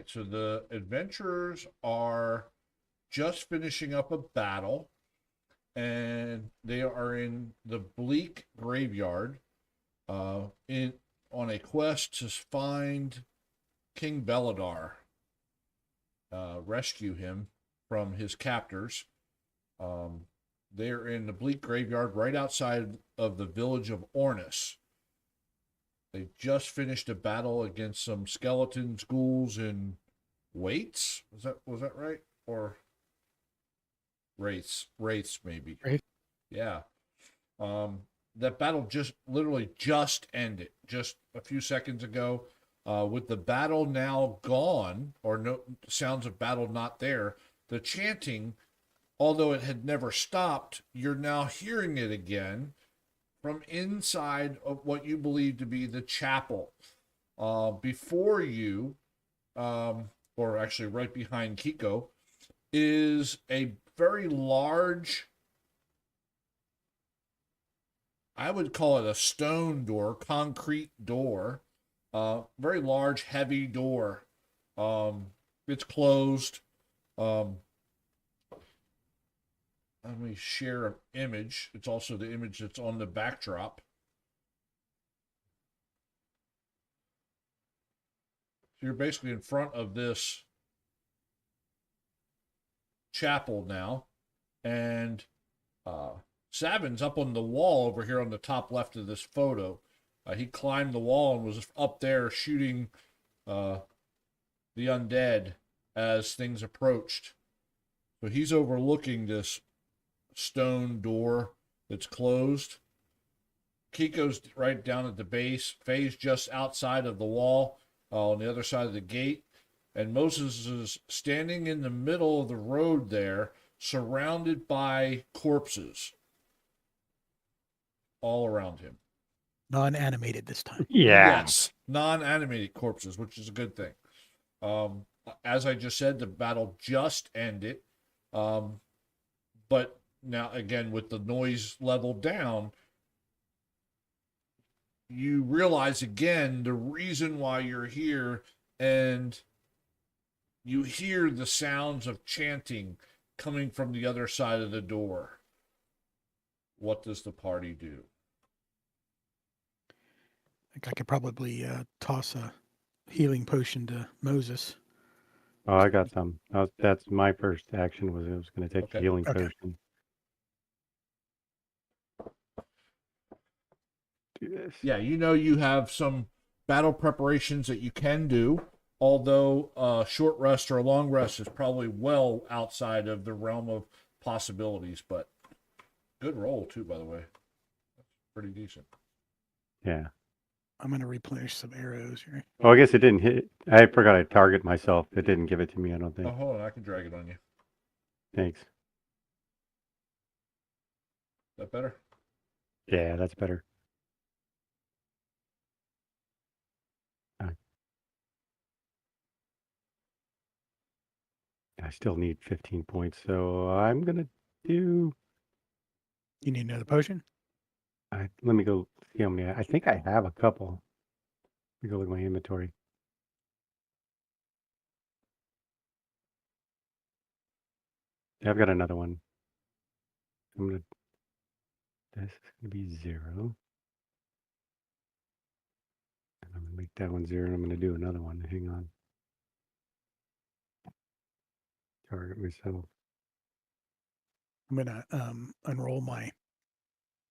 right, so the adventurers are just finishing up a battle, and they are in the Bleak Graveyard, in on a quest to find King Belladar, rescue him from his captors. Um, they're in the Bleak Graveyard right outside of the village of Ornis. They just finished a battle against some skeletons, ghouls, and waits. Was that right? Or wraiths maybe. Right. Yeah. Um, that battle just literally just ended just a few seconds ago. With the battle now gone, or no sounds of battle not there, the chanting, although it had never stopped, you're now hearing it again from inside of what you believe to be the chapel. Before you, or actually right behind Kiko, is a very large, I would call it a stone door, concrete door, very large, heavy door. It's closed. Um, Let me share an image. It's also the image that's on the backdrop. So you're basically in front of this chapel now, and Savin's up on the wall over here on the top left of this photo. He climbed the wall and was up there shooting the undead as things approached. So he's overlooking this stone door that's closed. Kiko's right down at the base. Faye's just outside of the wall, on the other side of the gate. And Moses is standing in the middle of the road there, surrounded by corpses all around him. Non-animated this time. Yeah. Yes, non-animated corpses, which is a good thing. As I just said, the battle just ended. But now, again, with the noise level down, you realize again the reason why you're here, and you hear the sounds of chanting coming from the other side of the door. What does the party do? I think I could probably toss a healing potion to Moses. Oh, I got some. That's my first action. I was going to take Okay. a healing Okay. potion. Do this. Yeah, you have some battle preparations that you can do, although a short rest or a long rest is probably well outside of the realm of possibilities, but good roll too, by the way. That's pretty decent. Yeah. I'm going to replenish some arrows here. Oh, I guess it didn't hit. I forgot I target myself. It didn't give it to me, I don't think. Oh, hold on, I can drag it on you. Is Thanks. that better? Yeah, that's better. I still need 15 points, so I'm going to do... You need another potion? let me go see how many. I think I have a couple. Let me go look at my inventory. Yeah, I've got another one. This is going to be 0. And I'm going to make that one 0, and I'm going to do another one. Hang on. Target myself. I'm going to unroll my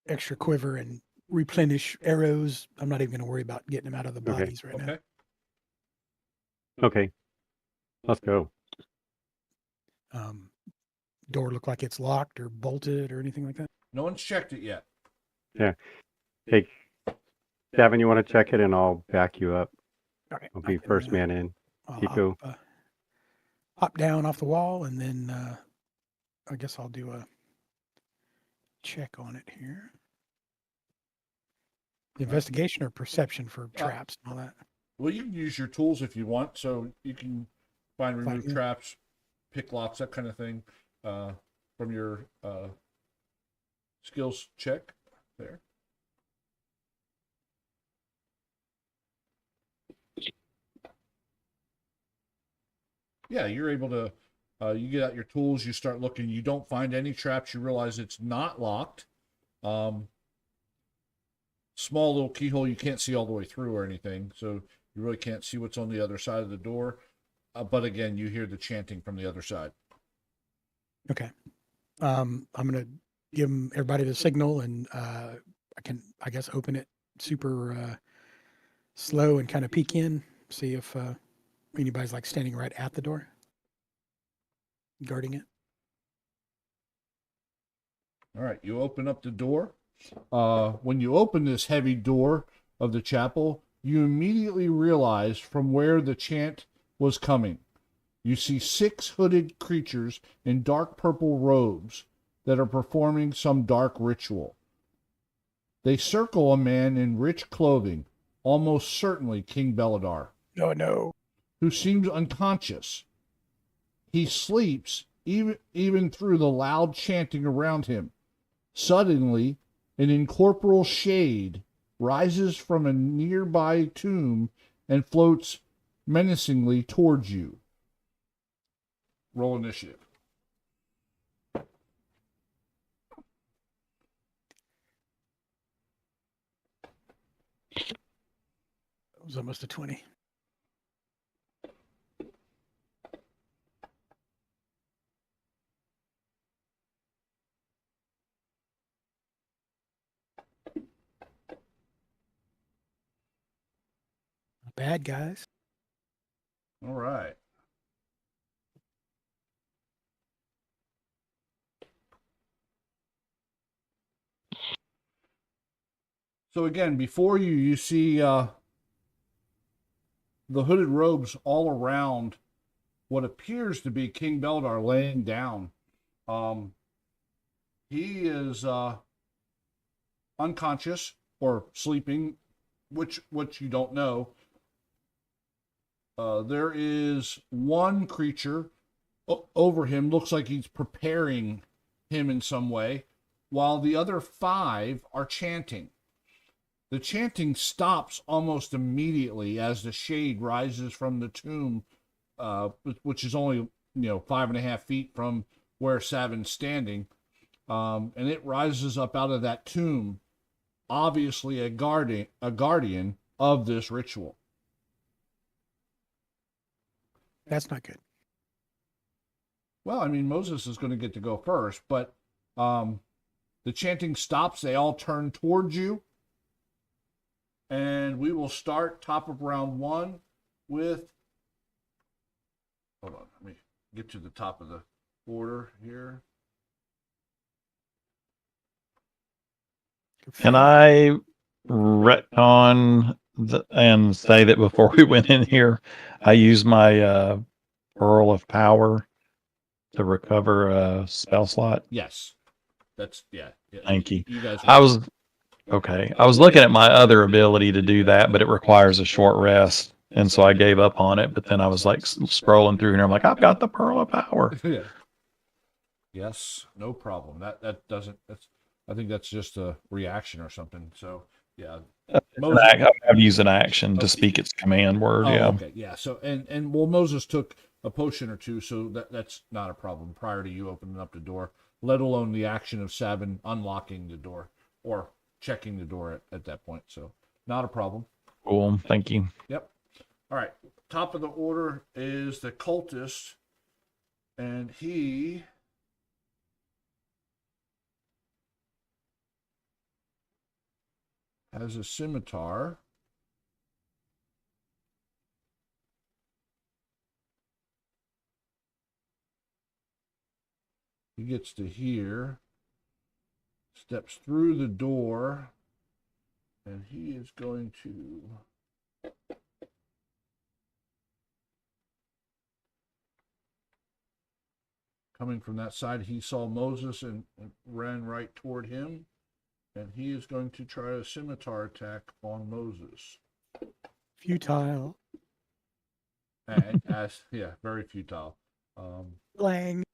extra quiver and replenish arrows. I'm not even going to worry about getting them out of the Okay. bodies right now. Okay. Okay. Let's go. Door look like it's locked or bolted or anything like that? No one's checked it yet. Hey, Gavin, you want to check it, and I'll back you up. Okay. I'll be first man in. I'll Kiko. hop down off the wall, and then I guess I'll do a check on it here. Investigation or perception for traps and all that? Well, you can use your tools if you want, so you can find, remove yeah. traps, pick locks, that kind of thing, from your skills check there. Yeah, you're able to. You get out your tools. You start looking. You don't find any traps. You realize it's not locked. Um, Small little keyhole. You can't see all the way through or anything, so you really can't see what's on the other side of the door. But again, you hear the chanting from the other side. Okay. I'm gonna give everybody the signal, and I can, I guess, open it super slow and kind of peek in, see if anybody's like standing right at the door, guarding it. All right, you open up the door. When you open this heavy door of the chapel, you immediately realize from where the chant was coming. You see 6 hooded creatures in dark purple robes that are performing some dark ritual. They circle a man in rich clothing, almost certainly King Belladar, Oh no. who seems unconscious. He sleeps even through the loud chanting around him. Suddenly, an incorporeal shade rises from a nearby tomb and floats menacingly towards you. Roll initiative. It was almost a 20. Not bad, guys. All right. So again, before you, you see the hooded robes all around what appears to be King Beldar laying down. Um, he is unconscious or sleeping, which you don't know. There is one creature over him, looks like he's preparing him in some way, while the other 5 are chanting. The chanting stops almost immediately as the shade rises from the tomb, which is only 5.5 feet from where Savin's standing, and it rises up out of that tomb, obviously a guardian of this ritual. That's not good. Well, I mean, Moses is going to get to go first, but the chanting stops. They all turn towards you. And we will start top of round 1 with. Hold on, let me get to the top of the order here. Can I retcon and say that before we went in here, I used my Pearl of Power to recover a spell slot? Yes, that's yeah. Thank you. You guys. I was okay. I was looking at my other ability to do that, but it requires a short rest, and so I gave up on it. But then I was like scrolling through, and I'm like, I've got the Pearl of Power. Yeah. Yes, no problem. That doesn't. I think that's just a reaction or something. So yeah. I have to use an action to speak its command word. Oh, yeah. okay. Yeah. So and well, Moses took a potion or two, so that's not a problem prior to you opening up the door, let alone the action of Savin unlocking the door or checking the door at that point. So not a problem. Cool. Thank you. Yep. All right. Top of the order is the cultist, and he has a scimitar. He gets to here, steps through the door, and he is going to coming from that side. He saw Moses and ran right toward him, and he is going to try a scimitar attack on Moses. Futile. Yeah, very futile. Lang.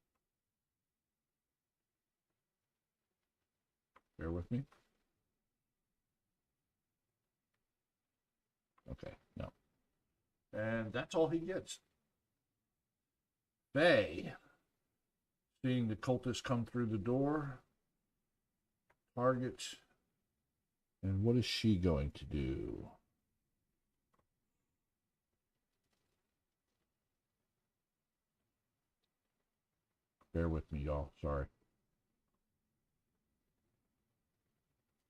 Bear with me. Okay, no. And that's all he gets. Faye, seeing the cultist come through the door, target, and what is she going to do? Bear with me, y'all. Sorry.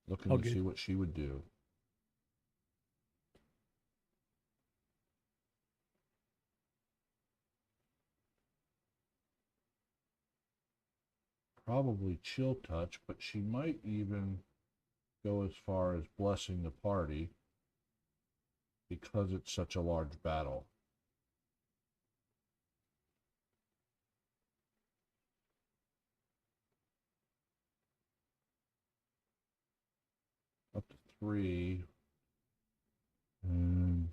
Looking All to good. see what she would do. Probably chill touch, but she might even go as far as blessing the party because it's such a large battle. Up to 3. And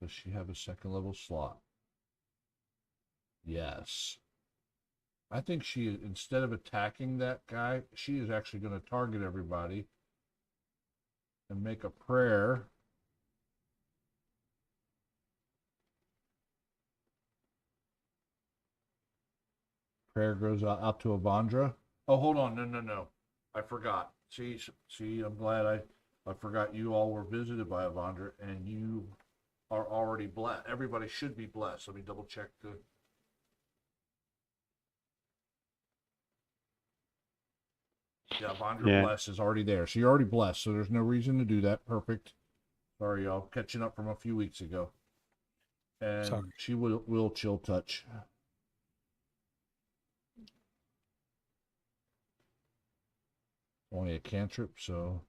does she have a second level slot? Yes. I think she, instead of attacking that guy, she is actually going to target everybody and make a prayer. Prayer goes out to Avandra. Oh, hold on. No. I forgot. See, I'm glad I forgot you all were visited by Avandra and you are already blessed. Everybody should be blessed. Let me double check the. Yeah, Avandra Yeah. Bless is already there. So you're already blessed. So there's no reason to do that. Perfect. Sorry, y'all. Catching up from a few weeks ago. And Sorry. she will chill touch. Only a cantrip, so.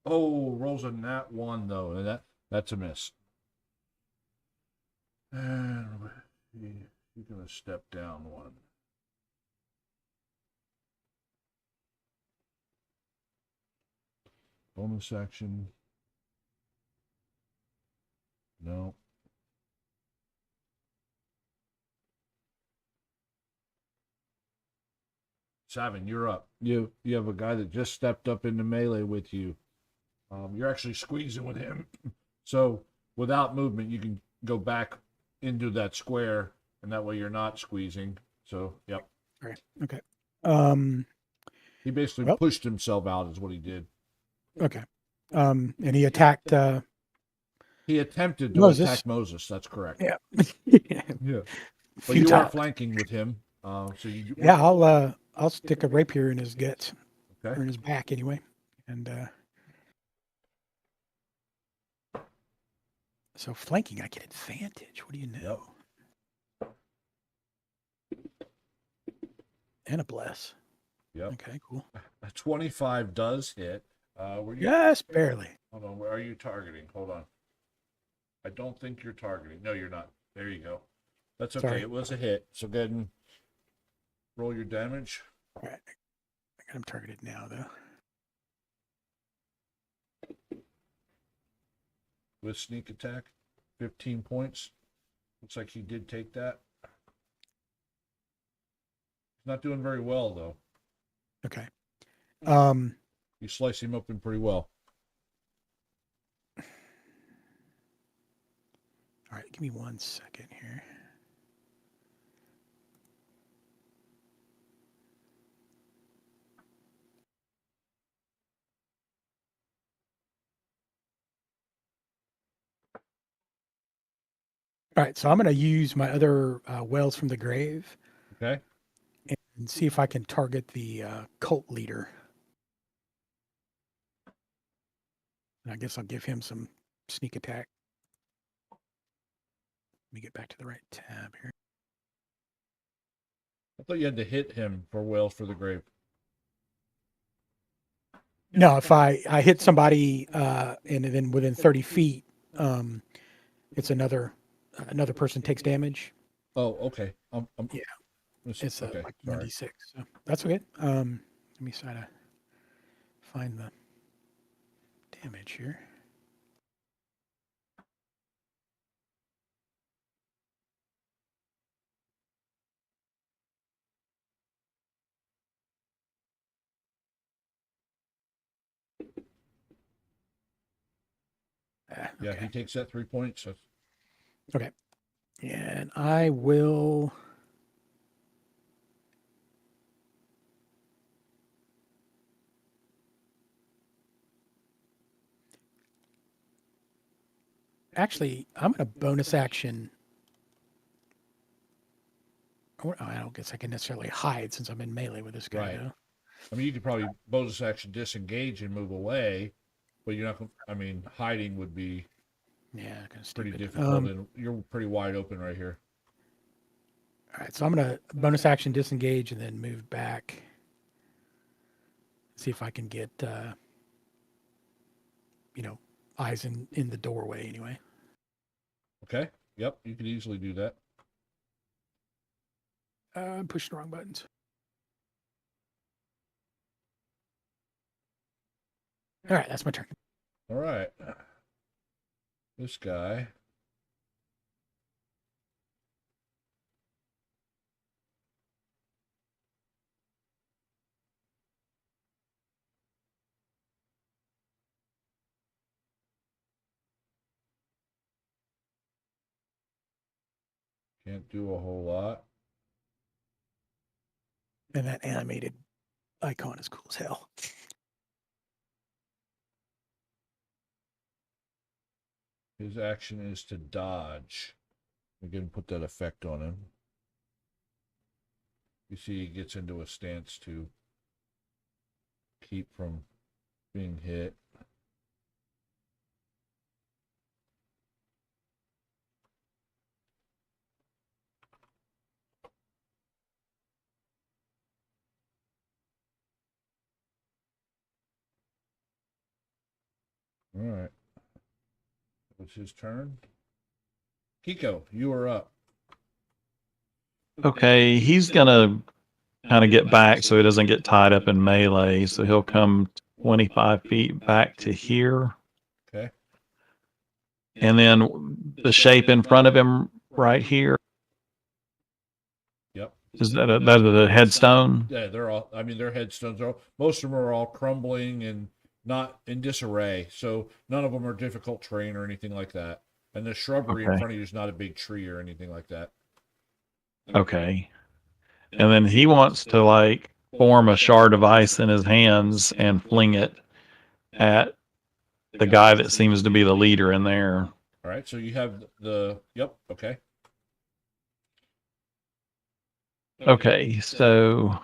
Oh, rolls a nat 1 though, and that's a miss. And she's gonna step down 1. Bonus action. No. Savin, you're up. You have a guy that just stepped up into melee with you. You're actually squeezing with him. So without movement, you can go back into that square, and that way you're not squeezing. So, yep. All right. Okay. Um, He basically Well- pushed himself out, is what he did. okay. And he attacked, He attempted to Moses. attack Moses. That's correct. yeah. Yeah. A But few you are times. flanking with him. So you. Yeah, I'll stick a rapier in his guts, or Okay. in his back anyway. And, so flanking, I get advantage. What do you know? And a bless. Yep. Okay, cool. A 25 does hit. Were you? Just barely. Hold on. Where are you targeting? Hold on. I don't think you're targeting. No, you're not. There you go. That's okay. Sorry. It was a hit. So go ahead and roll your damage. All right. I got him targeted now, though. With sneak attack, 15 points. Looks like he did take that. He's not doing very well though. Okay. You slice him open pretty well. All right, give me 1 second here. All right, so I'm going to use my other wells from the grave Okay. and see if I can target the cult leader. And I guess I'll give him some sneak attack. Let me get back to the right tab here. I thought you had to hit him for Wales for the Grave. No, if I hit somebody and then within 30 feet, it's another person takes damage. Oh, okay. Yeah. It's okay. like Sorry. 1d6. So that's okay. Let me try to find the damage here. Yeah, Okay. he takes that 3 points. So And I will. Actually, I'm going to bonus action. I don't guess I can necessarily hide since I'm in melee with this guy. Right. Though. I mean, you could probably bonus action disengage and move away, but you're not. I mean, hiding would be Yeah, kind of pretty stupid. difficult, and you're pretty wide open right here. All right, so I'm going to bonus action disengage and then move back. See if I can get, eyes in the doorway anyway. Okay. Yep, you could easily do that. I'm pushing the wrong buttons. All right, that's my turn. All right. This guy. Can't do a whole lot. And that animated icon is cool as hell. His action is to dodge. Again, put that effect on him. You see, he gets into a stance to keep from being hit. All right. It's his turn. Kiko, you are up. Okay, he's gonna kind of get back so he doesn't get tied up in melee. So he'll come 25 feet back to here. Okay. And then the shape in front of him right here. Yep. Is that a headstone? Yeah, they're all. I mean, their headstones are. Most of them are all crumbling and not in disarray. So none of them are difficult terrain or anything like that. And the shrubbery in Okay. front of you is not a big tree or anything like that. Okay. And then he wants to like form a shard of ice in his hands and fling it at the guy that seems to be the leader in there. All right. So you have the. Yep. Okay. Okay, so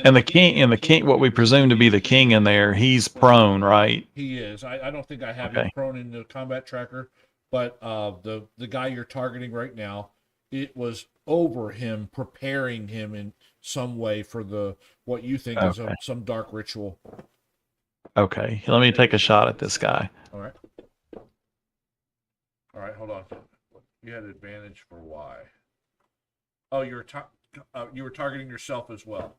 and the king, what we presume to be the king in there, he's prone, right? He is. I don't think I have Okay. him prone in the combat tracker, but the guy you're targeting right now, it was over him, preparing him in some way for the what you think is Okay. some dark ritual. Okay, let me take a shot at this guy. All right. All right. Hold on. You had advantage for why? Oh, you were targeting yourself as well.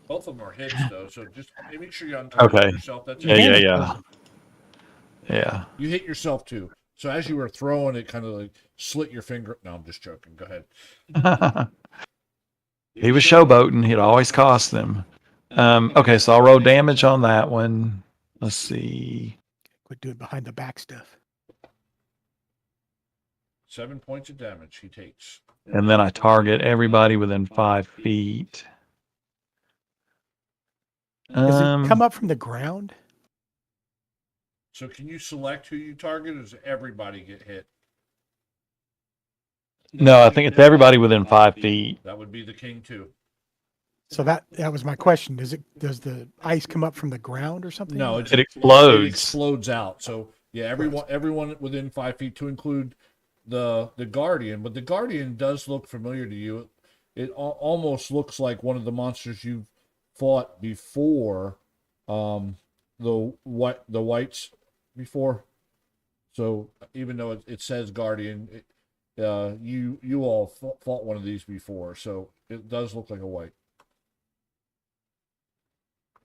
Both of them are hits though, so just make sure you untarget Okay. yourself. That's Yeah, it. yeah. Yeah. You hit yourself too. So as you were throwing it, kind of like slit your finger. No, I'm just joking. Go ahead. He was showboating. It always cost them. Okay, so I'll roll damage on that one. Let's see. Quit doing behind the back stuff. 7 points of damage he takes. And then I target everybody within 5 feet. Does it come up from the ground? So can you select who you target, or does everybody get hit? No, I think it's everybody within 5 feet. That would be the king too. So that was my question. Does the ice come up from the ground or something? No, It it explodes. explodes out. So yeah, everyone within 5 feet, to include the guardian. But the guardian does look familiar to you. It almost looks like one of the monsters you've fought before. The whites before. So even though it says guardian, you all fought one of these before. So it does look like a white.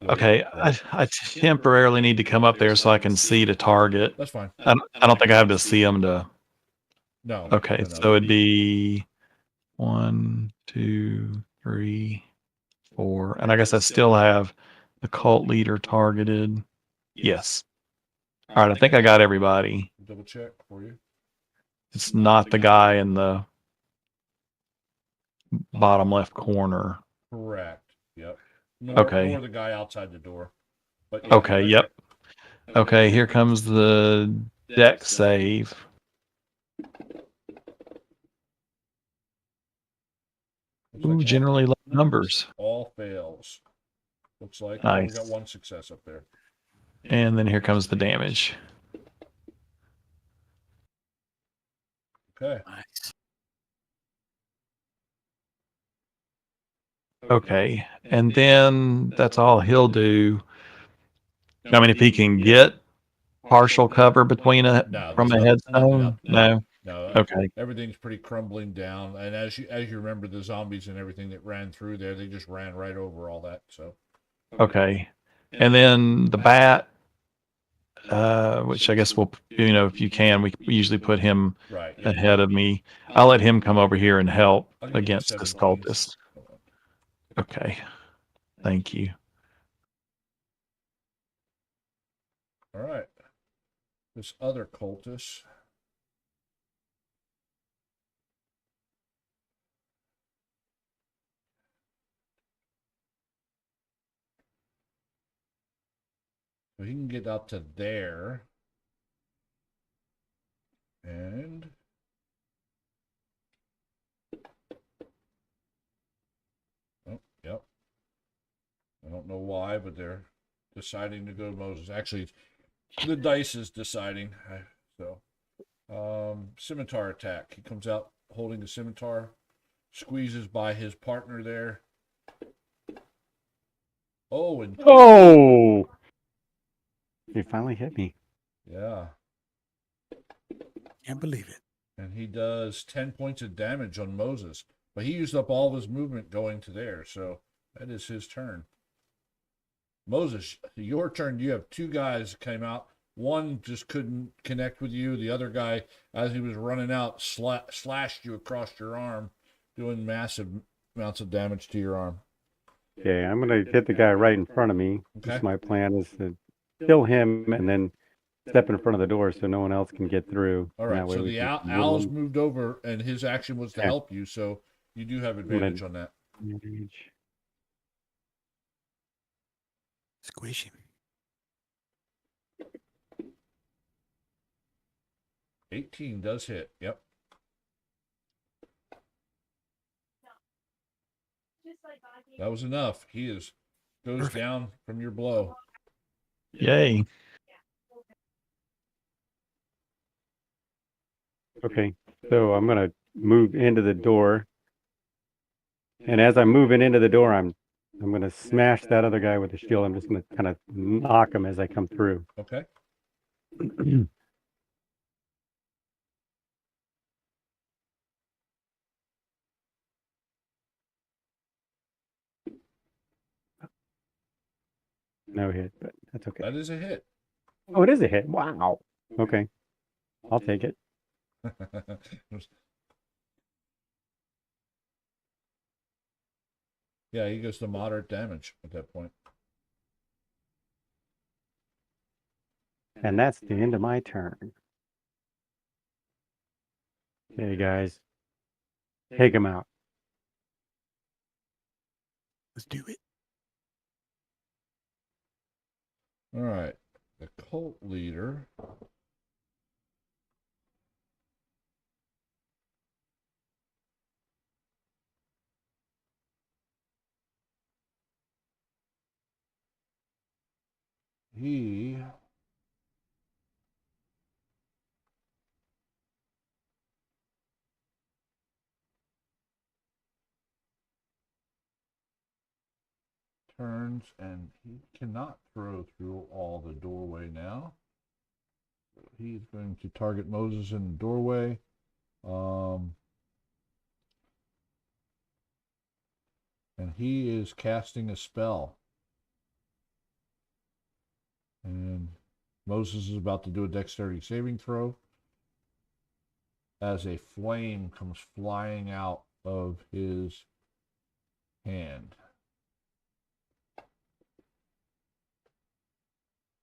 Okay, I temporarily need to come up there so I can see to target. That's fine. I don't think I have to see him to. No. Okay, no. so it'd be 1, 2, 3, 4, and I guess I still have the cult leader targeted. Yes. All right, I think I got everybody. Double check for you. It's not the guy in the bottom left corner. Correct. Yep. Okay. Nor the guy outside the door. But yeah, Okay, yep. Okay, here comes the deck save. looks like Ooh, generally low numbers. all fails. Looks like Nice. we got one success up there. And then here comes the damage. Okay. Nice. Okay, and then that's all he'll do. I mean, if he can get partial cover between No, from there's a nothing. headstone, no. No. Okay, Everything's pretty crumbling down, and as you remember, the zombies and everything that ran through there, they just ran right over all that. So okay, and then the bat, which I guess we'll, if you can, we usually put him right. ahead of me. I'll let him come over here and help I'll give you against the 17. cultist. Okay, thank you. All right. This other cultist. So he can get up to there. And oh, yep. I don't know why, but they're deciding to go to Moses. Actually, the dice is deciding. So, scimitar attack. He comes out holding a scimitar, squeezes by his partner there. Oh, and Oh! He finally hit me. yeah. Can't believe it. And he does 10 points of damage on Moses. But he used up all of his movement going to there, so that is his turn. Moses, your turn. You have two guys that came out. One just couldn't connect with you. The other guy, as he was running out, slashed you across your arm, doing massive amounts of damage to your arm. Okay, I'm gonna hit the guy right in front of me. Okay. Just my plan is to kill him and then step in front of the door so no one else can get through. All And right, that way so we the can Owl's moved over, and his action was to Yeah. help you, so you do have advantage on that. manage. Squish him. 18 does hit. Yep. That was enough. He goes Perfect. down from your blow. Yay. Okay, so I'm gonna move into the door, and as I'm moving into the door, I'm gonna smash that other guy with the shield. I'm just gonna kind of knock him as I come through. Okay. No hit, but that's okay. That is a hit. Oh, it is a hit. Wow. Okay, I'll take it. Yeah, he goes to moderate damage at that point. And that's the end of my turn. Okay, guys, take him out. Let's do it. All right. The cult leader. He turns and he cannot throw through all the doorway now. He's going to target Moses in the doorway. And he is casting a spell. And Moses is about to do a dexterity saving throw as a flame comes flying out of his hand.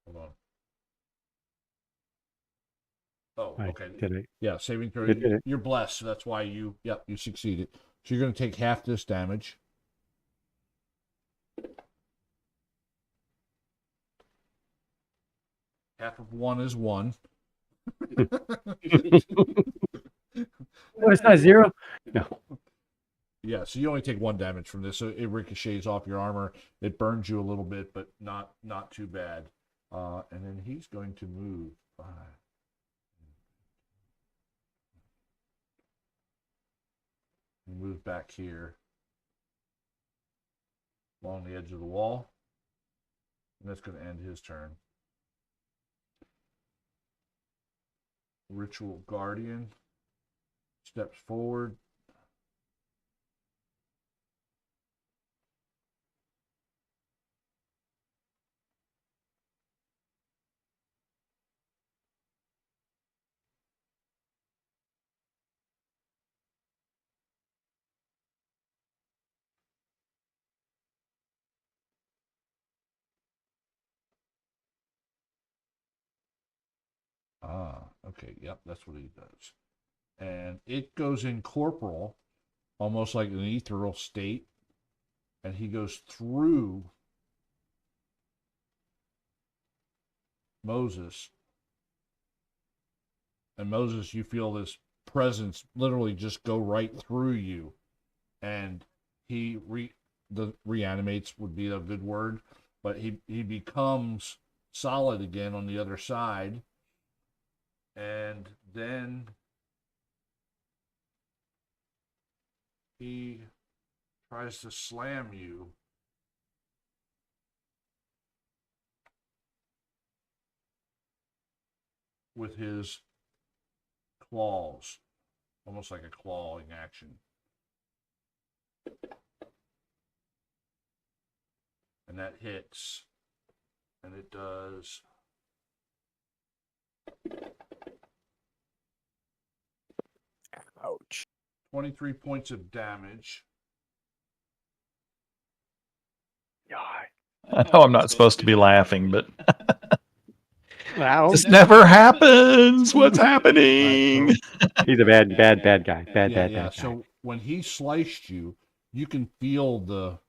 Hold on. Oh, I okay. did it. Yeah, saving throw. It did it. You're blessed, so that's why you succeeded. So you're going to take half this damage. Half of 1 is 1. Oh, it's not 0? No. Yeah, so you only take 1 damage from this. So it ricochets off your armor. It burns you a little bit, but not too bad. And then he's going to move 5. Move back here along the edge of the wall. And that's going to end his turn. Ritual Guardian steps forward. Okay, yep, that's what he does. And it goes incorporeal, almost like an ethereal state, and he goes through Moses. And Moses, you feel this presence literally just go right through you, and he reanimates would be a good word, but he becomes solid again on the other side, and then he tries to slam you with his claws, almost like a clawing action. And that hits, and it does 23 points of damage. I know I'm not supposed to be laughing, but Wow. this never happens. What's happening? He's a bad guy. Bad guy. So when he sliced you, you can feel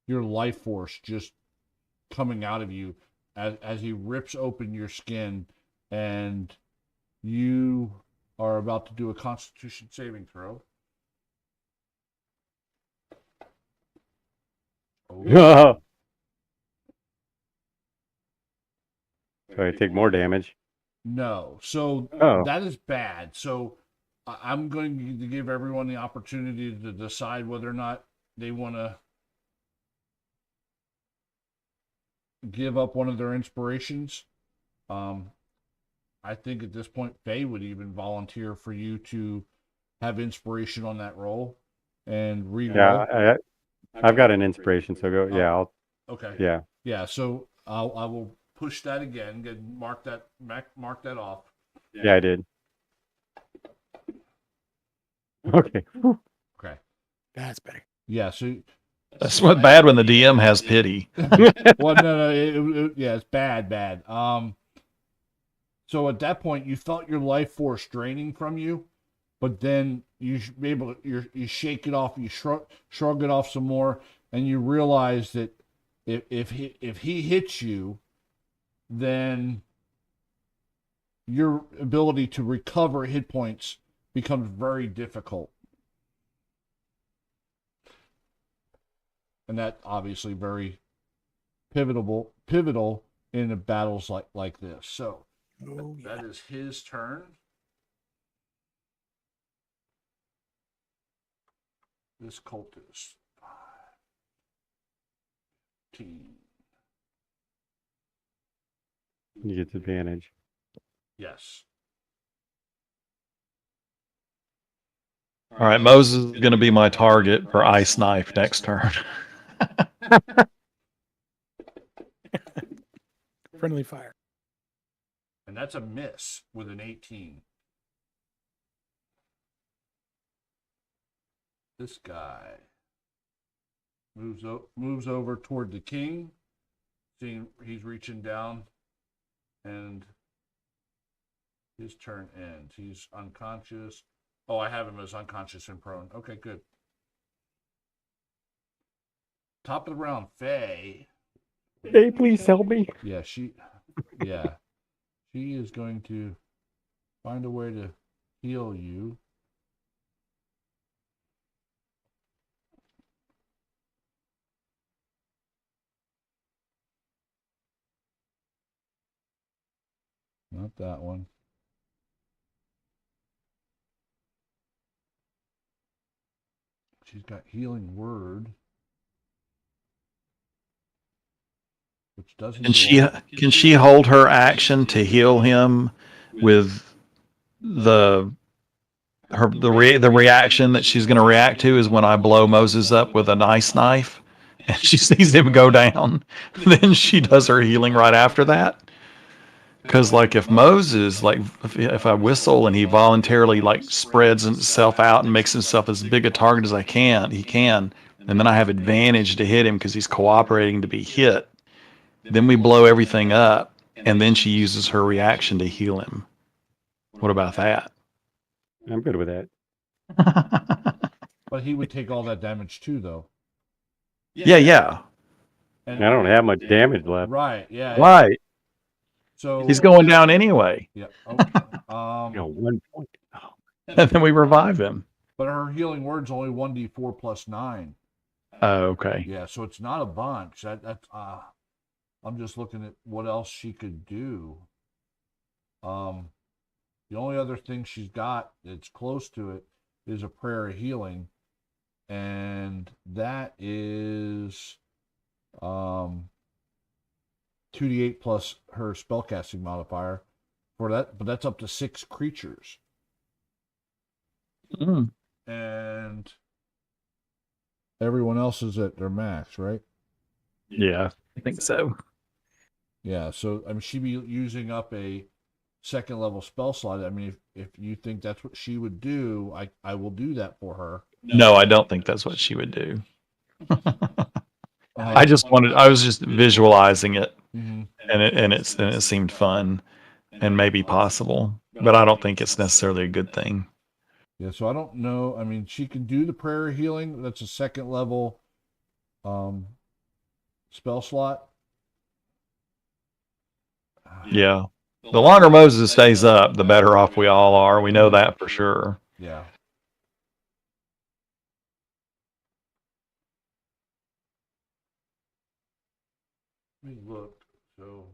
your life force just coming out of you as he rips open your skin, and you are about to do a Constitution saving throw. Oh. So I take more damage. No. So Oh. that is bad. So I'm going to give everyone the opportunity to decide whether or not they want to give up one of their inspirations. I think at this point, Faye would even volunteer for you to have inspiration on that roll and re-roll. Yeah, I've got an inspiration, so go. Yeah, I'll. Okay. Yeah. Yeah. So I will push that again. Mark that off. Yeah, I did. Okay. Okay. That's better. Yeah. So That's what bad when the DM has pity. well, no, yeah, it's bad. So at that point, you felt your life force draining from you, but then you shake it off, you shrug it off some more, and you realize that if he hits you, then your ability to recover hit points becomes very difficult. And that obviously very pivotal in the battles like this. So that is his turn. This cultist. 15. He gets advantage. Yes. All right, Moses is going to be my target for Ice Knife next turn. Friendly fire. And that's a miss with an 18. This guy moves over toward the king, seeing he's reaching down, and His turn ends. He's unconscious. Oh, I have him as unconscious and prone. Okay, good. Top of the round, Faye. Hey, please help me. Yeah, she is going to find a way to heal you. Not that one. She's got healing word, which doesn't. Can she hold her action to heal him with the the reaction that she's going to react to is when I blow Moses up with a nice knife and she sees him go down, then she does her healing right after that. Because like if Moses, like if I whistle and he voluntarily like spreads himself out and makes himself as big a target as he can, and then I have advantage to hit him because he's cooperating to be hit. Then we blow everything up, and then she uses her reaction to heal him. What about that? I'm good with that. But he would take all that damage too, though. Yeah. And I don't have much damage left. right, yeah. Right. So He's going down anyway. Yeah. Okay. 1 point. Oh, And then we revive him. But her healing word's only 1d4 plus 9. Oh, okay. Yeah, so it's not a bunch. I'm just looking at what else she could do. The only other thing she's got that's close to it is a prayer of healing, and that is 2d8 plus her spellcasting modifier for that, but that's up to 6 creatures. Mm. And everyone else is at their max, right? yeah. I think so. Yeah, so I mean, she'd be using up a second level spell slot. I mean, if you think that's what she would do, I will do that for her. No, I don't think that's what she would do. I was just visualizing it, Mhm. and it seemed fun and maybe possible, but I don't think it's necessarily a good thing. Yeah, so I don't know. I mean, she can do the prayer of healing. That's a second level spell slot. Yeah. The longer Moses stays up, the better off we all are. We know that for sure. Yeah. Let me look. So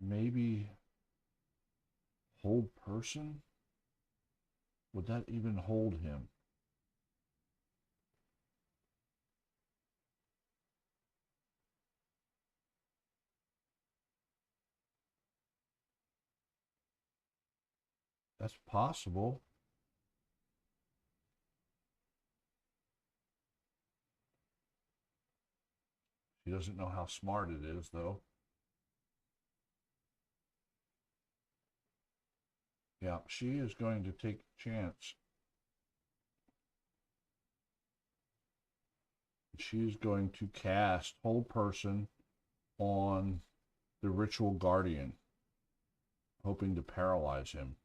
maybe hold person? Would that even hold him? That's possible. He doesn't know how smart it is, though. Yeah, she is going to take a chance. She's going to cast Hold Person on the Ritual Guardian, hoping to paralyze him.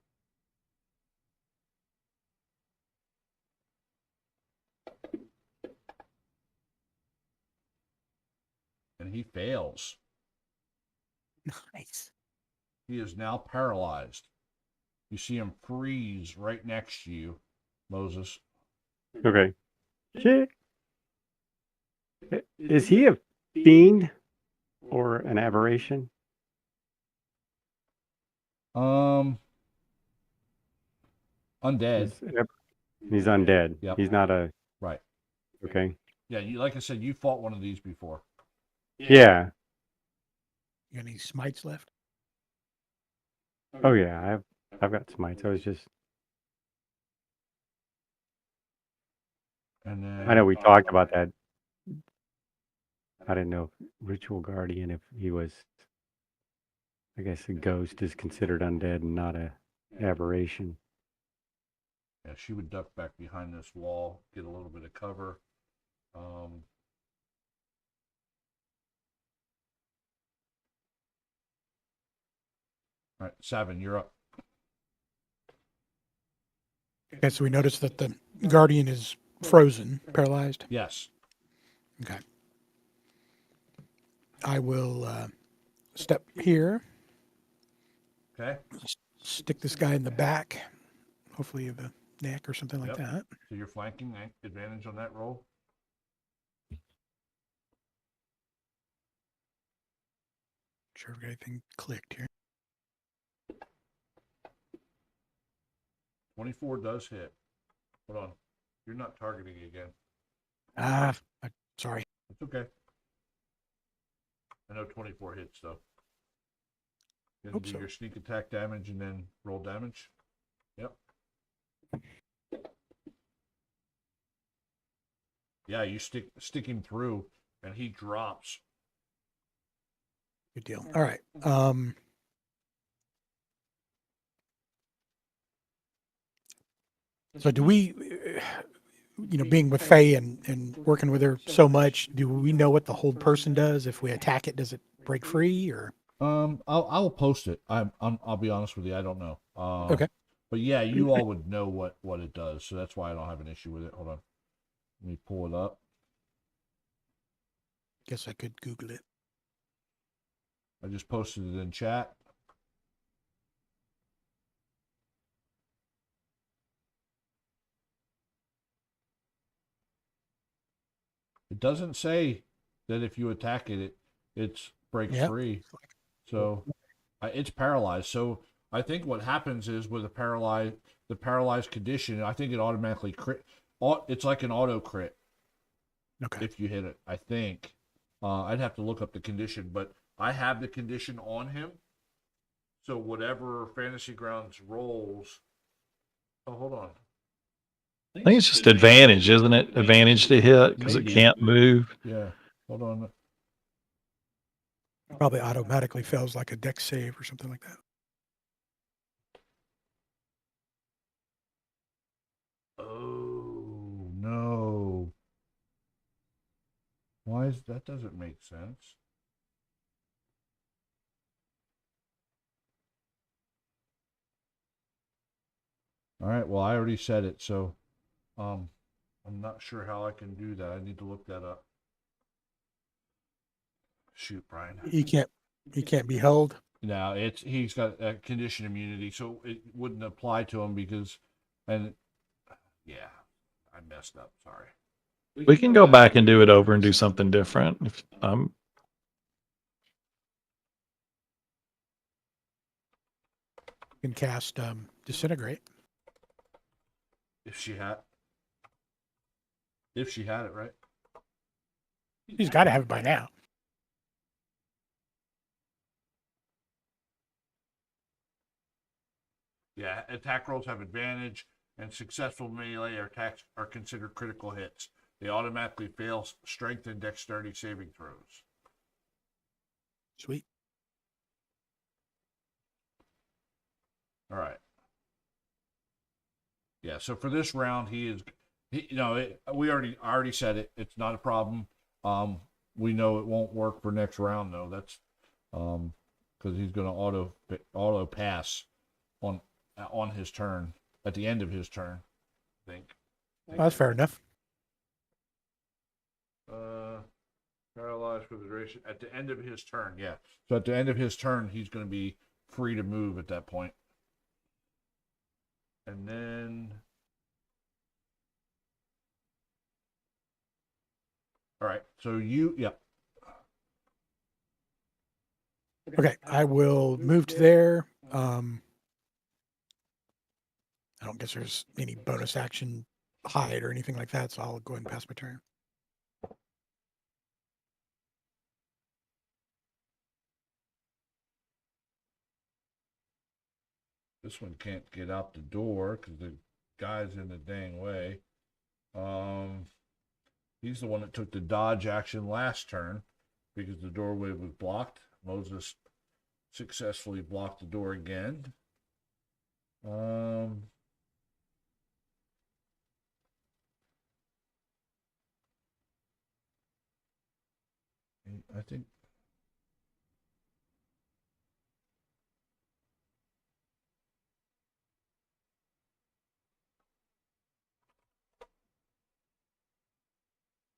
And he fails. Nice. He is now paralyzed. You see him freeze right next to you, Moses. Okay. Shit. Is he a fiend or an aberration? Undead. He's undead. Yep. He's not a. Right. Okay. Yeah, like I said, you fought one of these before. Yeah. You got any smites left? Oh yeah. I've got smites. I was just. And then I know we talked about that. I didn't know if Ritual Guardian, if he was. I guess a ghost is considered undead and not a aberration. Yeah, she would duck back behind this wall, get a little bit of cover. All right, Savin, you're up. Okay, so we noticed that the guardian is frozen, paralyzed. Yes. Okay. I will step here, Okay. stick this guy in the back, hopefully the neck or something like Yep. that. So you're flanking, advantage on that roll. Sure, if anything clicked here. 24 does hit. Hold on. You're not targeting again. Sorry. It's okay. I know 24 hits though. You Hope do so. your sneak attack damage and then roll damage. Yep. Yeah, you stick him through and he drops. Good deal. All right. So do we, being with Faye and working with her so much, do we know what the hold person does? If we attack it, does it break free or? I'll post it. I'll be honest with you. I don't know. Okay. But yeah, you all would know what it does, so that's why I don't have an issue with it. Hold on. Let me pull it up. Guess I could Google it. I just posted it in chat. It doesn't say that if you attack it breaks Yep. free. So it's paralyzed. So I think what happens is with the paralyzed condition, I think it automatically crit. It's like an auto crit Okay. if you hit it. I think. I'd have to look up the condition, but I have the condition on him. So whatever Fantasy Grounds rolls. Oh, hold on. I think it's just advantage, isn't it? Advantage to hit because it Maybe. can't move. Yeah. Hold on. Probably automatically fails like a dex save or something like that. Oh no. Why is that? Doesn't make sense. All right. Well, I already said it, so I'm not sure how I can do that. I need to look that up. Shoot, Brian. He can't be held. Now he's got a condition immunity, so it wouldn't apply to him because, and yeah, I messed up. Sorry. We can go back and do it over and do something different. If You can cast disintegrate. If she had it, right? He's got to have it by now. Yeah, attack rolls have advantage, and successful melee attacks are considered critical hits. They automatically fail strength and dexterity saving throws. Sweet. All right. Yeah, so for this round, we already said it. It's not a problem. We know it won't work for next round though. That's because he's going to auto pass on his turn at the end of his turn. I think. Well, that's fair enough. Paralyzed for the duration at the end of his turn. Yeah. So at the end of his turn, he's going to be free to move at that point. And then, all right. So yep. Okay, I will move to there. I don't guess there's any bonus action hide or anything like that, so I'll go ahead and pass my turn. This one can't get out the door because the guy's in the dang way. He's the one that took the dodge action last turn because the doorway was blocked. Moses successfully blocked the door again. I think.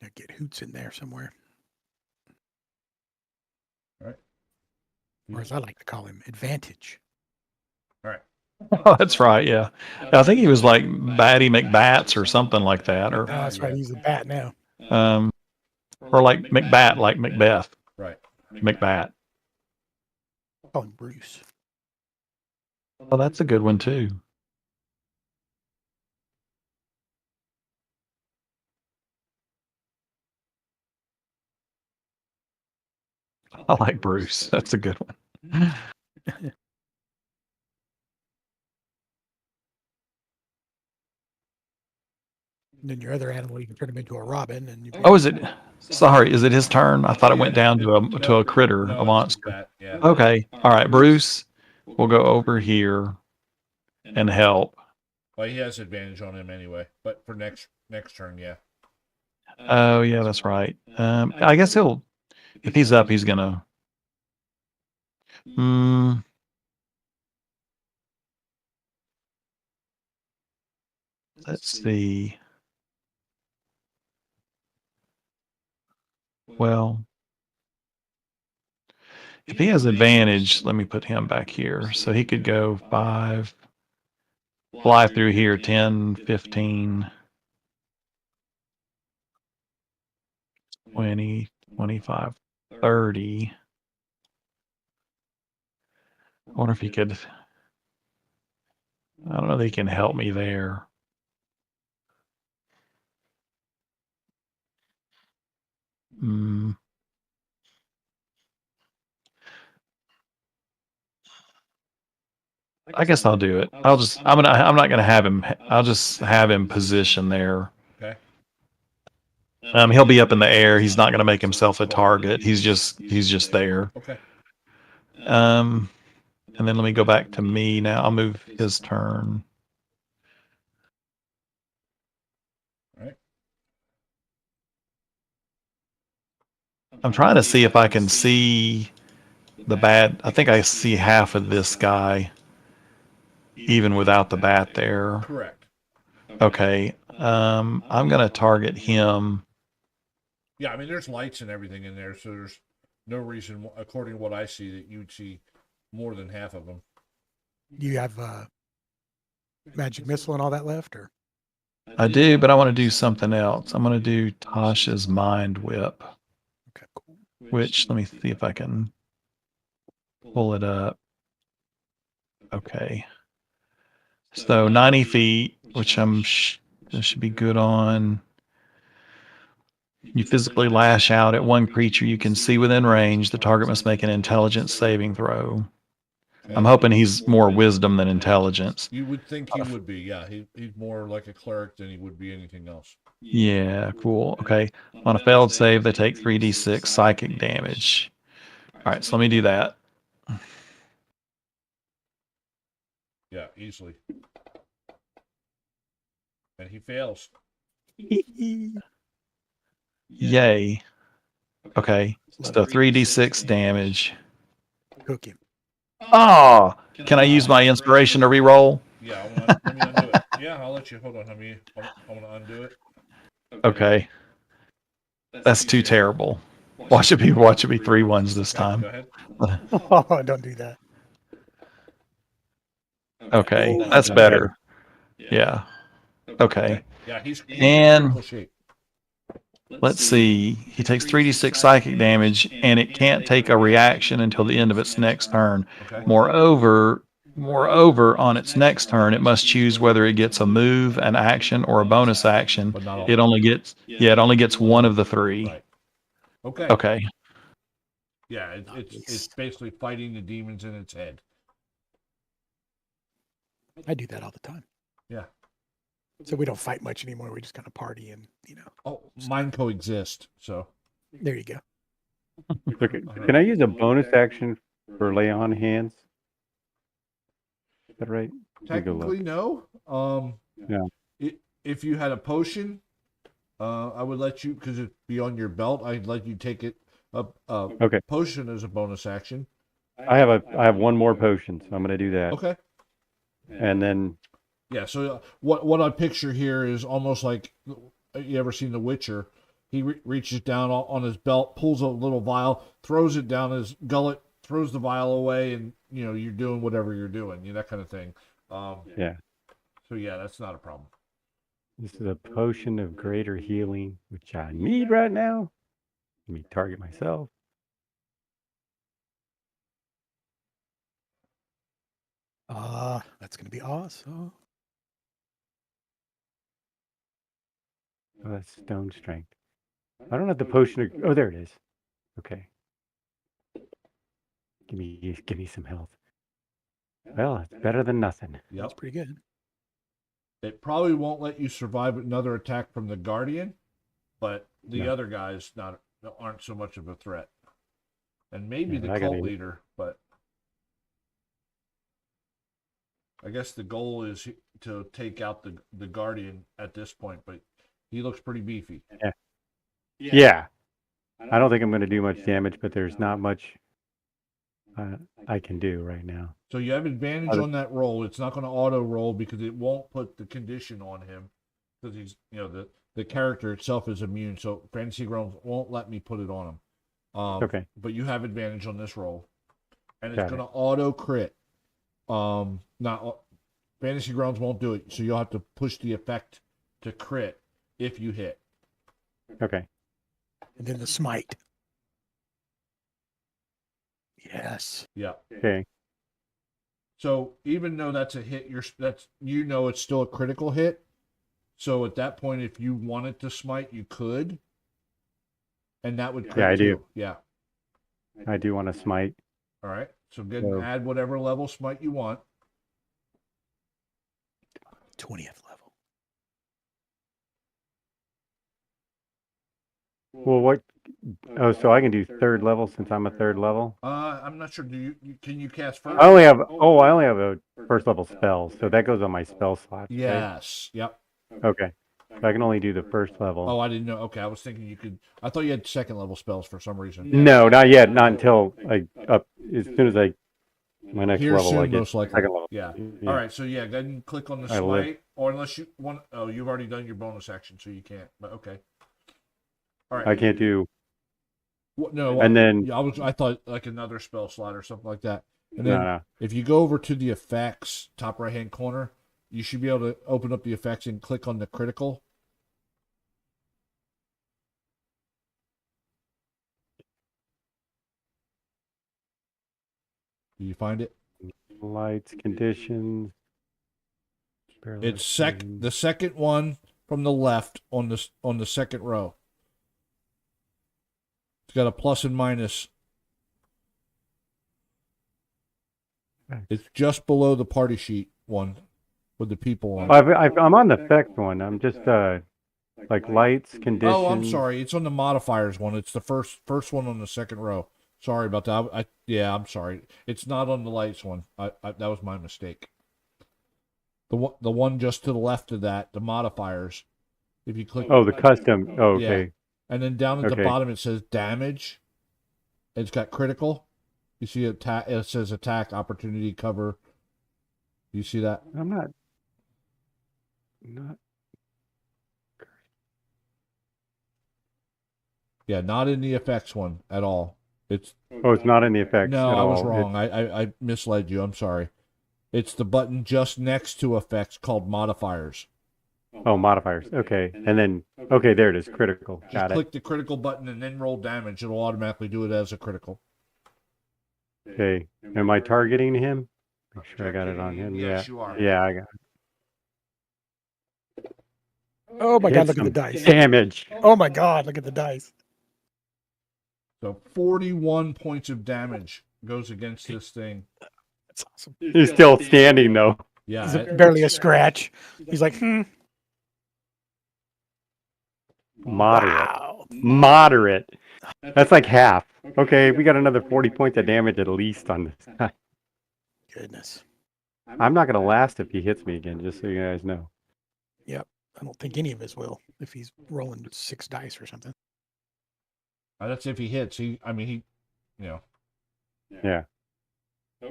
I'll get Hoots in there somewhere. All right. Or as I like to call him, Advantage. All right. Oh, that's right. Yeah. I think he was like Batty McBats or something like that, Oh, or that's right. He's a bat now. um, or like McBat, like Macbeth, Right. McBat. Call him Bruce. Oh, that's a good one too. I like Bruce. That's a good one. And then your other animal, you can turn him into a robin. And you Oh, is it? Sorry, is it his turn? I thought it went down to a critter, No, a it's monster. Bat. Yeah. Okay. All right, Bruce. We'll go over here and help. Well, he has advantage on him anyway, but for next turn, yeah. Oh, yeah, that's right. I guess if he's up, he's gonna. Let's see. Well, if he has advantage, let me put him back here. So he could go 5, fly through here, 10, 15, 20, 25, 30. I wonder if he could. I don't know if he can help me there. I guess I'll do it. I'm not gonna have him. I'll just have him position there. Okay. He'll be up in the air. He's not gonna make himself a target. He's just there. Okay. And then let me go back to me now. I'll move his turn. All right. I'm trying to see if I can see the bat. I think I see half of this guy, even without the bat there. Correct. Okay. I'm gonna target him. Yeah, I mean, there's lights and everything in there, so there's no reason, according to what I see, that you'd see more than half of them. Do you have magic missile and all that left, or? I do, but I want to do something else. I'm going to do Tasha's Mind Whip, Okay, cool. which let me see if I can pull it up. Okay. So 90 feet, which that should be good on. You physically lash out at one creature you can see within range. The target must make an intelligence saving throw. I'm hoping he's more wisdom than intelligence. You would think he would be, yeah. He's more like a cleric than he would be anything else. Yeah, cool. Okay. On a failed save, they take 3d6 psychic damage. All right, so let me do that. Yeah, easily. And he fails. Yay. Okay. So 3d6 damage. Hook him. Oh, can I use my inspiration to re-roll? Yeah, let me undo it. Yeah, I'll let you. Hold on, I want to undo it. Okay. That's too terrible. Watch it be 3 1s this Okay, time. go ahead. Oh, don't do that. Okay, that's better. Yeah. Okay. Yeah, he's And- in critical shape. Let's see. He takes 3d6 psychic damage, and it can't take a reaction until the end of its next turn. Okay. Moreover, on its next turn, it must choose whether it gets a move, an action, or a bonus action. But not all. It only gets one of the 3. Right. Okay. Okay. Yeah, it's basically fighting the demons in its head. I do that all the time. Yeah. So we don't fight much anymore. We just kind of party and, Oh, mine coexist. So there you go. Okay. Can I use a bonus action for lay on hands? Is that right? Take a look. technically, no. Yeah. If you had a potion, I would let you, because it'd be on your belt. I'd let you take it Okay. potion as a bonus action. I have one more potion, so I'm gonna do that. Okay. And then Yeah. So what I picture here is almost like, you ever seen The Witcher? He reaches down on his belt, pulls a little vial, throws it down his gullet, throws the vial away, and you're doing whatever you're doing, that kind of thing. yeah, So yeah, that's not a problem. this is a potion of greater healing, which I need right now. Let me target myself. That's gonna be awesome. Oh, that's stone strength. I don't have the potion of, oh, there it is. Okay. Give me some health. Well, it's better than nothing. Yep. That's pretty good. It probably won't let you survive another attack from the Guardian, but the No. other guys aren't so much of a threat. And maybe Yeah, the I gotta cult eat. leader, but I guess the goal is to take out the Guardian at this point, but he looks pretty beefy. Yeah. I don't think I'm going to do much damage, but there's not much I can do right now. So you have advantage Other- on that roll. It's not going to auto roll because it won't put the condition on him because he's, the character itself is immune. So Fantasy Grounds won't let me put it on him. Okay. But you have advantage on this roll, and it's Got going to auto crit. Not Fantasy Grounds won't do it, so you'll have to push the effect to crit if you hit. Okay. And then the smite. Yes. Yeah. Okay. So even though that's a hit, it's still a critical hit. So at that point, if you wanted to smite, you could, and that would crit Yeah, I too. do. Yeah. I do want to smite. All right. So go So- and add whatever level smite you want. 20th level. Well, what? Oh, so I can do third level since I'm a third level? I'm not sure. Can you cast first? I only have a first level spell, so that goes on my spell slot. right? Yes. Yep. Okay. So I can only do the first level. Oh, I didn't know. Okay, I was thinking you could. I thought you had second level spells for some reason. No, not yet. Not until as soon as my next Here level, I soon, get most likely. second level. Yeah. Yeah. All right. So yeah, go ahead and click on the I live. smite, or unless you want. Oh, you've already done your bonus action, so you can't. But okay. All right. I can't do. No. And then Yeah, I thought like another spell slot or something like that. And no, then no. if you go over to the effects top right hand corner, you should be able to open up the effects and click on the critical. Do you find it? Lights, conditions. It's the second one from the left on the second row. It's got a plus and minus. It's just below the party sheet one with the people on. I'm on the effect one. I'm just like lights, conditions. Oh, I'm sorry. It's on the modifiers one. It's the first one on the second row. Sorry about that. I'm sorry. It's not on the lights one. That was my mistake. The one just to the left of that, the modifiers. If you click. Oh, the custom. Oh, Yeah. okay. And then down at the Okay. bottom it says damage. It's got critical. You see attack. It says attack, opportunity, cover. You see that? I'm not. Yeah, not in the effects one at all. It's Oh, it's not in the effects. no, at I was all. wrong. I misled you. I'm sorry. It's the button just next to effects called modifiers. Oh, modifiers. Okay, and then okay, there it is. Critical. Just Got it. click the critical button and then roll damage. It'll automatically do it as a critical. Okay. Am I targeting him? Make sure I got it on him. Yes, Yeah. you are. Yeah, I got it. Oh my Hit God, look at some the dice. Damage. Oh my God, look at the dice. So 41 points of damage goes against this thing. That's awesome. He's still standing though. Yeah. He's barely a scratch. He's like, Moderate. wow. Moderate. That's like half. Okay, we got another 40 points of damage at least on this guy. Goodness. I'm not gonna last if he hits me again, just so you guys know. I don't think any of us will if he's rolling 6 dice or something. That's if he hits. He, you know. Yeah.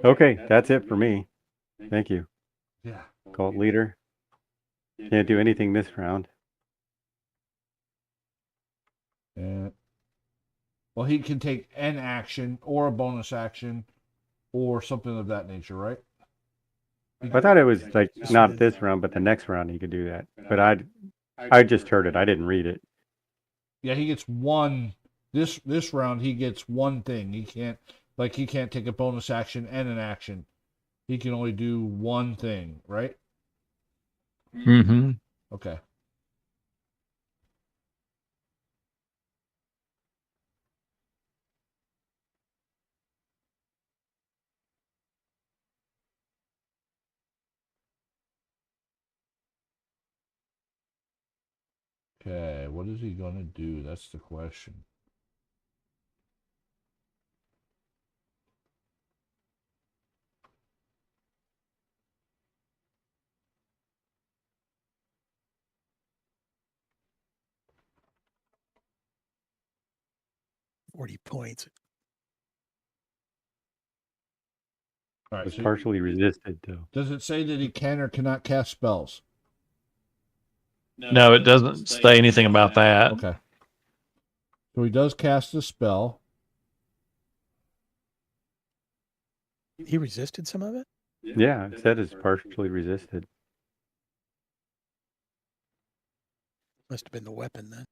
Okay, that's it for me. Thank you. Yeah. Cult leader. Can't do anything this round. And well, he can take an action or a bonus action or something of that nature, right? I thought it was like not this round, but the next round he could do that. But I just heard it. I didn't read it. Yeah, he gets one. This round he gets one thing. He can't take a bonus action and an action. He can only do one thing, right? Mm-hmm. Okay. Okay, what is he going to do? That's the question. £40. All right. Was So partially resisted though. does it say that he can or cannot cast spells? No, it doesn't say anything about that. Okay. So he does cast a spell. He resisted some of it? Yeah, it said it's partially resisted. Must have been the weapon then.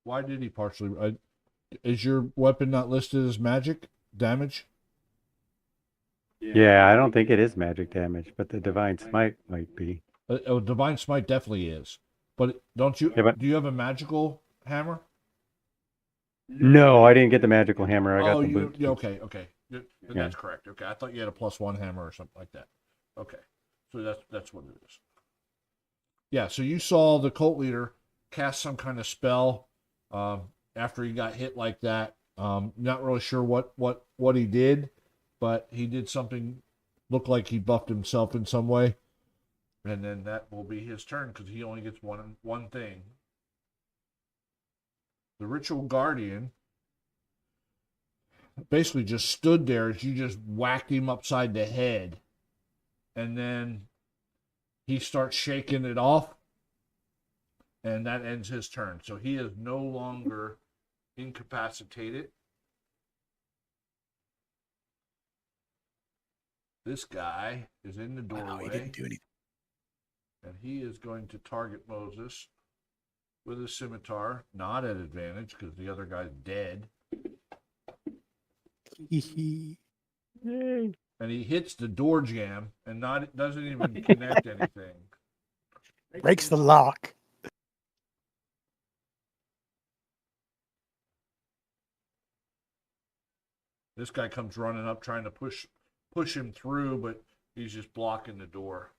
Why did he partially? Is your weapon not listed as magic damage? Yeah, I don't think it is magic damage, but the divine smite might be. Divine Smite definitely is. But don't you? Yeah, but- Do you have a magical hammer? No, I didn't get the magical hammer. I got Oh, the you boot. yeah, okay. Then Yeah. that's correct. Okay, I thought you had a +1 hammer or something like that. Okay, so that's what it is. Yeah, so you saw the cult leader cast some kind of spell after he got hit like that. Not really sure what he did, but he did something. Looked like he buffed himself in some way, and then that will be his turn because he only gets one thing. The ritual guardian basically just stood there as you just whacked him upside the head, and then he starts shaking it off, and that ends his turn. So he is no longer incapacitated. This guy is in the Wow, he doorway, didn't do anything. and he is going to target Moses with a scimitar, not at advantage because the other guy's dead. Yay. And he hits the door jamb and doesn't even connect anything. Breaks the lock. This guy comes running up trying to push him through, but he's just blocking the door.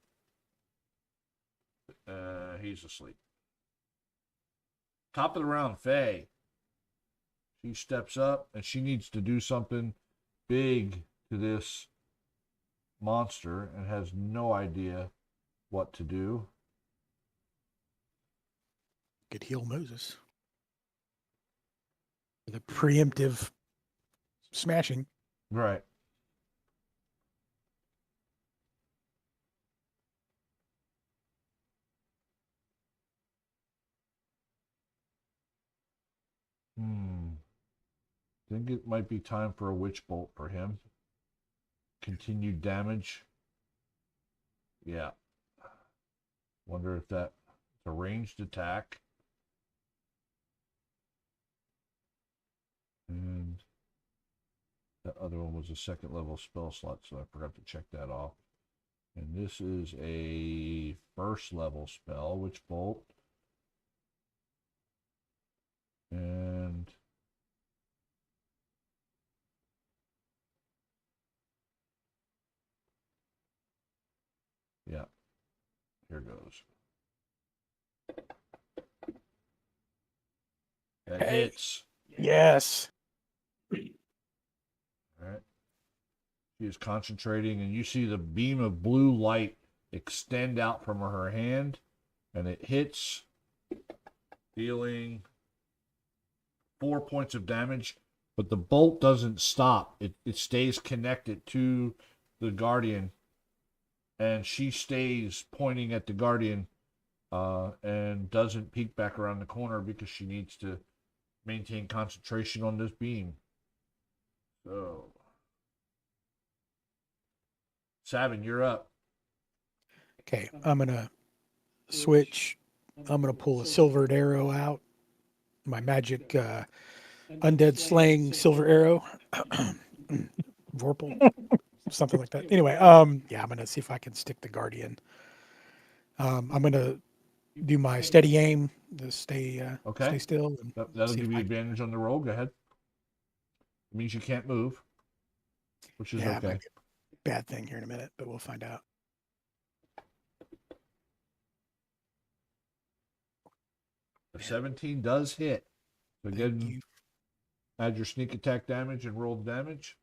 He's asleep. Top of the round, Faye. She steps up and she needs to do something big to this monster and has no idea what to do. Could heal Moses. With a preemptive smashing. Right. Think it might be time for a witch bolt for him. Continued damage. Yeah. Wonder if that's a ranged attack. And that other one was a second level spell slot, so I forgot to check that off. And this is a first level spell, Witch Bolt. And yeah, here goes. That Hey. hits. Yes. All right. She is concentrating, and you see the beam of blue light extend out from her hand, and it hits, dealing 4 points of damage, but the bolt doesn't stop. It stays connected to the Guardian, and she stays pointing at the Guardian and doesn't peek back around the corner because she needs to maintain concentration on this beam. So, Savin, you're up. Okay, I'm gonna switch. I'm gonna pull a silvered arrow out. My magic undead slaying silver arrow. Vorpal, something like that. Anyway, yeah, I'm gonna see if I can stick the Guardian. I'm gonna do my steady aim to stay stay still. And That'll see give if you I- advantage on the roll. Go ahead. It means you can't move, which is yeah, it okay. might be a bad thing here in a minute, but we'll find out. The 17 does hit. So Thank again, you. add your sneak attack damage and roll the damage.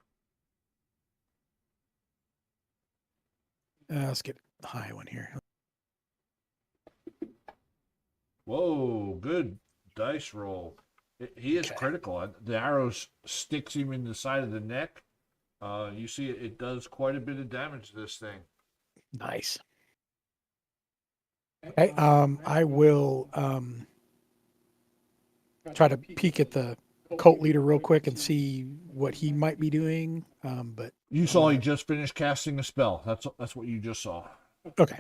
Let's get the high one here. Whoa, good dice roll. He is Okay. critical. The arrow sticks him in the side of the neck. You see, it does quite a bit of damage to this thing. Nice. Okay, I will try to peek at the cult leader real quick and see what he might be doing. But You saw he just finished casting a spell. That's what you just saw. okay,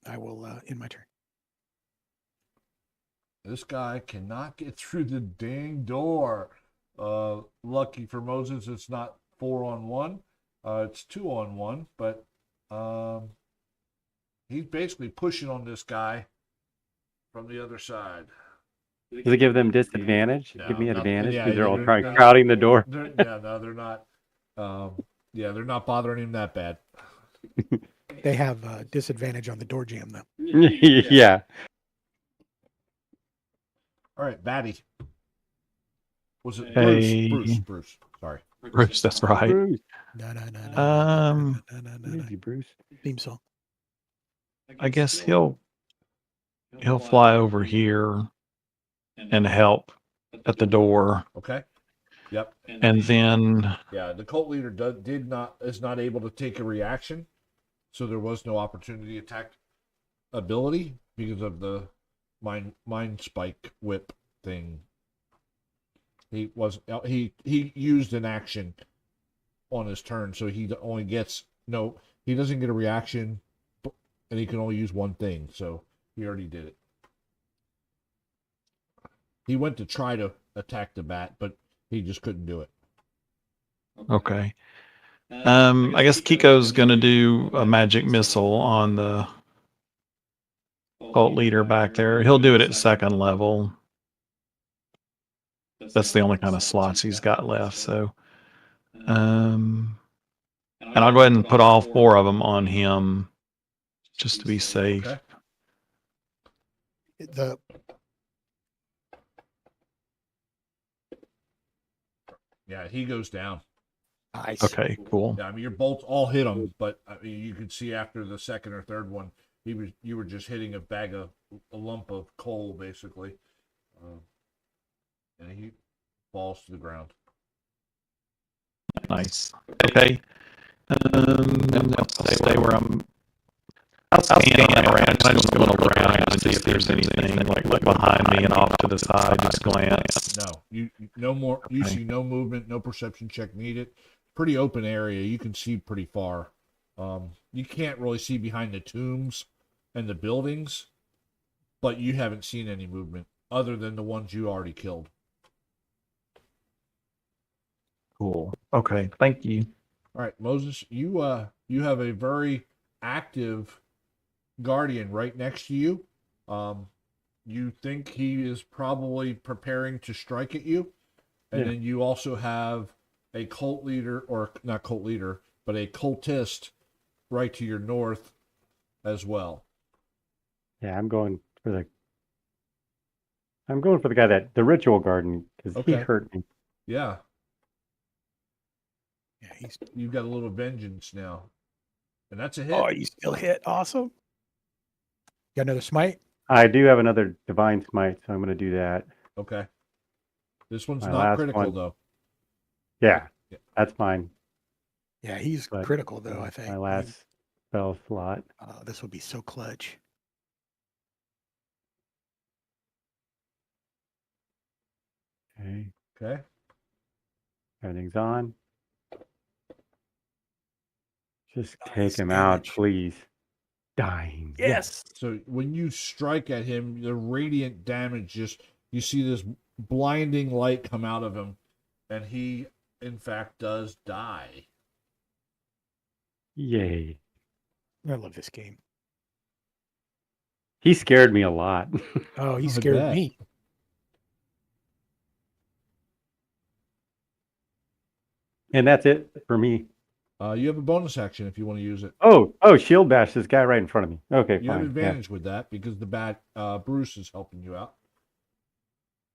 I will end my turn. This guy cannot get through the dang door. Lucky for Moses, it's not 4-on-1. It's 2-on-1, but he's basically pushing on this guy from the other side. Does it give them disadvantage? No, Give me nothing. advantage Yeah, because they're all they're- crowding the door. They're not. They're not bothering him that bad. They have disadvantage on the door jam though. Yeah. All right, Batty. Was it Hey. Bruce. Sorry. Bruce, that's right. Bruce. No. Easy, Bruce. Theme song. I guess he'll fly over here and help at the door, Okay. Yep. and then Yeah, the cult leader is not able to take a reaction, so there was no opportunity attack ability because of the mind spike whip thing. He used an action on his turn, so he only gets he doesn't get a reaction, and he can only use one thing, so he already did it. He went to try to attack the bat, but he just couldn't do it. okay. I guess Kiko's gonna do a magic missile on the cult leader back there. He'll do it at second level. That's the only kind of slots he's got left. So, and I'll go ahead and put all 4 of them on him just to be safe. Okay. Yeah, he goes down. Nice. Okay, cool. Yeah, I mean your bolts all hit him, but I mean you could see after the second or third one, you were just hitting a lump of coal basically, and he falls to the ground. Nice. Okay. I'll stay where I'll scan around. I just go around and see if there's anything like behind me and off to the side. Just glance. No, you no more. You Okay. see no movement, no perception check needed. Pretty open area. You can see pretty far. You can't really see behind the tombs and the buildings, but you haven't seen any movement other than the ones you already killed. Cool. Okay. Thank you. All right, Moses, you have a very active guardian right next to you. You think he is probably preparing to strike at you, and Yeah. then you also have a cult leader, or not cult leader, but a cultist right to your north as well. Yeah, I'm going for the guy the ritual garden because he Okay. hurt me. Yeah, Yeah, he's you've got a little vengeance now, and that's a hit. oh, you still hit. Awesome. Got another smite. I do have another divine smite, so I'm going to do that. Okay. This one's My not last critical one. though. Yeah, Yeah. that's fine. Yeah, he's But critical though, I think. My last spell slot. Oh, this would be so clutch. Okay, Okay. everything's on. Just take Nice him out, damage. please. Dying. Yes. So when you strike at him, the radiant damage just you see this blinding light come out of him, and he in fact does die. Yay. I love this game. He scared me a lot. Oh, he I scared bet. me. And that's it for me. You have a bonus action if you want to use it. Oh, shield bash this guy right in front of me. Okay, You have fine. advantage with that because the bad Bruce is helping you out.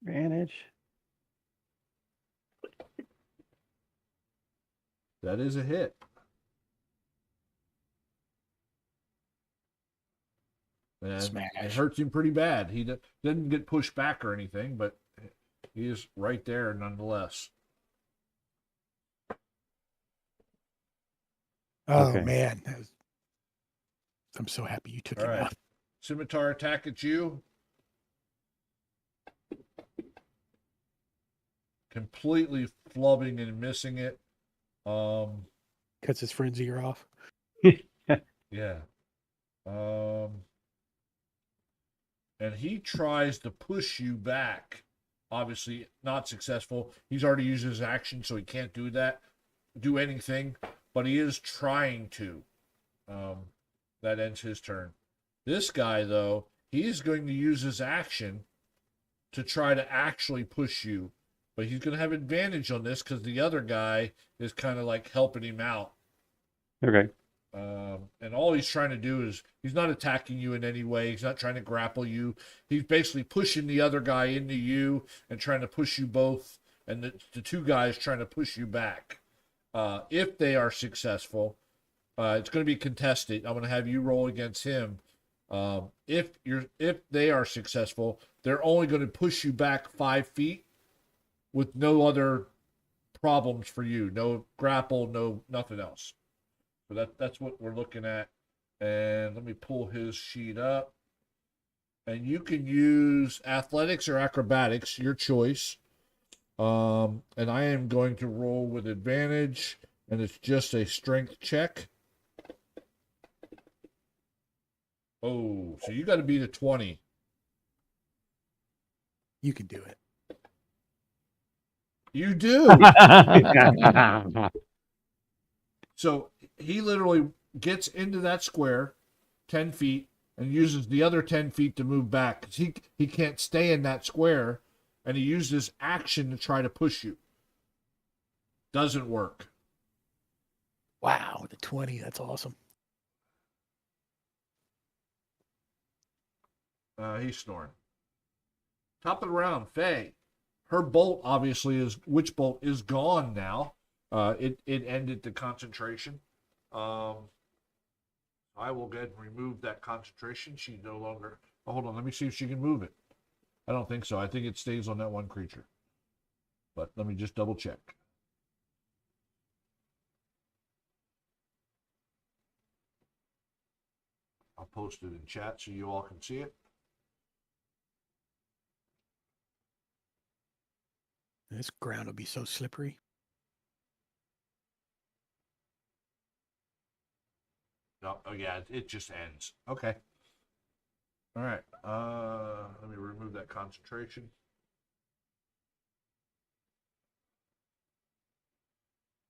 Yeah. Advantage. That is a hit. And it Smash. hurts him pretty bad. He didn't get pushed back or anything, but he is right there nonetheless. Oh Okay. man, I'm so happy you took All him right. out. Scimitar attack at you. Completely flubbing and missing it. Cuts his friend's ear off. Yeah. And he tries to push you back. Obviously not successful. He's already used his action, so he can't do anything, but he is trying to. That ends his turn. This guy, though, he is going to use his action to try to actually push you, but he's going to have advantage on this because the other guy is kind of like helping him out. Okay. And all he's trying to do is he's not attacking you in any way. He's not trying to grapple you. He's basically pushing the other guy into you and trying to push you both. And the two guys trying to push you back. If they are successful, it's going to be contested. I'm going to have you roll against him. If they are successful, they're only going to push you back 5 feet with no other problems for you. No grapple, no nothing else. So that's what we're looking at. And let me pull his sheet up. And you can use athletics or acrobatics, your choice. And I am going to roll with advantage, and it's just a strength check. Oh, so you got to beat a 20. You can do it. You do. So he literally gets into that square 10 feet and uses the other 10 feet to move back because he can't stay in that square, and he uses action to try to push you. Doesn't work. Wow, the 20. That's awesome. He's snoring. Top of the round, Faye. Her bolt, obviously, witch bolt is gone now. It ended the concentration. I will go ahead and remove that concentration. She no longer. Oh, hold on, let me see if she can move it. I don't think so. I think it stays on that one creature. But let me just double check. I'll post it in chat so you all can see it. This ground will be so slippery. Oh yeah, it just ends. Okay. All right. Let me remove that concentration.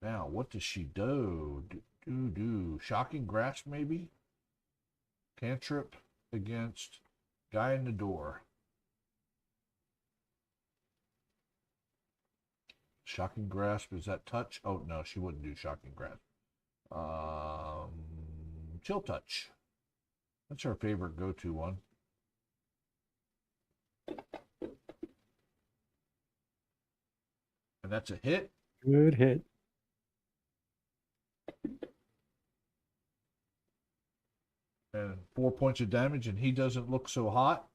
Now, what does she do? Do shocking grasp maybe? Cantrip against guy in the door. Shocking grasp, is that touch? Oh no, she wouldn't do shocking grasp. Chill touch. That's her favorite go-to one. And that's a hit. Good hit. And 4 points of damage, and he doesn't look so hot.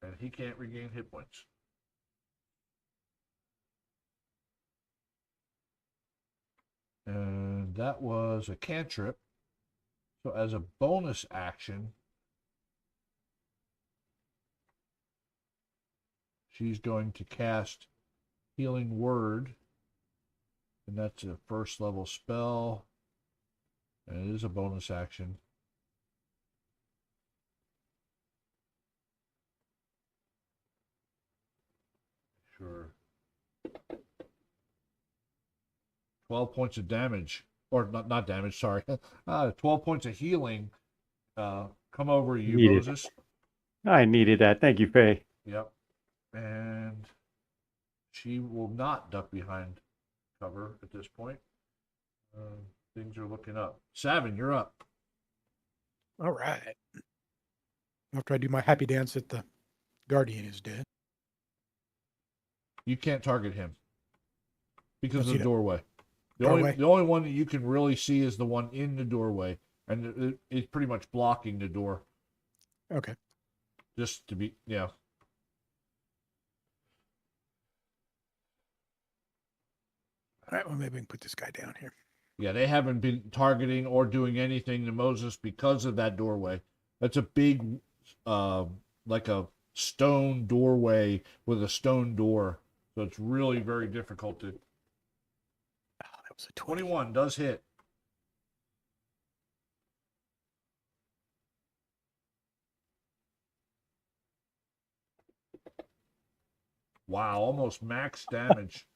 And he can't regain hit points. And that was a cantrip. So as a bonus action, she's going to cast Healing Word. And that's a first level spell. And it is a bonus action. Sure. 12 points of damage. Or not damage, sorry. 12 points of healing. Come over you, Needed. Moses. I needed that. Thank you, Faye. Yep. And she will not duck behind cover at this point. Things are looking up. Savin, you're up. All right. After I do my happy dance that the Guardian is dead. You can't target him because Let's of see the that. doorway. Doorway? The only one that you can really see is the one in the doorway, and it's pretty much blocking the door. Okay. Just to be, yeah. All right. Well, maybe we can put this guy down here. Yeah, they haven't been targeting or doing anything to Moses because of that doorway. That's a big, like a stone doorway with a stone door. So it's really very difficult to. Oh, that was a 20. 21 does hit. Wow, almost max damage.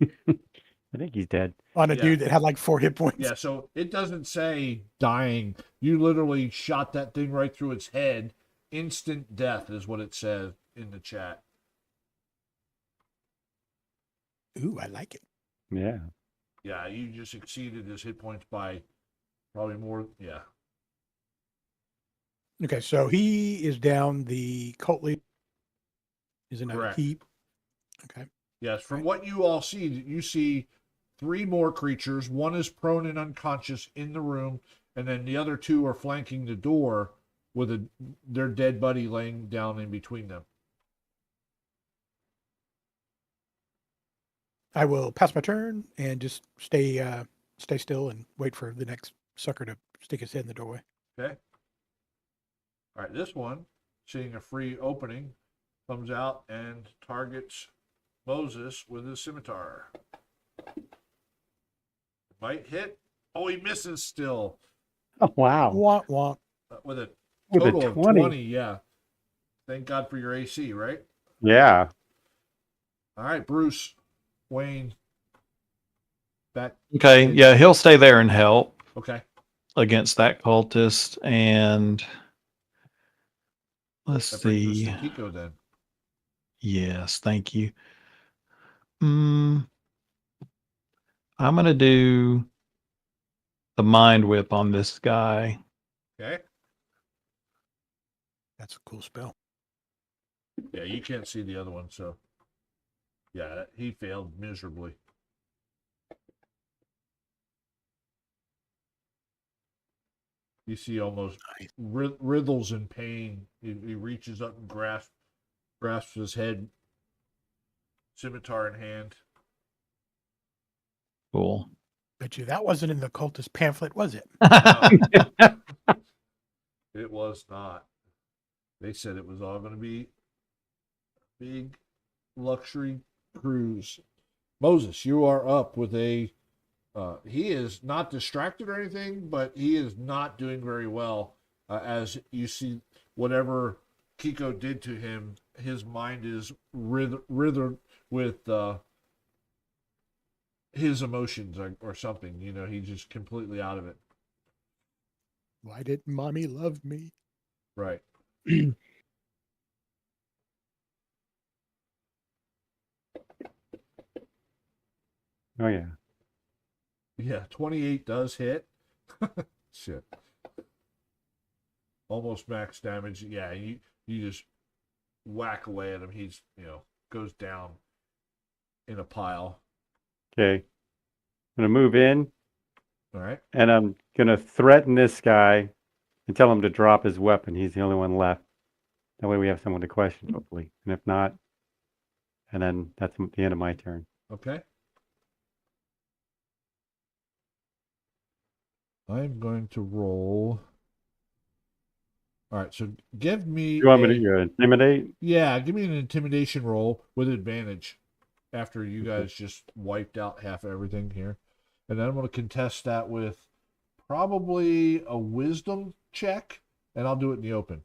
I think he's dead. On a Yeah. dude that had like 4 hit points. Yeah, so it doesn't say dying. You literally shot that thing right through its head. Instant death is what it says in the chat. Ooh, I like it. Yeah. Yeah, you just exceeded his hit points by probably more. Yeah. Okay, so he is down. The cult leader is in a Correct. heap. Okay. Yes, from what you all see, you see 3 more creatures. One is prone and unconscious in the room, and then the other 2 are flanking the door with their dead buddy laying down in between them. I will pass my turn and just stay still and wait for the next sucker to stick his head in the doorway. Okay. All right, this one, seeing a free opening, comes out and targets Moses with his scimitar. Might hit. Oh, he misses still Oh, wow. Womp womp. with a With a total of 20. 20. Yeah. Thank God for your AC, right? Yeah. All right, Bruce, Wayne, back. Okay, yeah, he'll stay there and help Okay. against that cultist. And let's That brings see. us to Kiko then. Yes, thank you. I'm gonna do the mind whip on this guy. Okay. That's a cool spell. Yeah, you can't see the other one, so yeah, he failed miserably. You see almost Nice. writhles in pain. He reaches up and grasps his head, scimitar in hand. Cool. Bet you that wasn't in the cultist pamphlet, was it? No, it was not. They said it was all going to be a big luxury cruise. Moses, you are up with a. He is not distracted or anything, but he is not doing very well. As you see, whatever Kiko did to him, his mind is writhed with his emotions or something. You know, he's just completely out of it. Why didn't mommy love me? Right. Oh, yeah. Yeah, 28 does hit. Shit. Almost max damage. Yeah, you just whack away at him. He's, goes down in a pile. Okay. I'm going to move in All right. and I'm going to threaten this guy and tell him to drop his weapon. He's the only one left. That way we have someone to question, hopefully. And if not, and then that's the end of my turn. Okay. I'm going to roll. All right, so give me You want me to intimidate? Yeah, give me an intimidation roll with advantage after you guys just wiped out half of everything here. And then I'm going to contest that with probably a wisdom check, and I'll do it in the open.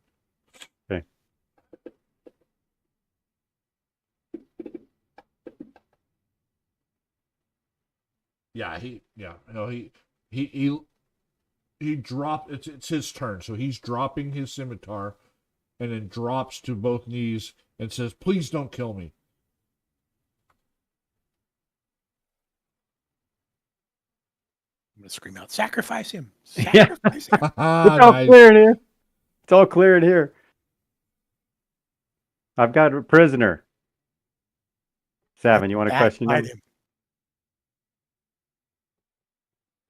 Okay. Yeah, he dropped. It's his turn, so he's dropping his scimitar, and then drops to both knees and says, "Please don't kill me." I'm gonna scream out, "Sacrifice him! Yeah. Sacrifice him!" It's all Nice. clear in here. It's all clear in here. I've got a prisoner. Savin, you want to question Backbite him?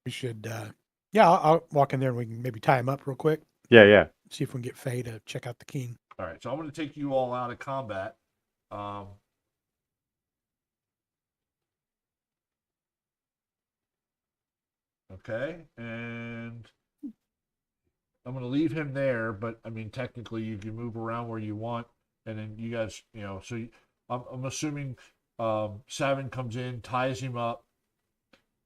We should, yeah, I'll walk in there and we can maybe tie him up real quick. Yeah, yeah. See if we can get Faye to check out the king. All right, so I'm going to take you all out of combat. Okay, and I'm going to leave him there, but I mean, technically, you can move around where you want, and then you guys, I'm assuming Savin comes in, ties him up,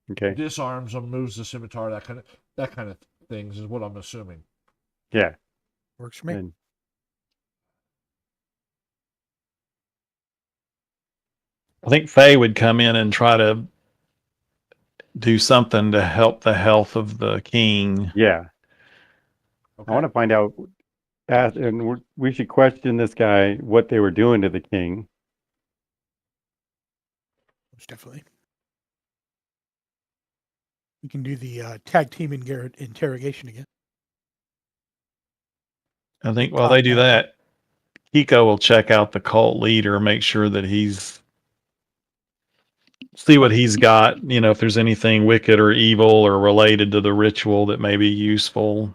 Okay. disarms him, moves the scimitar, that kind of things is what I'm assuming. Yeah. Works for me. And I think Faye would come in and try to do something to help the health of the king. yeah, Okay. I want to find out, and we should question this guy what they were doing to the king. Most definitely. We can do the tag team interrogation again. I think while they do that, Kiko will check out the cult leader, make sure that see what he's got, if there's anything wicked or evil or related to the ritual that may be useful.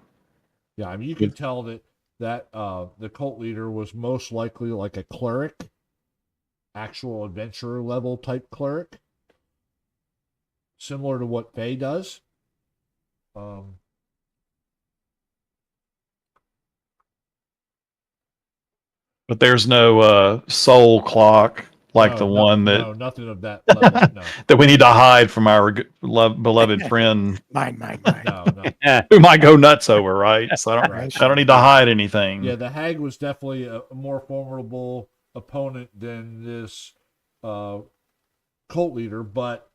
Yeah, I mean, you can tell that the cult leader was most likely like a cleric, actual adventurer level type cleric, similar to what Faye does. But there's no soul clock like the one that no, nothing of that level. No, that we need to hide from our beloved friend Mine. no. who might go nuts over, right? So I Right. don't need to hide anything. Yeah, the hag was definitely a more formidable opponent than this cult leader, but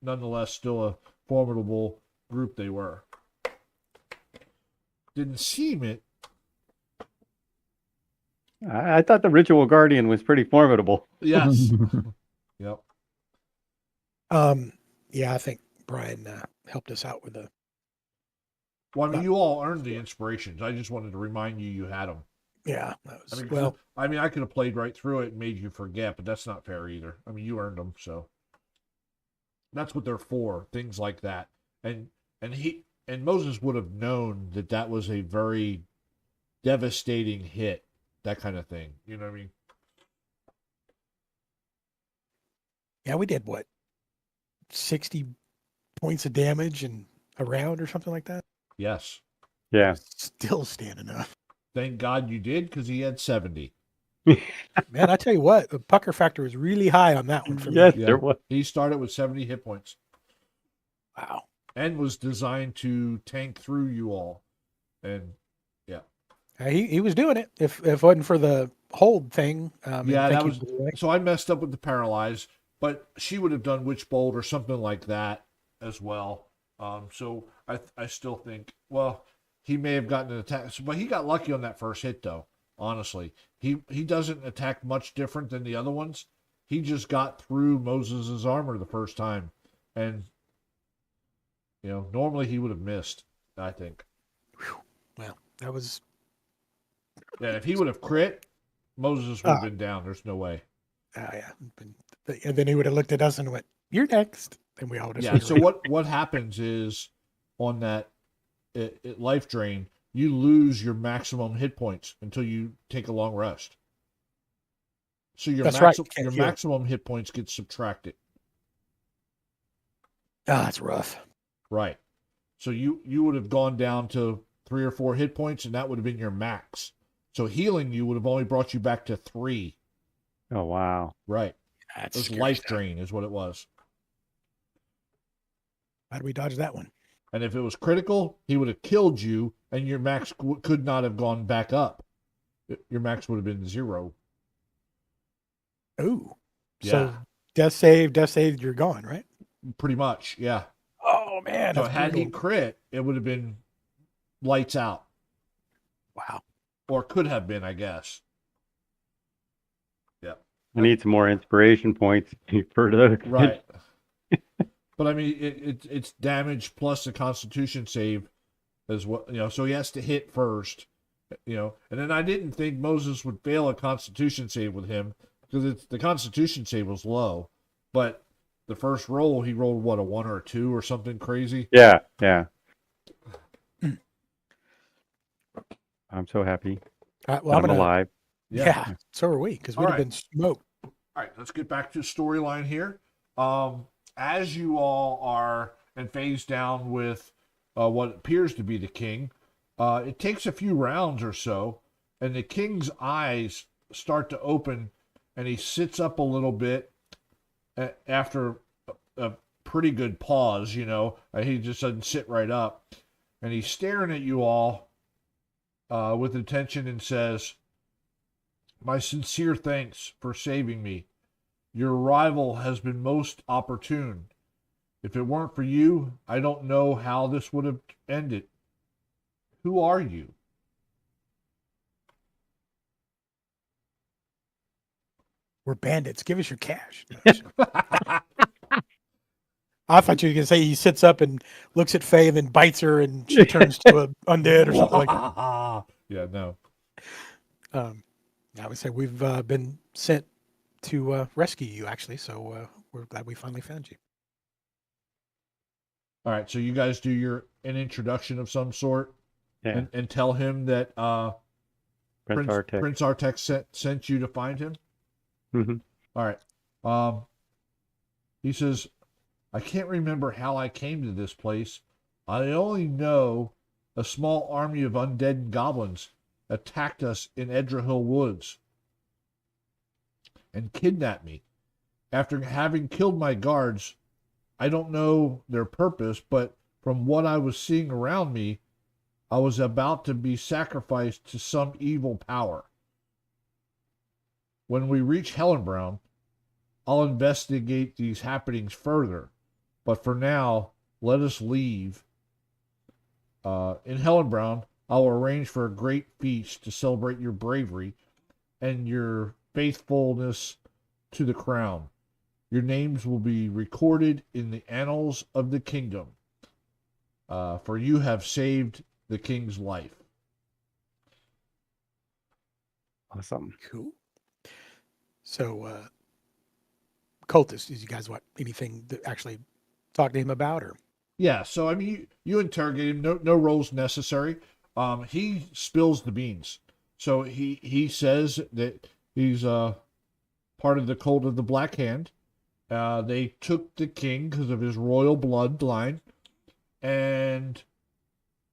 nonetheless, still a formidable group they were. Didn't seem it. I thought the ritual guardian was pretty formidable. Yes. Yep. Yeah, I think Brian helped us out with the. Well, I mean, you all earned the inspirations. I just wanted to remind you had them. Yeah, that was I mean, I could have played right through it and made you forget, but that's not fair either. I mean, you earned them, so that's what they're for. Things like that, and Moses would have known that was a very devastating hit. That kind of thing. You know what I mean? Yeah, we did what? 60 points of damage in a round or something like that? Yes. Yeah. Still standing up. Thank God you did, because he had 70. Man, I tell you what, the pucker factor was really high on that one for Yes, me. there was. He started with 70 hit points. Wow. And was designed to tank through you all. And He was doing it. If it wasn't for the hold thing. yeah, that was. So I messed up with the paralyze, but she would have done Witch Bolt or something like that as well. So I still think, well, he may have gotten an attack, but he got lucky on that first hit though. Honestly, he doesn't attack much different than the other ones. He just got through Moses's armor the first time, and normally he would have missed. I think. Well, that was. Yeah, if he would have crit, Moses would have been down. There's no way. Oh yeah, and then he would have looked at us and went, "You're next," and we all just. Yeah. So what happens is on that life drain, you lose your maximum hit points until you take a long rest. So your That's right, you can't your heal. maximum hit points get subtracted. Ah, it's rough. Right. So you would have gone down to 3 or 4 hit points, and that would have been your max. So healing you would have only brought you back to 3. Oh, wow. Right. That's It was scary life stuff. drain is what it was. How do we dodge that one? And if it was critical, he would have killed you, and your max could not have gone back up. Your max would have been 0. Ooh. Yeah. So death save, you're gone, right? Pretty much, yeah. Oh man. So That's had he brutal. crit, it would have been lights out, Wow. or could have been, I guess. I need some more inspiration points for those. Right. But I mean, it's damage plus a Constitution save as well. So he has to hit first. And then I didn't think Moses would fail a Constitution save with him because the Constitution save was low, but the first roll he rolled what, a 1 or a 2 or something crazy. Yeah. I'm so happy. All right, well, I'm I'm gonna, alive. yeah. So are we, because we'd All have right. been smoked. All right, let's get back to the storyline here. As you all are and phase down with what appears to be the king, it takes a few rounds or so, and the king's eyes start to open, and he sits up a little bit after a pretty good pause. He just doesn't sit right up, and he's staring at you all with attention and says, "My sincere thanks for saving me. Your arrival has been most opportune. If it weren't for you, I don't know how this would have ended. Who are you?" We're bandits. Give us your cash. I thought you were gonna say he sits up and looks at Faye and then bites her and she turns to a undead or something like that. Yeah, no. I would say we've been sent to rescue you, actually. So we're glad we finally found you. All right, so you guys do an introduction of some sort Yeah. and tell him that Prince Artek. Prince Artek sent you to find him. Mhm. All right. He says, "I can't remember how I came to this place. I only know a small army of undead and goblins attacked us in Edrahill Woods and kidnapped me. After having killed my guards, I don't know their purpose, but from what I was seeing around me, I was about to be sacrificed to some evil power. When we reach Hellenbrown, I'll investigate these happenings further, but for now, let us leave. In Hellenbrown, I'll arrange for a great feast to celebrate your bravery and your faithfulness to the crown. Your names will be recorded in the annals of the kingdom, for you have saved the king's life." Awesome. Cool. So, cultist, did you guys want anything to actually talk to him about, or? Yeah, so I mean, you interrogate him. No rolls necessary. He spills the beans. So he says that he's part of the cult of the Black Hand. They took the king because of his royal bloodline, and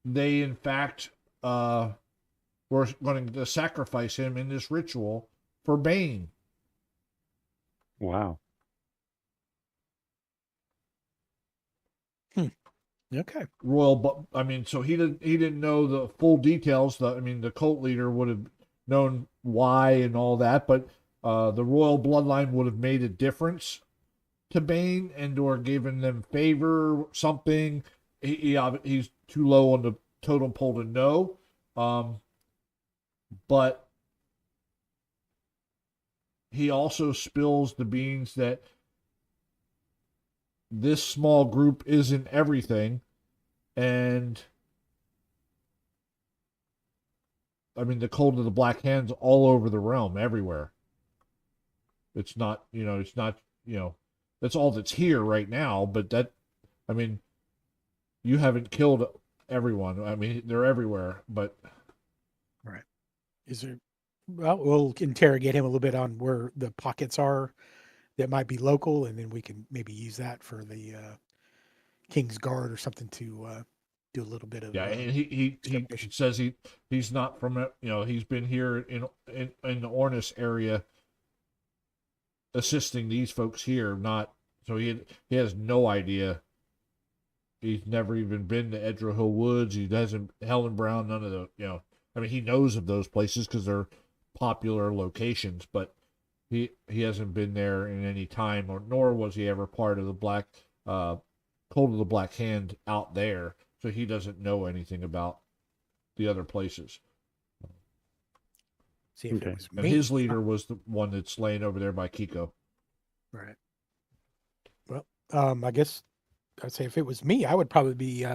they in fact were going to sacrifice him in this ritual for Bane. Wow. Okay. So he didn't know the full details. The cult leader would have known why and all that, but the royal bloodline would have made a difference to Bane or given them favor, something. He's too low on the totem pole to know, but he also spills the beans that this small group isn't everything, and the cult of the Black Hand's all over the realm, everywhere. It's not, that's all that's here right now, but you haven't killed everyone. I mean, they're everywhere, but Is there? Well, we'll interrogate him a little bit on where the pockets are that might be local, and then we can maybe use that for the King's Guard or something to do a little bit of yeah, and he discrimination. says he's not from it. You know, he's been here in the Ornis area assisting these folks here. Not so he has no idea. He's never even been to Edgehill Hill Woods. He doesn't Helen Brown. None of the I mean, he knows of those places because they're popular locations, but he hasn't been there in any time, or nor was he ever part of the Cult of the Black Hand out there, so he doesn't know anything about the other places. See if Okay. it was And me. his leader was the one that's laying over there by Kiko. Right. Well, I guess I'd say if it was me, I would probably be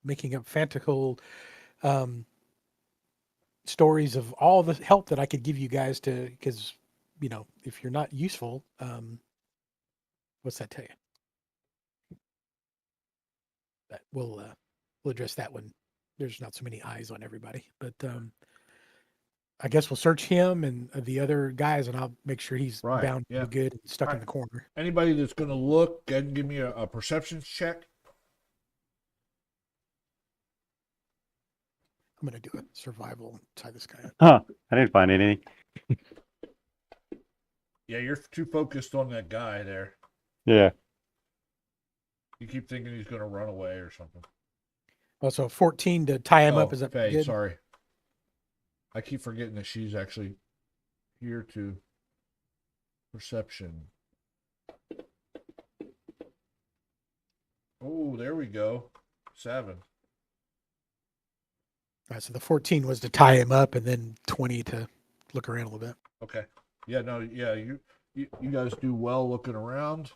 making up fantastical stories of all the help that I could give you guys to, because if you're not useful, what's that tell you? But we'll address that when there's not so many eyes on everybody. But I guess we'll search him and the other guys, and I'll make sure he's Right, bound yeah. pretty good and stuck in Right. the corner. Anybody that's going to look, go ahead and give me a perception check. I'm going to do a survival and tie this guy up. Huh. I didn't find anything. Yeah, you're too focused on that guy there. Yeah. You keep thinking he's going to run away or something. Also, 14 to tie him up. Is that Faye, good? sorry. I keep forgetting that she's actually here to perception. Oh, there we go. 7. All right, so the 14 was to tie him up, and then 20 to look around a little bit. Okay. Yeah, no, yeah, you guys do well looking around.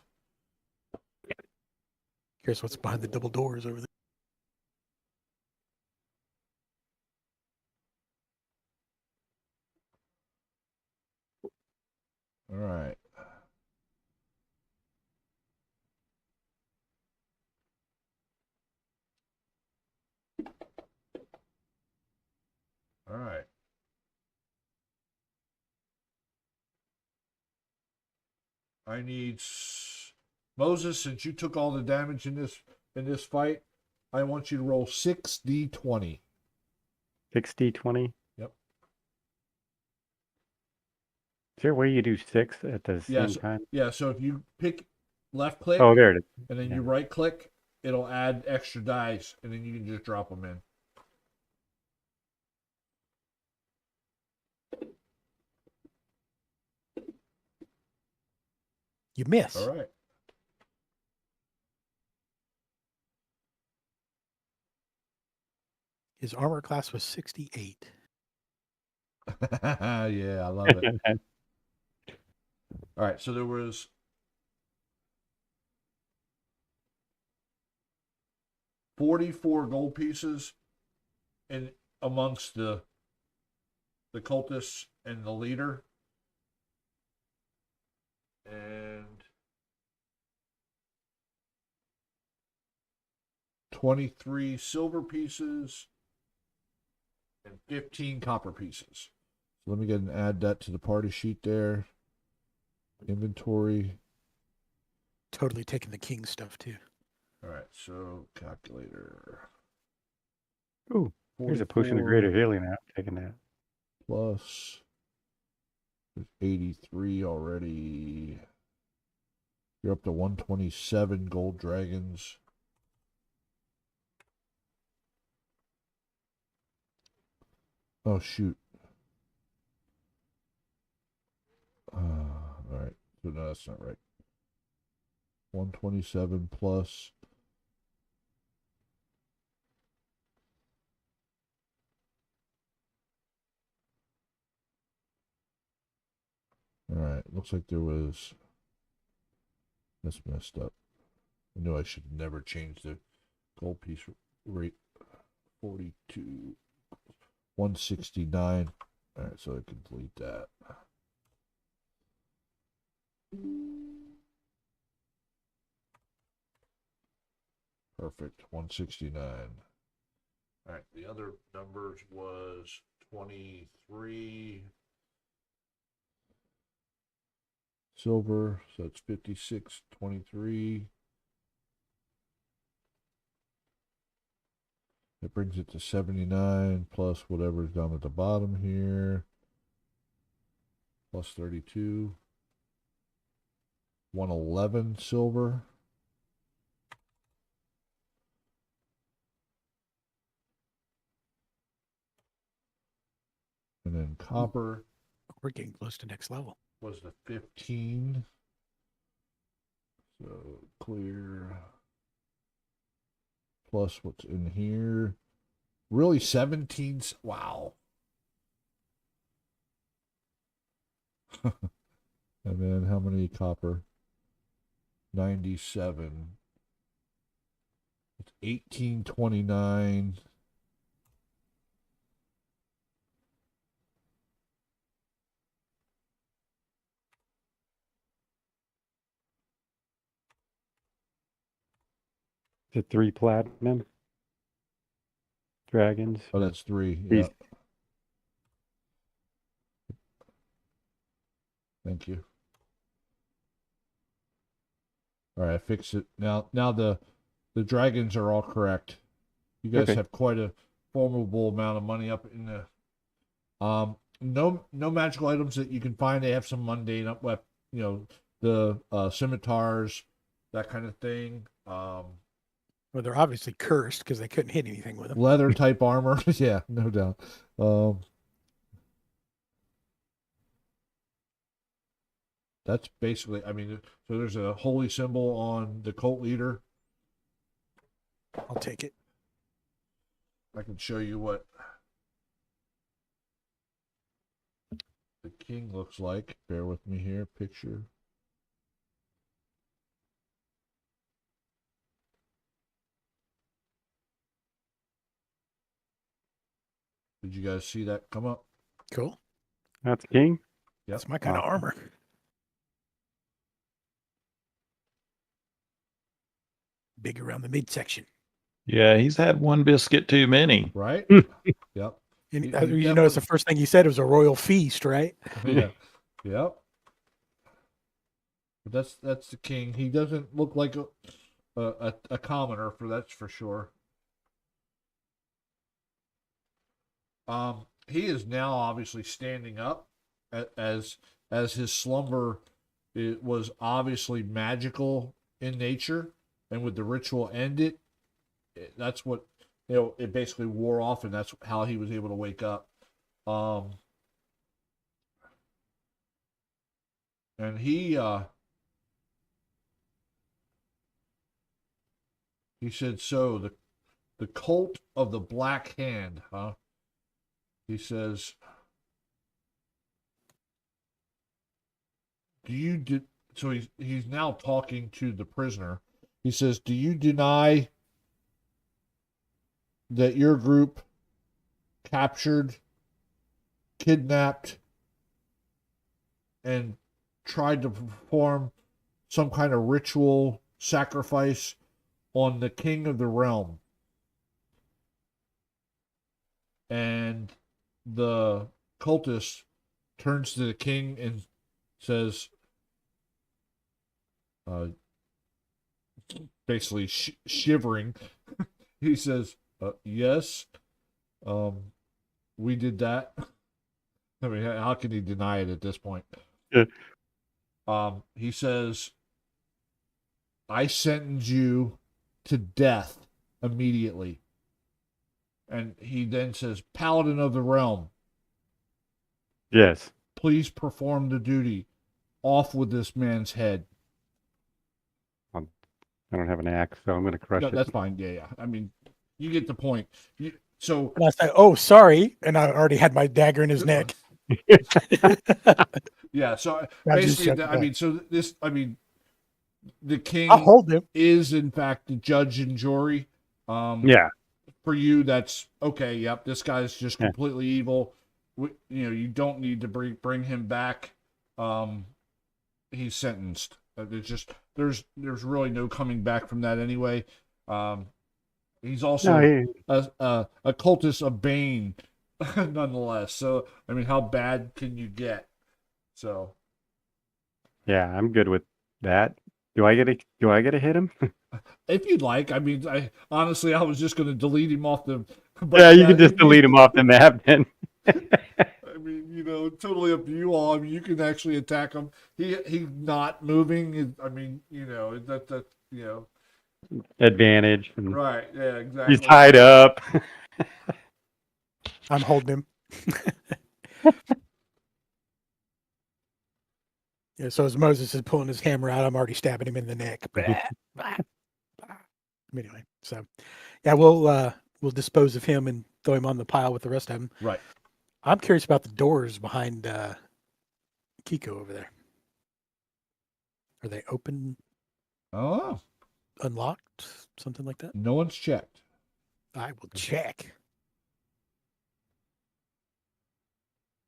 Here's what's behind the double doors over there. All right. All right. I need Moses, since you took all the damage in this fight, I want you to roll 6d20. 60-20. Yep. Is there a way you do 6 at the Yeah, same time? Yeah, so if you pick left click Oh, there it is. and then yeah. you right click, it'll add extra dice, and then you can just drop them in. You miss. All right. His armor class was 68. Yeah, I love it. All right, so there was 44 gold pieces in amongst the cultists and the leader. And 23 silver pieces and 15 copper pieces. So let me get and add that to the party sheet there. Inventory. Totally taking the king stuff too. All right, so calculator. Ooh, here's a potion of greater healing. I'm taking that. Plus 83 already. You're up to 127 gold dragons. Oh, shoot. All right. So, no, that's not right. 127 plus. All right. Looks like there was. That's messed up. I knew I should never change the gold piece rate. 42. 169. All right, so I can delete that. Perfect. 169. All right, the other numbers was 23 silver, so it's 56, 23. That brings it to 79 plus whatever's down at the bottom here. Plus 32. 111 silver. And then copper We're getting close to next level. was the 15. So clear plus what's in here. Really 17. Wow. And then how many copper? 97. It's 1829. The 3 platinum dragons. Oh, that's 3. These- Yeah. Thank you. All right, I fixed it. Now the dragons are all correct. You guys Okay. have quite a formidable amount of money up in the no magical items that you can find. They have some mundane up the scimitars, that kind of thing. Well, they're obviously cursed because they couldn't hit anything with them. Leather type armor. Yeah, no doubt. That's basically, I mean, so there's a holy symbol on the cult leader. I'll take it. I can show you what the king looks like. Bear with me here. Picture. Did you guys see that come up? Cool. That's king. Yep. That's my kind of Awesome. armor. Big around the midsection. Yeah, he's had one biscuit too many. Right? Yep. And You- you, you notice definitely- the first thing he said was a royal feast, right? Yeah. Yep. But that's the king. He doesn't look like a commoner, that's for sure. He is now obviously standing up as his slumber, it was obviously magical in nature, and with the ritual ended, that's what it basically wore off, and that's how he was able to wake up. And he said, so the cult of the Black Hand, huh? He says, so he's now talking to the prisoner. He says, do you deny that your group captured, kidnapped, and tried to perform some kind of ritual sacrifice on the king of the realm? And the cultist turns to the king and says, basically shivering, he says, yes, we did that. I mean, how can he deny it at this point? Yeah. He says, I sentence you to death immediately. And he then says, Paladin of the realm, Yes. please perform the duty. Off with this man's head. I don't have an axe, so I'm going to crush No, it. that's fine. Yeah. I mean, you get the point. So And I said, "Oh, sorry," and I already had my dagger in his neck. yeah. So I just basically, jumped back. the king I'll hold him. is in fact the judge and jury. Yeah. For you, that's okay. Yep, this guy's just Yeah. completely evil. You don't need to bring him back. He's sentenced. There's really no coming back from that anyway. He's also No, he, a cultist of Bane, nonetheless. So I mean, how bad can you get? So yeah, I'm good with that. Do I get to hit him? if you'd like, I mean, I honestly I was just going to delete him off the. But Yeah, you can just if delete him off the map then. I mean, totally up to you all. I mean, you can actually attack him. He's not moving. I mean, that Advantage. And right. Yeah, exactly. he's tied up. I'm holding him. Yeah, so as Moses is pulling his hammer out, I'm already stabbing him in the neck. Anyway, so yeah, we'll dispose of him and throw him on the pile with the rest of them. Right. I'm curious about the doors behind Kiko over there. Are they open, Oh, unlocked, something like that? no one's checked. I will check.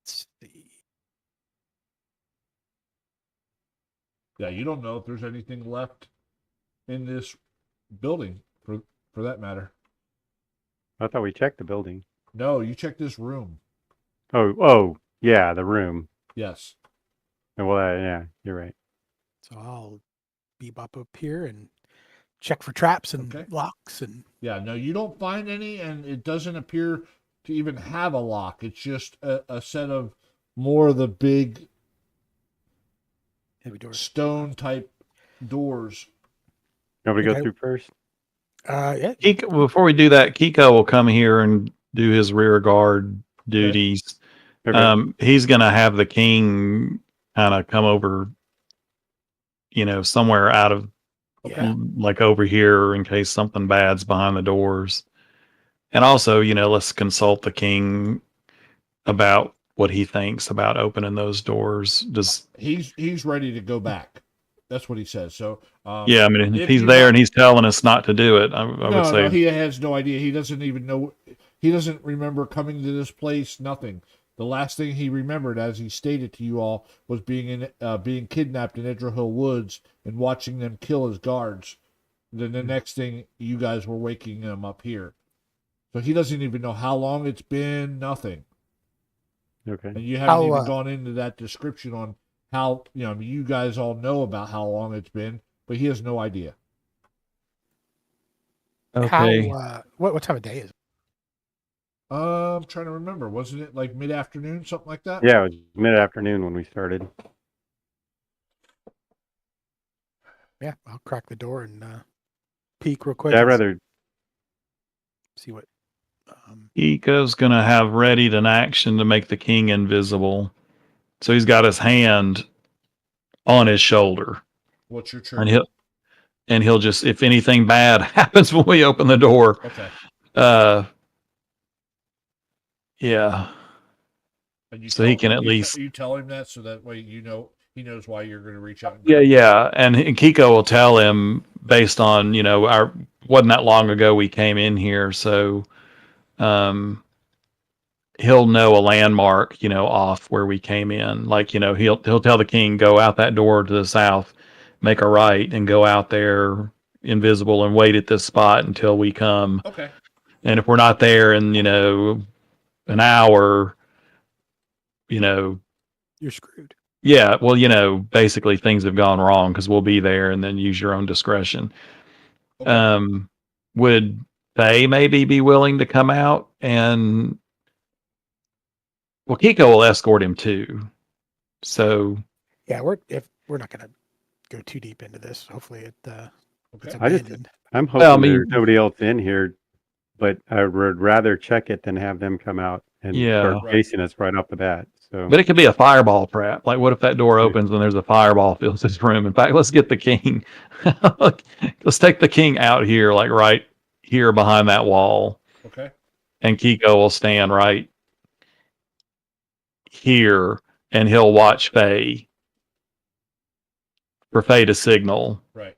Let's see. Yeah, you don't know if there's anything left in this building for that matter. I thought we checked the building. No, you check this room. Oh, yeah, the room. Yes. Well, yeah, you're right. So I'll bebop up here and check for traps and Okay. locks and Yeah, no, you don't find any, and it doesn't appear to even have a lock. It's just a set of more of the big heavy doors. stone type doors. Nobody go Okay. through first? Yeah. Kiko, before we do that, Kiko will come here and do his rear guard duties. Okay. He's going to have the king kind of come over, somewhere out of Yeah. like over here in case something bad's behind the doors. And also, let's consult the king about what he thinks about opening those doors. He's ready to go back. That's what he says. So Yeah, I mean, if if he's you there want- and he's telling us not to do it, I would say, no, he has no idea. He doesn't even know. He doesn't remember coming to this place. Nothing. The last thing he remembered, as he stated to you all, was being kidnapped in Edgehill Woods and watching them kill his guards. Then the next thing, you guys were waking him up here. So he doesn't even know how long it's been. Nothing. Okay. And you haven't How, even gone into that description on how you guys all know about how long it's been, but he has no idea. okay. How what time of day is it? I'm trying to remember. Wasn't it like mid-afternoon, something like that? Yeah, it was mid-afternoon when we started. Yeah, I'll crack the door and peek real quick. Yeah, I'd and rather. see what. Kiko's going to have readied an action to make the king invisible. So he's got his hand on his shoulder. What's your And turn? he'll just, if anything bad happens when we open the door, Okay. yeah. And you So he can at you least- you tell him that so that way he knows why you're going to reach out. And Yeah. And Kiko will tell him based on, wasn't that long ago we came in here. So, he'll know a landmark, off where we came in. Like, he'll tell the king, go out that door to the south, make a right and go out there invisible and wait at this spot until we come. Okay. And if we're not there in, an hour, You're screwed. yeah, well, basically things have gone wrong because we'll be there and then use your own discretion. Okay. Would they maybe be willing to come out and, well, Kiko will escort him too. So Yeah, we're not going to go too deep into this. Hopefully it's Okay. I just- abandoned. I'm hoping Well, I mean- there's nobody else in here, but I would rather check it than have them come out and Yeah. start Right. chasing us right off the bat. So but it could be a fireball trap. Like, what if that door opens and there's a fireball fills this room? In fact, let's get the king. Let's take the king out here, like right here behind that wall, Okay. and Kiko will stand right here, and he'll watch Faye for Faye to signal. Right.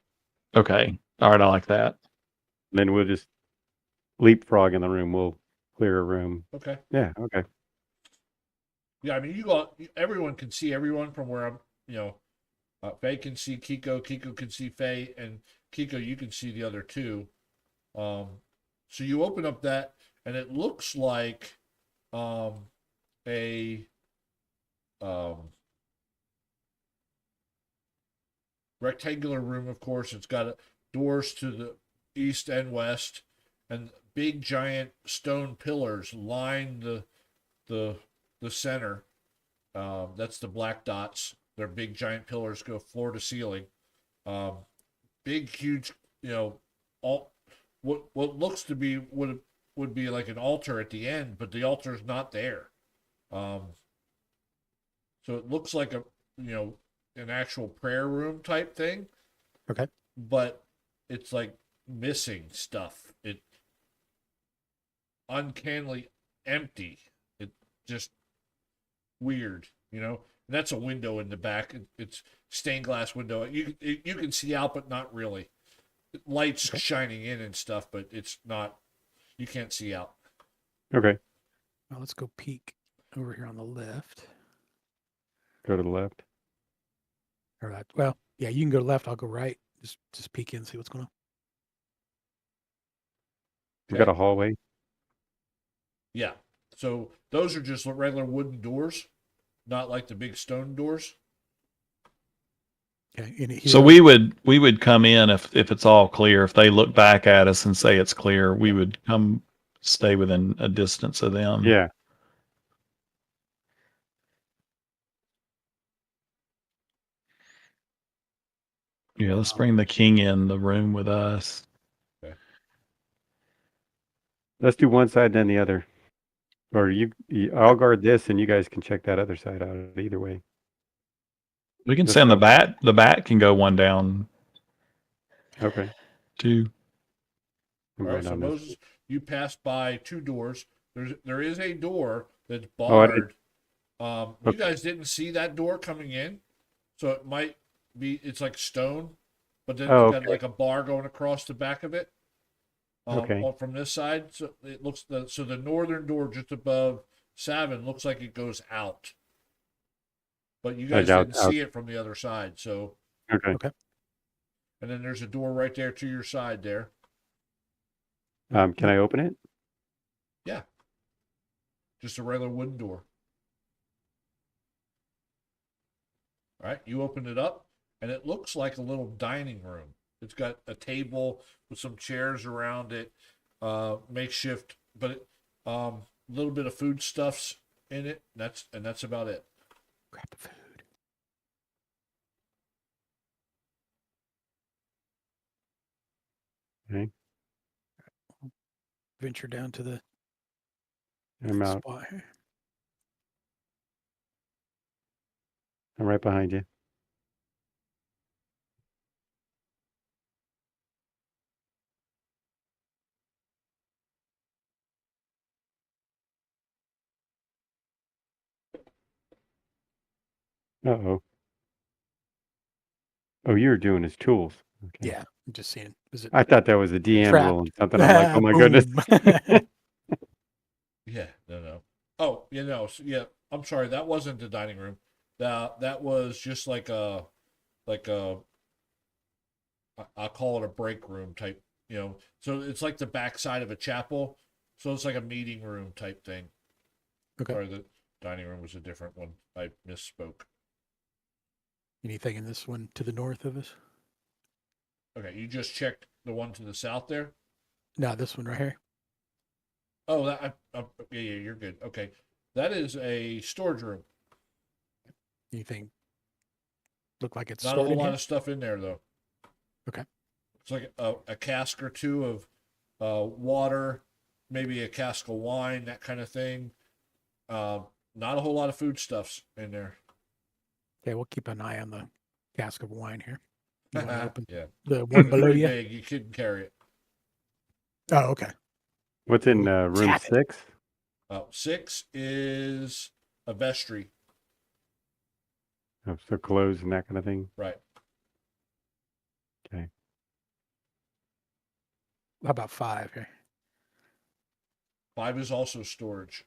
Okay, all right, I like that. then we'll just leapfrog in the room. We'll clear a room. Okay. Yeah. Okay. Yeah, I mean, everyone can see everyone from where I'm, Faye can see Kiko can see Faye, and Kiko, you can see the other two. So you open up that, and it looks like a rectangular room. Of course, it's got doors to the east and west, and big giant stone pillars line the center. That's the black dots. They're big giant pillars, go floor to ceiling. Big, huge, all what looks to be would be like an altar at the end, but the altar is not there. So it looks like an actual prayer room type thing. Okay. But it's like missing stuff. It uncannily empty. It just weird, And that's a window in the back. It's stained glass window. You can see out, but not really. Lights shining in and stuff, but it's not. You can't see out. Okay. Well, let's go peek over here on the left. Go to the left. Or that. Well, yeah, you can go left. I'll go right. Just peek in and see what's going on. You got a hallway. Yeah. So those are just regular wooden doors, not like the big stone doors. Okay. In it So here- we would come in if it's all clear. If they look back at us and say it's clear, we would come stay within a distance of them. Yeah. Yeah, let's bring the king in the room with us. Let's do one side then the other. Or I'll guard this and you guys can check that other side out either way. We can Let's send the go. bat. The bat can go one down Okay. too. I'm All right. right So on this. Moses, you passed by two doors. There is a door that's Oh, I did- barred. You guys didn't see that door coming in, so it might be. It's like stone, but then Oh, it's got okay. like a bar going across the back of it. Okay. From this side, so it looks so the northern door just above Savin looks like it goes out, but you guys out- didn't see it from the other side. So, Okay. and then there's a door right there to your side there. Can I open it? Just a regular wooden door. All right, you open it up, and it looks like a little dining room. It's got a table with some chairs around it, makeshift, but a little bit of foodstuffs in it. That's about it. grab the food. Okay. Venture down to the I'm out. spot here. I'm right behind you. Uh-oh. Oh, you're doing his tools. Okay. Yeah, I'm just seeing. Is it I thought that was a DM Trapped. rule and something. I'm like, oh my goodness. Boom. Yeah, no. Oh, so, yeah. I'm sorry, that wasn't the dining room. That was just like a I'll call it a break room type. So it's like the backside of a chapel. So it's like a meeting room type thing. Okay. Sorry, the dining room was a different one. I misspoke. Anything in this one to the north of us? Okay, you just checked the one to the south there. No, this one right here. Oh, yeah, you're good. Okay, that is a storage room. Anything look like it's Not a stored whole in lot here? of stuff in there though. Okay. It's like a cask or two of water, maybe a cask of wine, that kind of thing. Not a whole lot of foodstuffs in there. Okay, we'll keep an eye on the cask of wine here. You wanna open Yeah, the one it's below pretty you? big. You couldn't carry it. Oh, okay. What's in room Tap it. 6? 6 is a vestry, Oh, so clothes and that kind of thing. right? Okay. How about 5 here? 5 is also storage.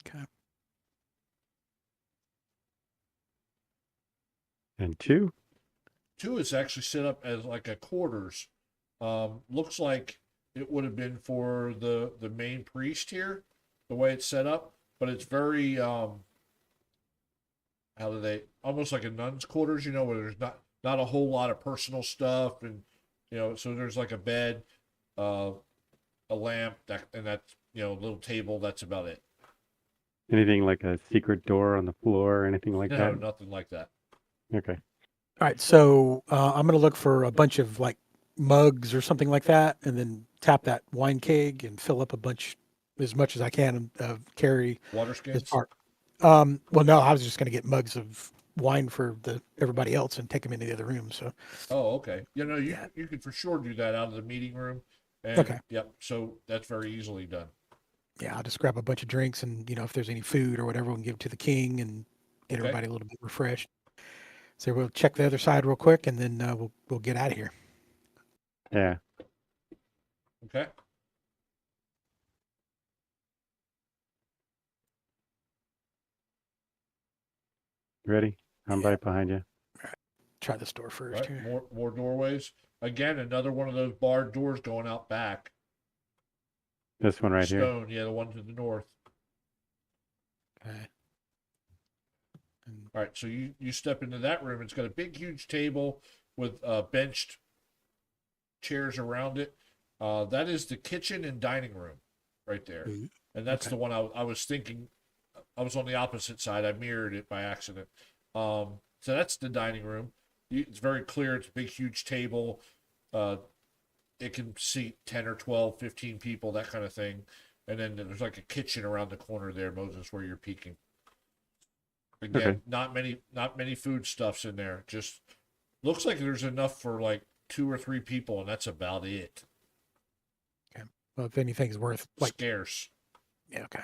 Okay. And 2? 2 is actually set up as like a quarters. Looks like it would have been for the main priest here, the way it's set up. But it's very how do they almost like a nun's quarters, where there's not a whole lot of personal stuff, and so there's like a bed, a lamp, and that's a little table. That's about it. Anything like a secret door on the floor or anything like No, that? nothing like that. Okay. All right, so I'm going to look for a bunch of like mugs or something like that, and then tap that wine keg and fill up a bunch, as much as I can, carry Water this skins. part. Well, no, I was just going to get mugs of wine for everybody else and take them into the other room. So, Oh, okay. Yeah. You could for sure do that out of the meeting room. And, Okay. Yep. So that's very easily done. yeah, I'll just grab a bunch of drinks, and if there's any food or whatever, we can give it to the king and get Okay. everybody a little bit refreshed. So we'll check the other side real quick, and then we'll get out of here. Yeah. Okay. Ready? I'm Yeah. right behind you. Try this door first Right. here. More doorways. Again, another one of those barred doors going out back. This one right here. Stone. Yeah, the one to the north. Okay. And All right. So you step into that room. It's got a big, huge table with benched chairs around it. That is the kitchen and dining room right there. Ooh, And that's okay. the one I was thinking. I was on the opposite side. I mirrored it by accident. So that's the dining room. It's very clear. It's a big, huge table. It can seat 10 or 12, 15 people, that kind of thing. And then there's like a kitchen around the corner there, Moses, where you're peeking. Again, Okay. not many foodstuffs in there. Just looks like there's enough for like 2 or 3 people, and that's about it. well, if anything's worth like, Scarce. yeah, okay.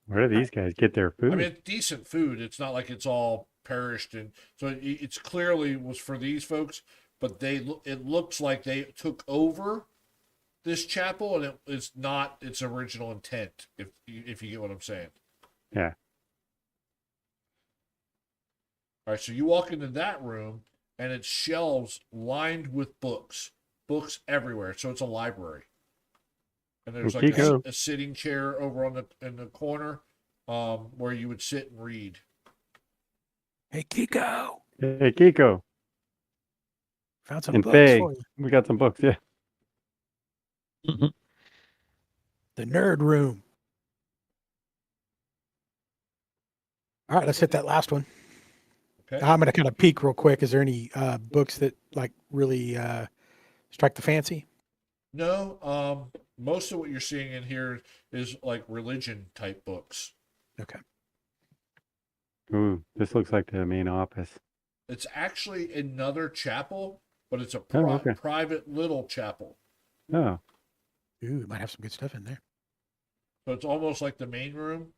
Where do these guys get their food? I mean, it's decent food. It's not like it's all perished, and so it's clearly was for these folks. But it looks like they took over this chapel, and it's not its original intent. If you get what I'm saying. Yeah. All right, so you walk into that room, and it's shelves lined with books everywhere. So it's a library, and there's Well, like Kiko. a sitting chair over in the corner, where you would sit and read. Hey, Kiko, Hey, Kiko found some and books Faye. for you. We got some books. Yeah. Mhm. The nerd room. All right, let's hit that last one. Okay. I'm going to kind of peek real quick. Is there any books that like really strike the fancy? No, most of what you're seeing in here is like religion type books. Okay. Ooh, this looks like the main office. It's actually another chapel, but it's a Oh, okay. private little chapel. Oh, Ooh, it might have some good stuff in there. So it's almost like the main room,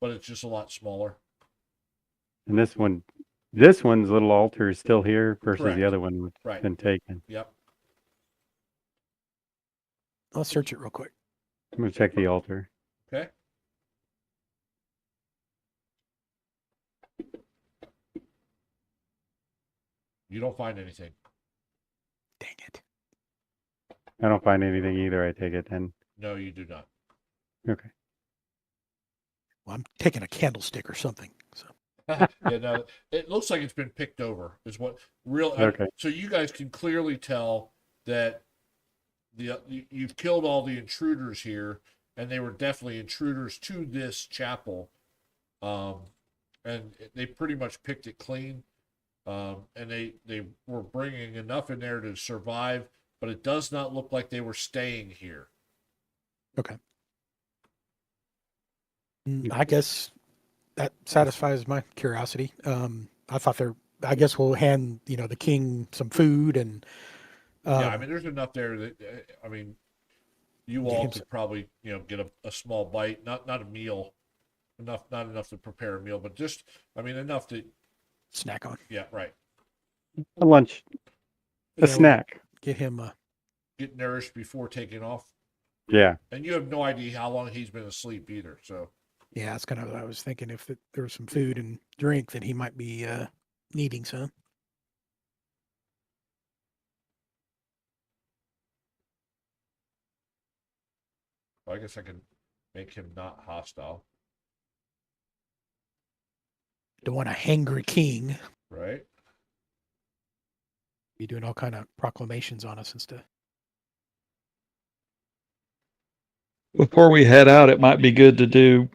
but it's just a lot smaller. and this one's little altar is still here versus Correct. the other one has Right. been taken. Yep. Let's search it real quick. I'm gonna check the altar. Okay. You don't find anything. Dang it. I don't find anything either. I take it then. No, you do not. Okay. Well, I'm taking a candlestick or something. So Yeah, no, it looks like it's been picked over. Is what real. Okay. So you guys can clearly tell that you've killed all the intruders here, and they were definitely intruders to this chapel, and they pretty much picked it clean, and they were bringing enough in there to survive, but it does not look like they were staying here. I guess that satisfies my curiosity. I thought I guess we'll hand the king some food and Yeah, I mean, there's enough there that I mean, you Get all him could probably get a small bite, not a meal, not enough to prepare a meal, but just I mean enough to snack on. yeah, right, A lunch, a Yeah, snack. Get him get nourished before taking off, Yeah. and you have no idea how long he's been asleep either. So yeah, that's kind of what I was thinking. If there was some food and drink, that he might be needing some. I guess I can make him not hostile, Don't want a hangry king right? be doing all kind of proclamations on us and stuff. Before we head out, it might be good to do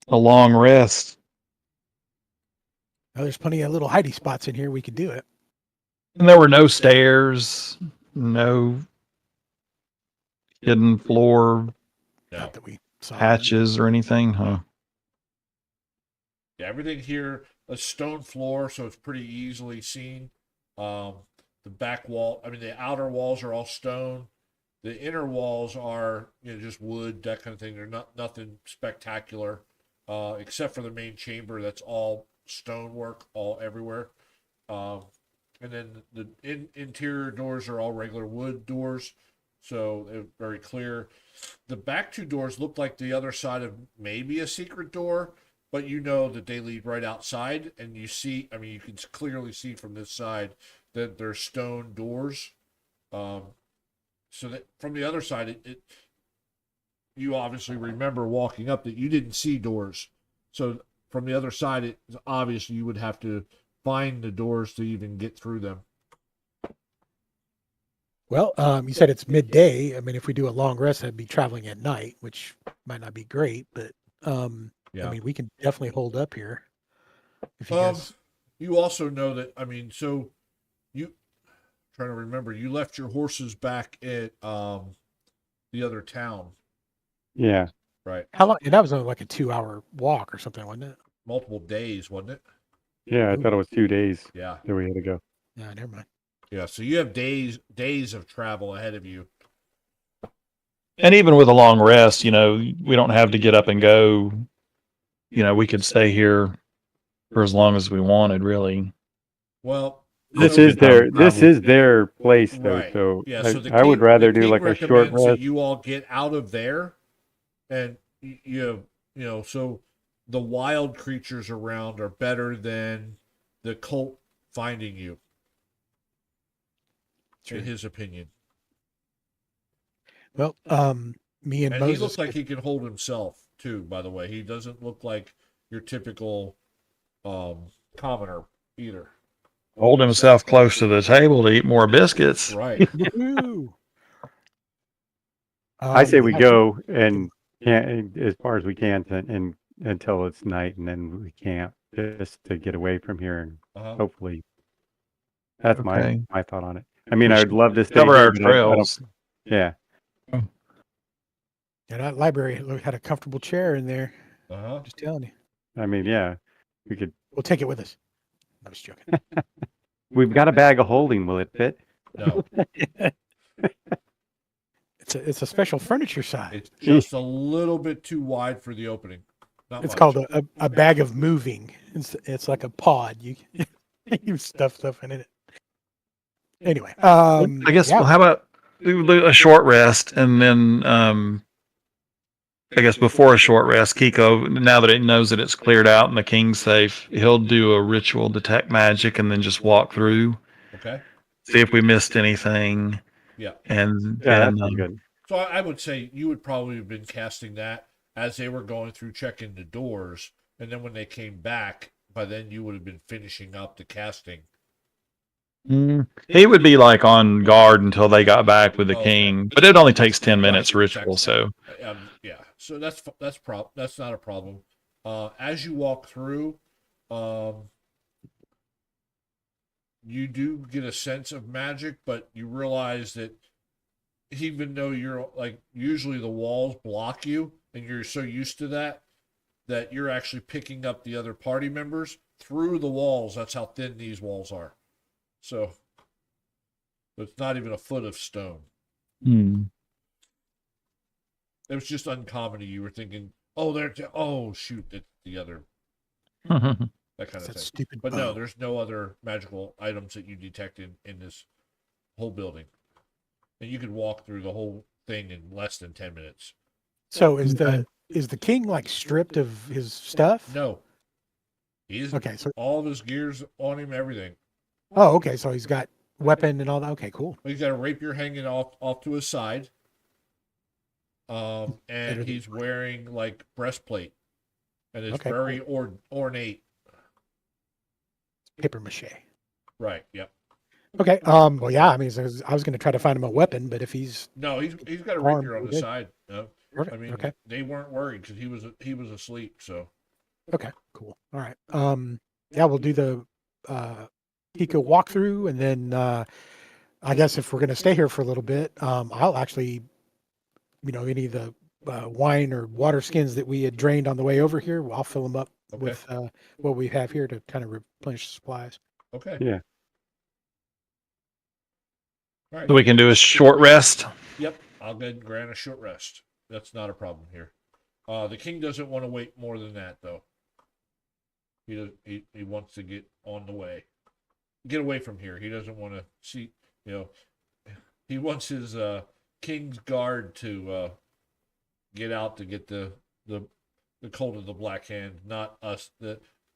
a long rest. Now, there's plenty of little hidey spots in here. We could do it. And there were no stairs, no hidden floor No. Not that we saw. hatches or anything, huh? Yeah, everything here, a stone floor, so it's pretty easily seen. The back wall, I mean, the outer walls are all stone. The inner walls are, just wood, that kind of thing. They're nothing spectacular, except for the main chamber. That's all stonework, all everywhere. And then the interior doors are all regular wood doors, so they're very clear. The back two doors look like the other side of maybe a secret door, but you know that they lead right outside, and you can clearly see from this side that they're stone doors. So that from the other side, you obviously remember walking up that you didn't see doors. So from the other side, it's obvious you would have to find the doors to even get through them. Well, you said it's midday. I mean, if we do a long rest, I'd be traveling at night, which might not be great, but Yeah. I mean, we can definitely hold up here. If you guys, You also know that, so you trying to remember, you left your horses back at the other town, Yeah. right? how long? And that was only like a 2-hour walk or something, wasn't it? Multiple days, wasn't it? Yeah. I thought it was 2 days Yeah. that we had to go. Yeah, never mind. Yeah. So you have days of travel ahead of you. And even with a long rest, we don't have to get up and go. We could stay here for as long as we wanted, really. Well, This so- is their place though. Right. So, Yeah, so the I would king- rather the do king like a short recommends that rest. you all get out of there, and so the wild creatures around are better than the cult finding you. Sure. In his opinion, Well, me and and Moses. he looks like he can hold himself too. By the way, he doesn't look like your typical commoner either. Hold himself close to the table to eat more biscuits. Right. Woo! I say we yeah, go and can't as far as we can and until it's night, and then we camp just to get away from here, and Uh-huh. hopefully that's Okay. my thought on it. I mean, I'd love to stay Cover here, our but I don't- trails. yeah. And that library had a comfortable chair in there. Uh-huh. Just telling you. I mean, yeah, we could. We'll take it with us. I was joking. We've got a bag of holding. Will it fit? No, It's a special furniture size. it's just a little bit too wide for the opening. Not It's much. called a bag of moving. It's like a pod. You stuff stuff in it. Anyway, I guess. yeah. Well, how about do a short rest, and then I guess before a short rest, Kiko, now that it knows that it's cleared out and the king's safe, he'll do a ritual detect magic, and then just walk through, Okay. see if we missed anything, Yeah. and Yeah, that and sounds good. So I would say you would probably have been casting that as they were going through checking the doors, and then when they came back, by then you would have been finishing up the casting. he would be like on guard until they got back with the Okay. king, but it only takes 10 minutes Right, ritual, so Yeah. So that's not a problem. As you walk through, you do get a sense of magic, but you realize that even though you're like usually the walls block you, and you're so used to that you're actually picking up the other party members through the walls. That's how thin these walls are. So it's not even a foot of stone. It was just uncommon to you. You were thinking, oh shoot, it's the other, that kind of That thing. stupid. But bow. no, there's no other magical items that you detect in this whole building. And you could walk through the whole thing in less than 10 minutes. So is the king like stripped of his stuff? No. He's Okay. So all of his gears on him, everything. okay. So he's got weapon and all that. Okay. Cool. He's got a rapier hanging off to his side. and Better than- he's wearing like breastplate, and it's Okay, very ornate. Paper mache. Right. Yep. Okay. Well, yeah. I mean, I was going to try to find him a weapon, but if he's No, he's got a Armed, rapier on we're the good. side. No, perfect. I mean Okay. they weren't worried because he was asleep. So Okay. Cool. All right. Yeah, we'll do the Pico walkthrough, and then I guess if we're going to stay here for a little bit, I'll actually, any of the wine or water skins that we had drained on the way over here, I'll fill them up Okay. with what we have here to kind of replenish supplies. okay. Yeah. All right. So we can do a short rest. Yep. I'll go ahead and grant a short rest. That's not a problem here. The king doesn't want to wait more than that though. He does. He wants to get on the way, get away from here. He doesn't want to see. He wants his king's guard to get out to get the colt of the Black Hand, not us.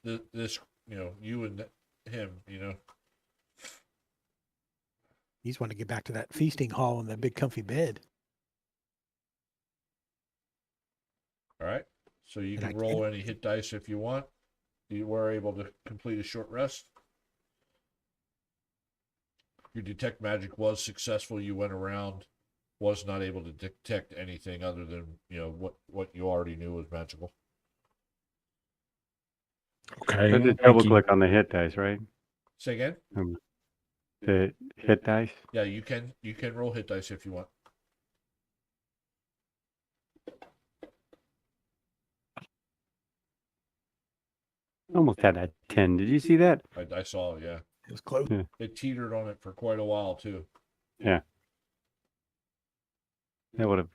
This you and him. He's wanting to get back to that feasting hall and that big comfy bed. All right. So you And I can roll any hit dice if you want. You were able to complete a short rest. Your detect magic was successful. You went around, was not able to detect anything other than what you already knew was magical. Okay. I did double click on the hit dice, right? Say again? The hit dice. Yeah, you can roll hit dice if you want. Almost had that 10. Did you see that? I saw, yeah. It was close. It teetered on it for quite a while too. That would have.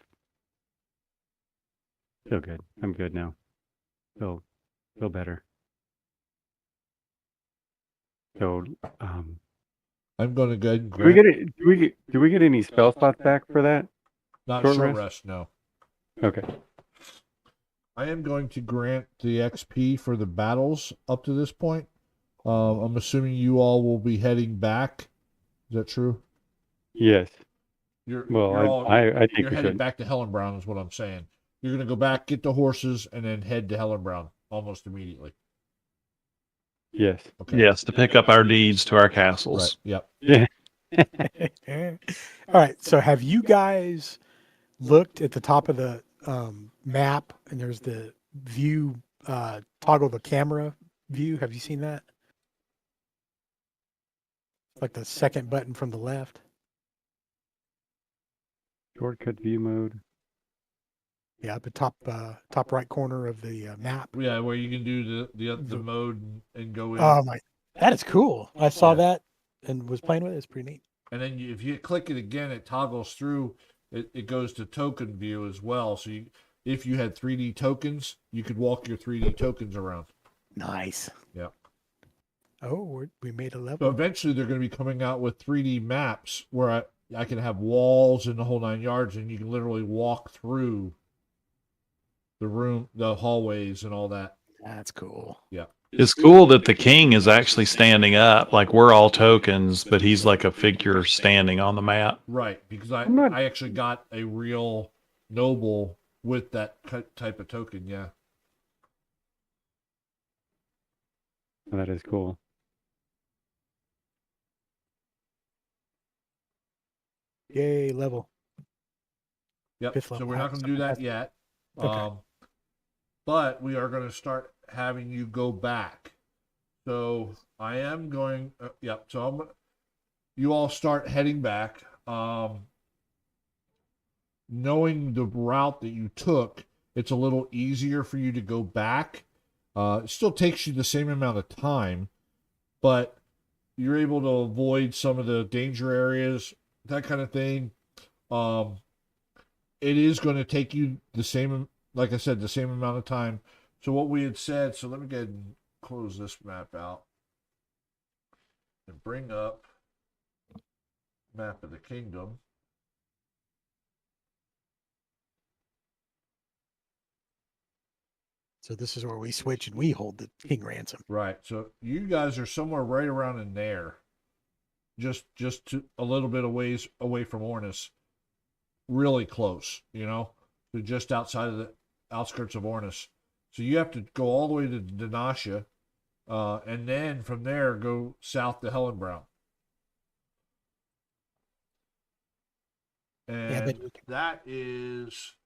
Feel good. I'm good now. Feel better. So, I'm going to go ahead and do we grant, get it? Do we get any spell slots back for that? not short short rest? rest, no. Okay. I am going to grant the XP for the battles up to this point. I'm assuming you all will be heading back. Is that true? Yes. You're Well, I think you're we headed should. back to Hellenbrown is what I'm saying. You're going to go back, get the horses, and then head to Hellenbrown almost immediately. Yes. Okay. Yes, to pick up our deeds to our Right. castles. Yep. Yeah. All right. So have you guys looked at the top of the map, and there's the view, toggle the camera view? Have you seen that? Like the second button from the left. Shortcut view mode. Yeah, the top right corner of the map. Yeah, where you can do the mode and go in. Oh my, that is cool. I saw Yeah. that and was playing with it. It's pretty neat. And then if you click it again, it toggles through. It goes to token view as well. So if you had 3D tokens, you could walk your 3D tokens around. Nice. Yeah. Oh, we made a So level. eventually they're going to be coming out with 3D maps where I can have walls in the whole 9 yards, and you can literally walk through the room, the hallways, and all that. That's cool. It's cool that the king is actually standing up. Like we're all tokens, but he's like a figure standing on the map. Right, because I'm not- I actually got a real noble with that type of token. Yeah. That is cool. Yay, level. Yep. Fifth So level we're not house. going to do that yet. Okay. But we are going to start having you go back. So I am going. Yep. So you all start heading back. Knowing the route that you took, it's a little easier for you to go back. It still takes you the same amount of time, but you're able to avoid some of the danger areas, that kind of thing. It is going to take you the same, like I said, the same amount of time. So what we had said, so let me go ahead and close this map out and bring up map of the kingdom. So this is where we switch and we hold the king ransom. Right. So you guys are somewhere right around in there. Just a little bit of ways away from Ornis. Really close, to just outside of the outskirts of Ornis. So you have to go all the way to Denasha, and then from there go south to Hellenbrown. And then we can- that is,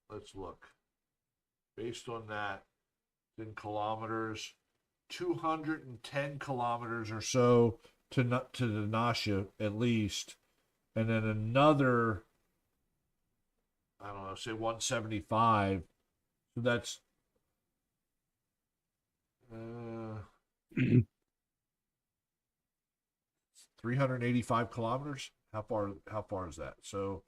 let's look. Based on that, in kilometers, 210 kilometers or so to Denasha at least, and then another, I don't know, say 175. So that's 385 kilometers. How far is that? So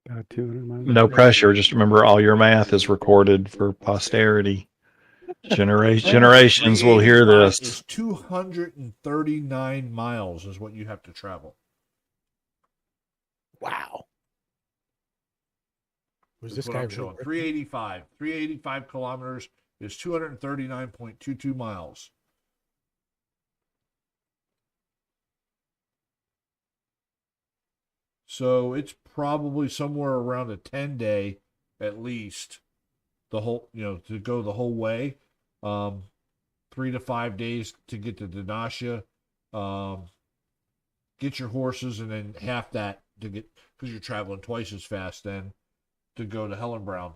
About 200 miles. No pressure. Just remember all your math is recorded for posterity. Generations will hear 385 this. is 239 miles is what you have to travel. Wow. Was That's this what guy I'm really showing. working? 385 kilometers is 239.22 miles. So it's probably somewhere around a 10-day at least, the whole, to go the whole way. 3 to 5 days to get to Denasha. Get your horses, and then half that to get, because you're traveling twice as fast then, to go to Hellenbrown.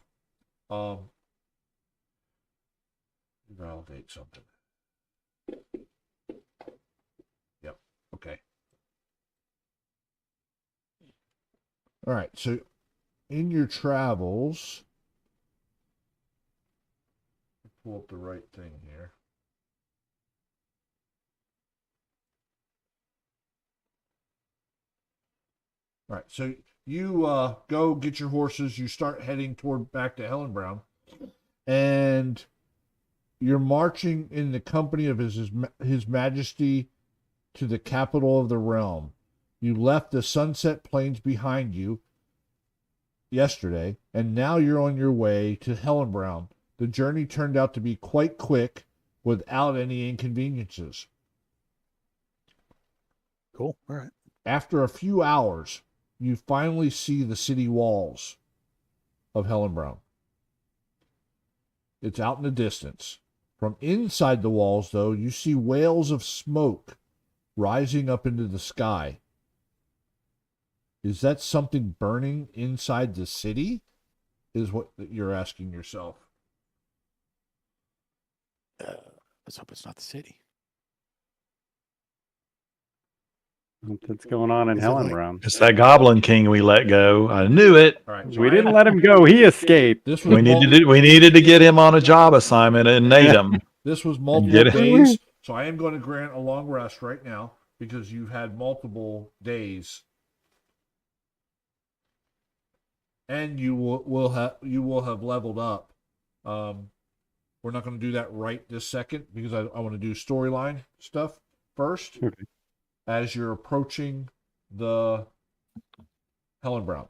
Validate something. Yep. Okay. All right. So in your travels, pull up the right thing here. All right. So you go get your horses. You start heading back to Hellenbrown, and you're marching in the company of His Majesty to the capital of the realm. You left the Sunset Plains behind you yesterday, and now you're on your way to Hellenbrown. The journey turned out to be quite quick without any inconveniences. Cool. All right. After a few hours, you finally see the city walls of Hellenbrown. It's out in the distance. From inside the walls, though, you see whales of smoke rising up into the sky. Is that something burning inside the city? Is what you're asking yourself. Let's hope it's not the city. What's going on in Is it like- Hellenbrown? It's that Goblin King we let go. I knew it. All right. We didn't let him go. He escaped. This was We needed to get him on a job assignment in Natum. This was multiple Get it? days, so I am going to grant a long rest right now because you've had multiple days, and you will have leveled up. We're not going to do that right this second because I want to do storyline stuff first. Okay. As you're approaching the Hellenbrown.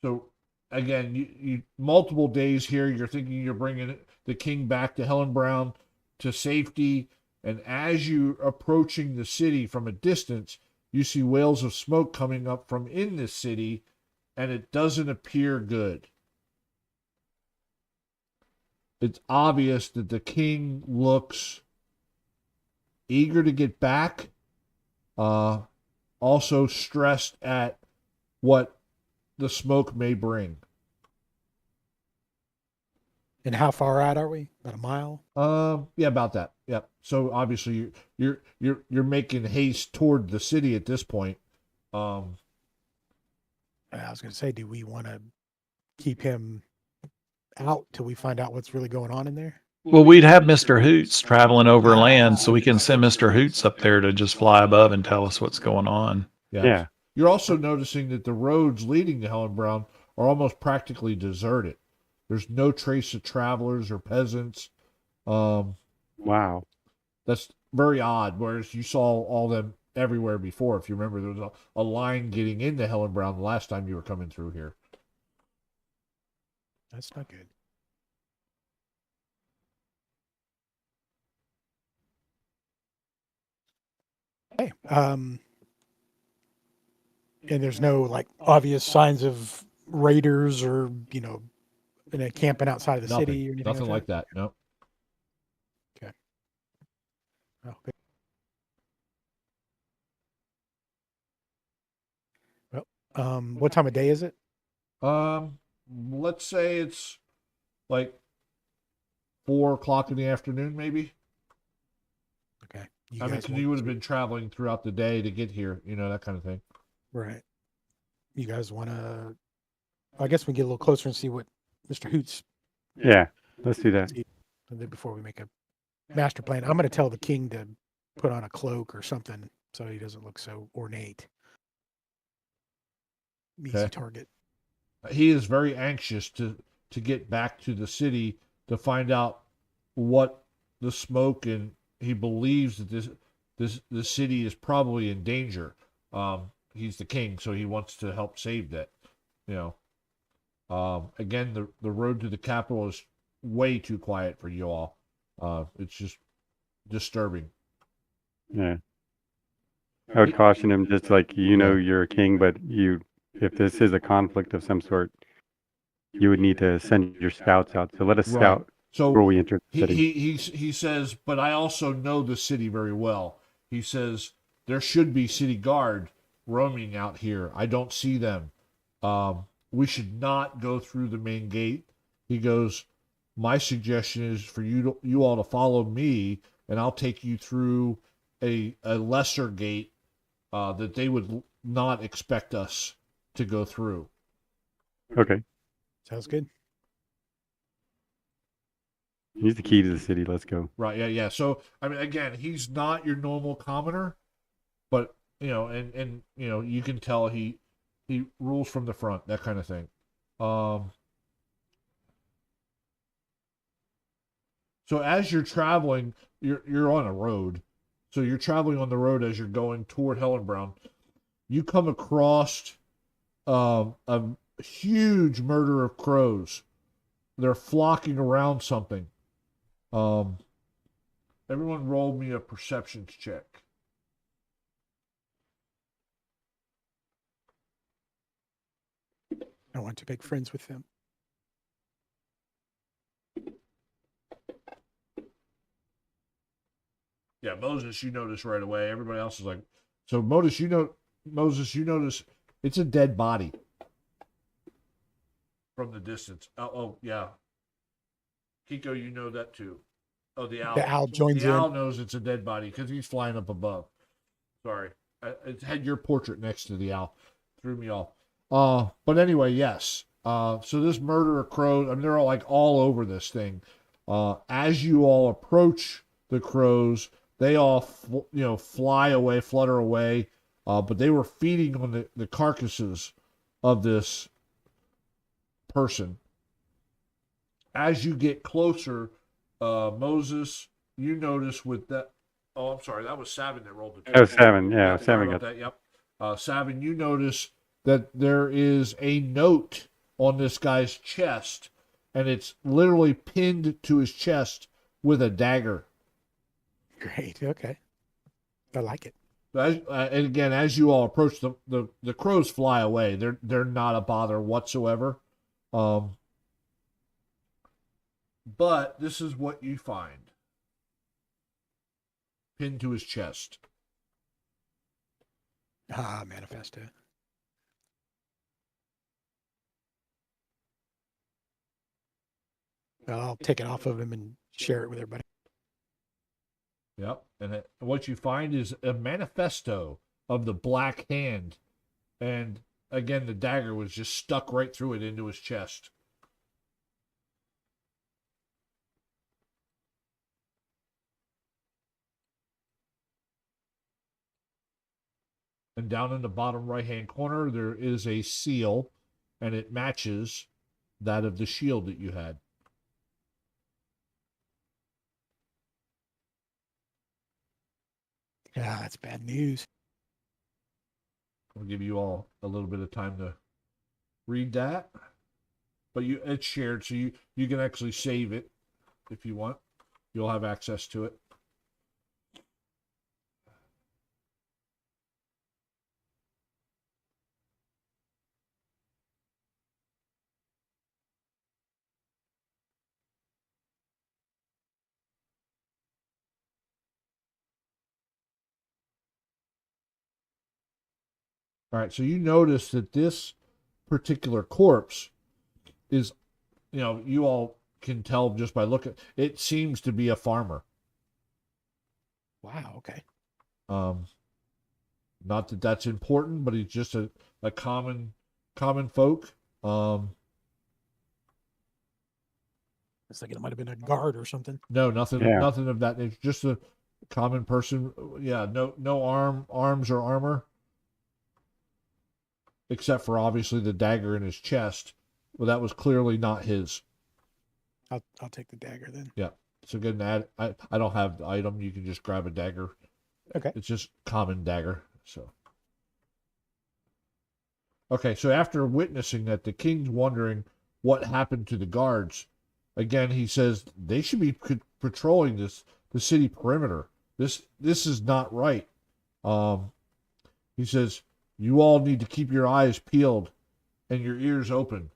So again, you multiple days here. You're thinking you're bringing the king back to Hellenbrown to safety, and as you're approaching the city from a distance, you see whales of smoke coming up from in the city, and it doesn't appear good. It's obvious that the king looks eager to get back, also stressed at what the smoke may bring. And how far out are we? About a mile? Yeah, about that. Yep. So obviously you're making haste toward the city at this point. I was going to say, do we want to keep him out till we find out what's really going on in there? Well, we'd have Mr. Hoots traveling over land, so we can send Mr. Hoots up there to just fly above and tell us what's going on. Yeah. You're also noticing that the roads leading to Hellenbrown are almost practically deserted. There's no trace of travelers or peasants. Wow. That's very odd. Whereas you saw all them everywhere before. If you remember, there was a line getting into Hellenbrown the last time you were coming through here. That's not good. Hey, and there's no like obvious signs of raiders or camping outside of the Nothing. city or anything Nothing like that. No. Oh, good. Well, what time of day is it? Let's say it's like 4 o'clock in the afternoon, maybe. Okay. I mean, 'cause you would have been traveling throughout the day to get here, that kind of thing. right. You guys want to? I guess we get a little closer and see what Mr. Hoots Yeah, let's do that. before we make a master plan. I'm going to tell the king to put on a cloak or something so he doesn't look so ornate. Easy Okay. target. He is very anxious to get back to the city to find out what the smoke, and he believes that this city is probably in danger. He's the king, so he wants to help save that. Again, the road to the capital is way too quiet for you all. It's just disturbing. Yeah. I would caution him, just like, you're a king, but if this is a conflict of some sort, you would need to send your scouts out. So let us Right. scout So before we enter the he, city. he says, but I also know the city very well. He says there should be city guard roaming out here. I don't see them. We should not go through the main gate. He goes, my suggestion is for you all to follow me, and I'll take you through a lesser gate that they would not expect us to go through. Okay. Sounds good. He's the key to the city. Let's go. Right. Yeah. So, I mean, again, he's not your normal commoner, but and you can tell he rules from the front, that kind of thing. So as you're traveling, you're on a road. So you're traveling on the road as you're going toward Hellenbrown. You come across a huge murder of crows. They're flocking around something. Everyone roll me a perceptions check. I want to make friends with them. Yeah, Moses, you notice right away. Everybody else is like, so Moses, you notice it's a dead body from the distance. Oh yeah. Kiko, you know that too. Oh, the owl. The owl joins The in. owl knows it's a dead body because he's flying up above. Sorry, it had your portrait next to the owl. Threw me off. But anyway, yes. So this murder of crows, I mean, they're all over this thing. As you all approach the crows, they all fly away, flutter away. But they were feeding on the carcasses of this person. As you get closer, Moses, you notice with that. Oh, I'm sorry, that was Savin that rolled the. That was Savin. Yeah, Sorry Savin about got that. Yep. Savin, you notice that there is a note on this guy's chest, and it's literally pinned to his chest with a dagger. Great. Okay. I like it. And again, as you all approach, the crows fly away. They're not a bother whatsoever. But this is what you find pinned to his chest. Manifesto. I'll take it off of him and share it with everybody. Yep. And what you find is a manifesto of the Black Hand. And again, the dagger was just stuck right through it into his chest. And down in the bottom right-hand corner, there is a seal, and it matches that of the shield that you had. Yeah, that's bad news. I'll give you all a little bit of time to read that. But it's shared, so you can actually save it if you want. You'll have access to it. All right, so you notice that this particular corpse is, you all can tell just by looking. It seems to be a farmer. Wow. Okay. Not that that's important, but he's just a common folk. It's like it might have been a guard or something. No, nothing, Yeah. nothing of that. It's just a common person. Yeah, no arms or armor, except for obviously the dagger in his chest. Well, that was clearly not his. I'll take the dagger then. Yeah. So good. I don't have the item. You can just grab a dagger. Okay. It's just common dagger. So. Okay, so after witnessing that, the king's wondering what happened to the guards. Again, he says they should be patrolling the city perimeter. This is not right. He says you all need to keep your eyes peeled and your ears open.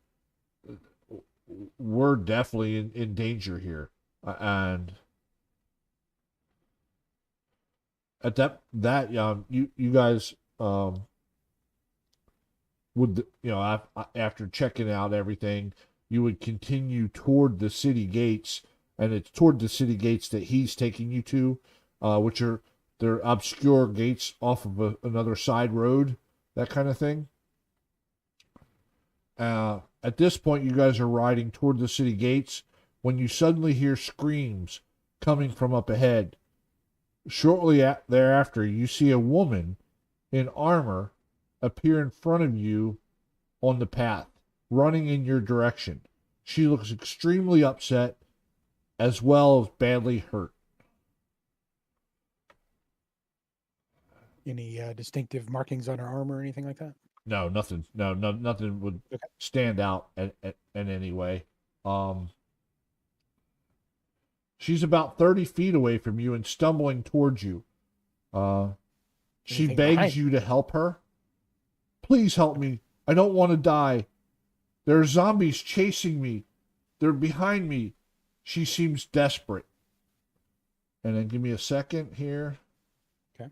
We're definitely in danger here, and at that you guys would, after checking out everything, you would continue toward the city gates, and it's toward the city gates that he's taking you to, which they're obscure gates off of another side road, that kind of thing. At this point, you guys are riding toward the city gates when you suddenly hear screams coming from up ahead. Shortly thereafter, you see a woman in armor appear in front of you on the path, running in your direction. She looks extremely upset as well as badly hurt. Any distinctive markings on her armor or anything like that? No, nothing. No, nothing would Okay. stand out in any way. She's about 30 feet away from you and stumbling towards you. She Anything begs behind? you to help her. Please help me. I don't want to die. There are zombies chasing me. They're behind me. She seems desperate. And then give me a second here. Okay.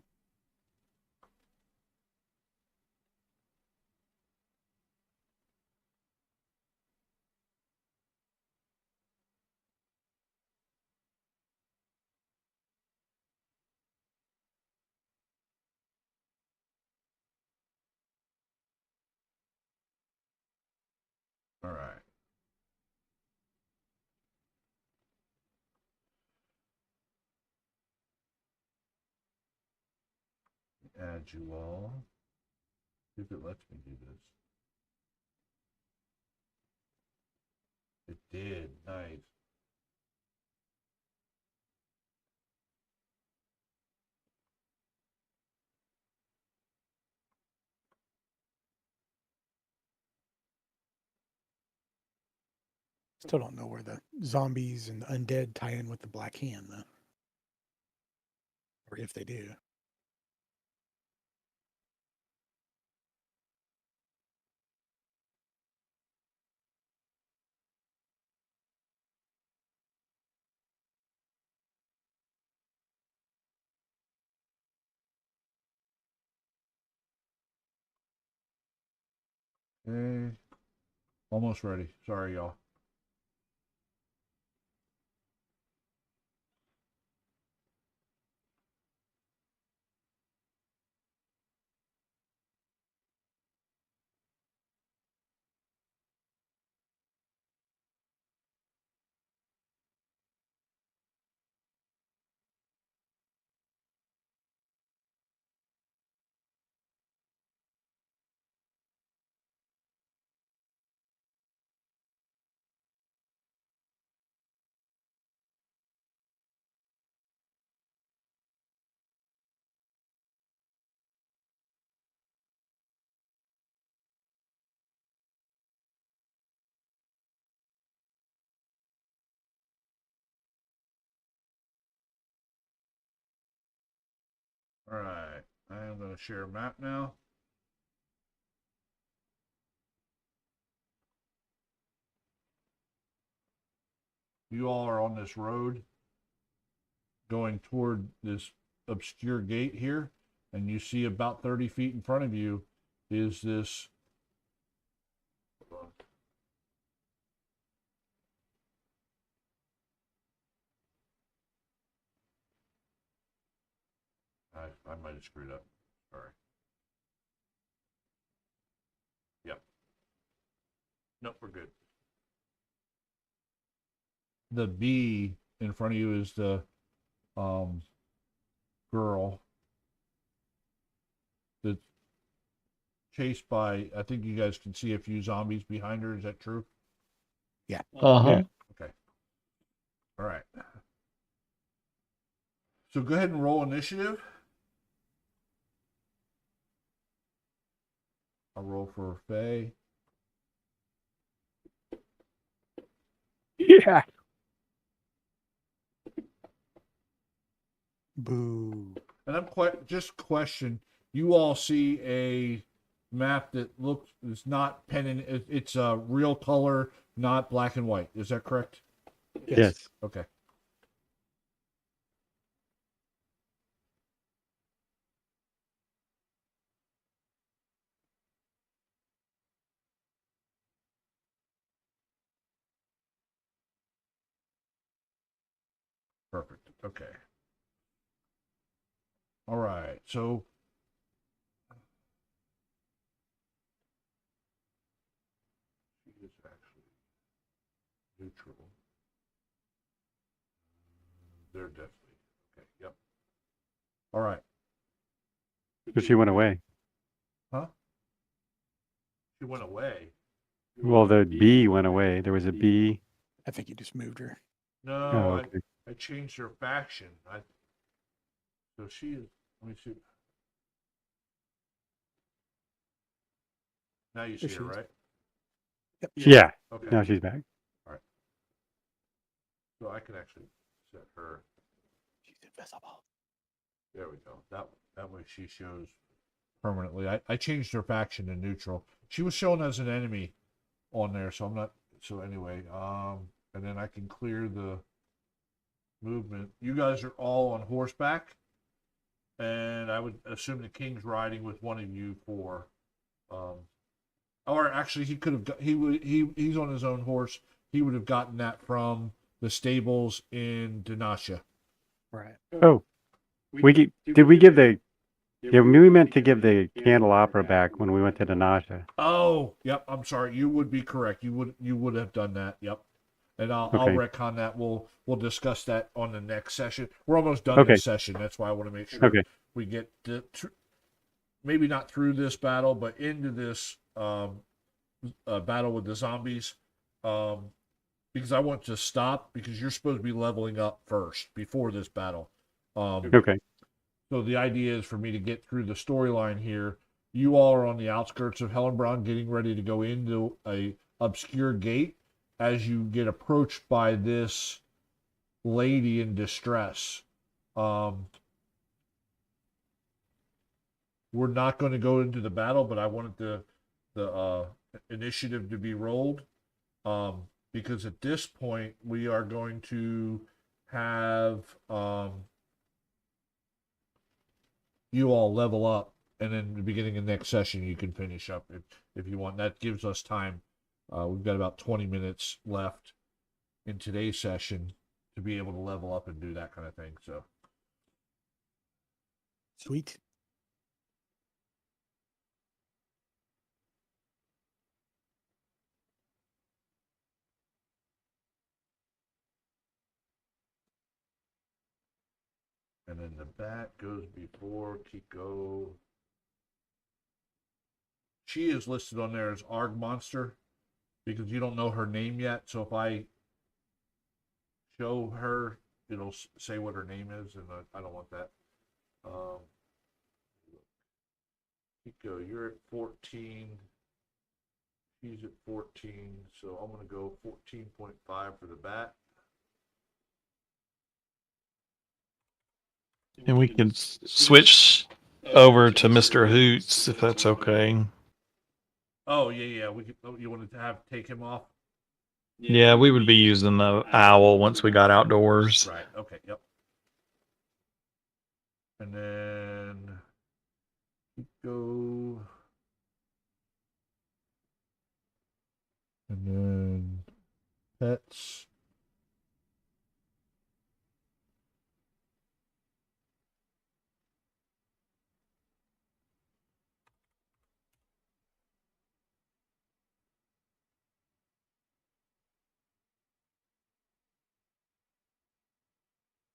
All right. Add you all. See if it lets me do this. It did. Nice. Still don't know where the zombies and the undead tie in with the Black Hand, though. Or if they do. Okay. Almost ready. Sorry, y'all. All right. I am going to share a map now. You all are on this road going toward this obscure gate here, and you see about 30 feet in front of you is this. Hold on. I might have screwed up. Sorry. Yep. Nope, we're good. The B in front of you is the girl that's chased by, I think you guys can see a few zombies behind her. Is that true? Uh-huh. Yeah. Okay. All right. So go ahead and roll initiative. I'll roll for Faye. Yeah. Boo. And I'm quite just question. You all see a map that looks is not pen and it's a real color, not black and white. Is that correct? Yes. Okay. Perfect. Okay. All right. So she is actually neutral. They're definitely okay. Yep. All right. So she went away. Huh? She went away. Well, the B went away. There was a B. I think you just moved her. No, Oh, okay. I changed her faction. So she is. Let me see. Now you see There her, she is. right? Yep. Yeah. Okay. Now she's back. So I can actually set her. She's invisible. There we go. That way she shows permanently. I changed her faction to neutral. She was shown as an enemy on there, so I'm not. So anyway, and then I can clear the movement. You guys are all on horseback, and I would assume the king's riding with one of you for, or actually he could have got he's on his own horse. He would have gotten that from the stables in Dinasha. Right. Oh, did we give the? Yeah, we meant to give the candelabra back when we went to Dinasha. Oh, yep. I'm sorry. You would be correct. You would have done that. Yep. And I'll Okay. retcon that. We'll discuss that on the next session. We're almost done Okay. this session. That's why I want to make sure Okay. we get maybe not through this battle, but into this battle with the zombies. Because I want to stop because you're supposed to be leveling up first before this battle. Okay. So the idea is for me to get through the storyline here. You all are on the outskirts of Hellenbrand, getting ready to go into a obscure gate as you get approached by this lady in distress. We're not going to go into the battle, but I wanted the initiative to be rolled. Because at this point we are going to have you all level up, and then the beginning of next session you can finish up if you want. That gives us time. We've got about 20 minutes left in today's session to be able to level up and do that kind of thing. So Sweet. and then the bat goes before Kiko. She is listed on there as Arg Monster because you don't know her name yet. So if I show her, it'll say what her name is, and I don't want that. Kiko, you're at 14. She's at 14, so I'm going to go 14.5 for the bat. And we can switch over to Mr. Hoots if that's okay. Oh yeah. We could, you wanted to take him off? Yeah, we would be using the owl once we got outdoors. Right. Okay. Yep. And then Kiko. And then pets.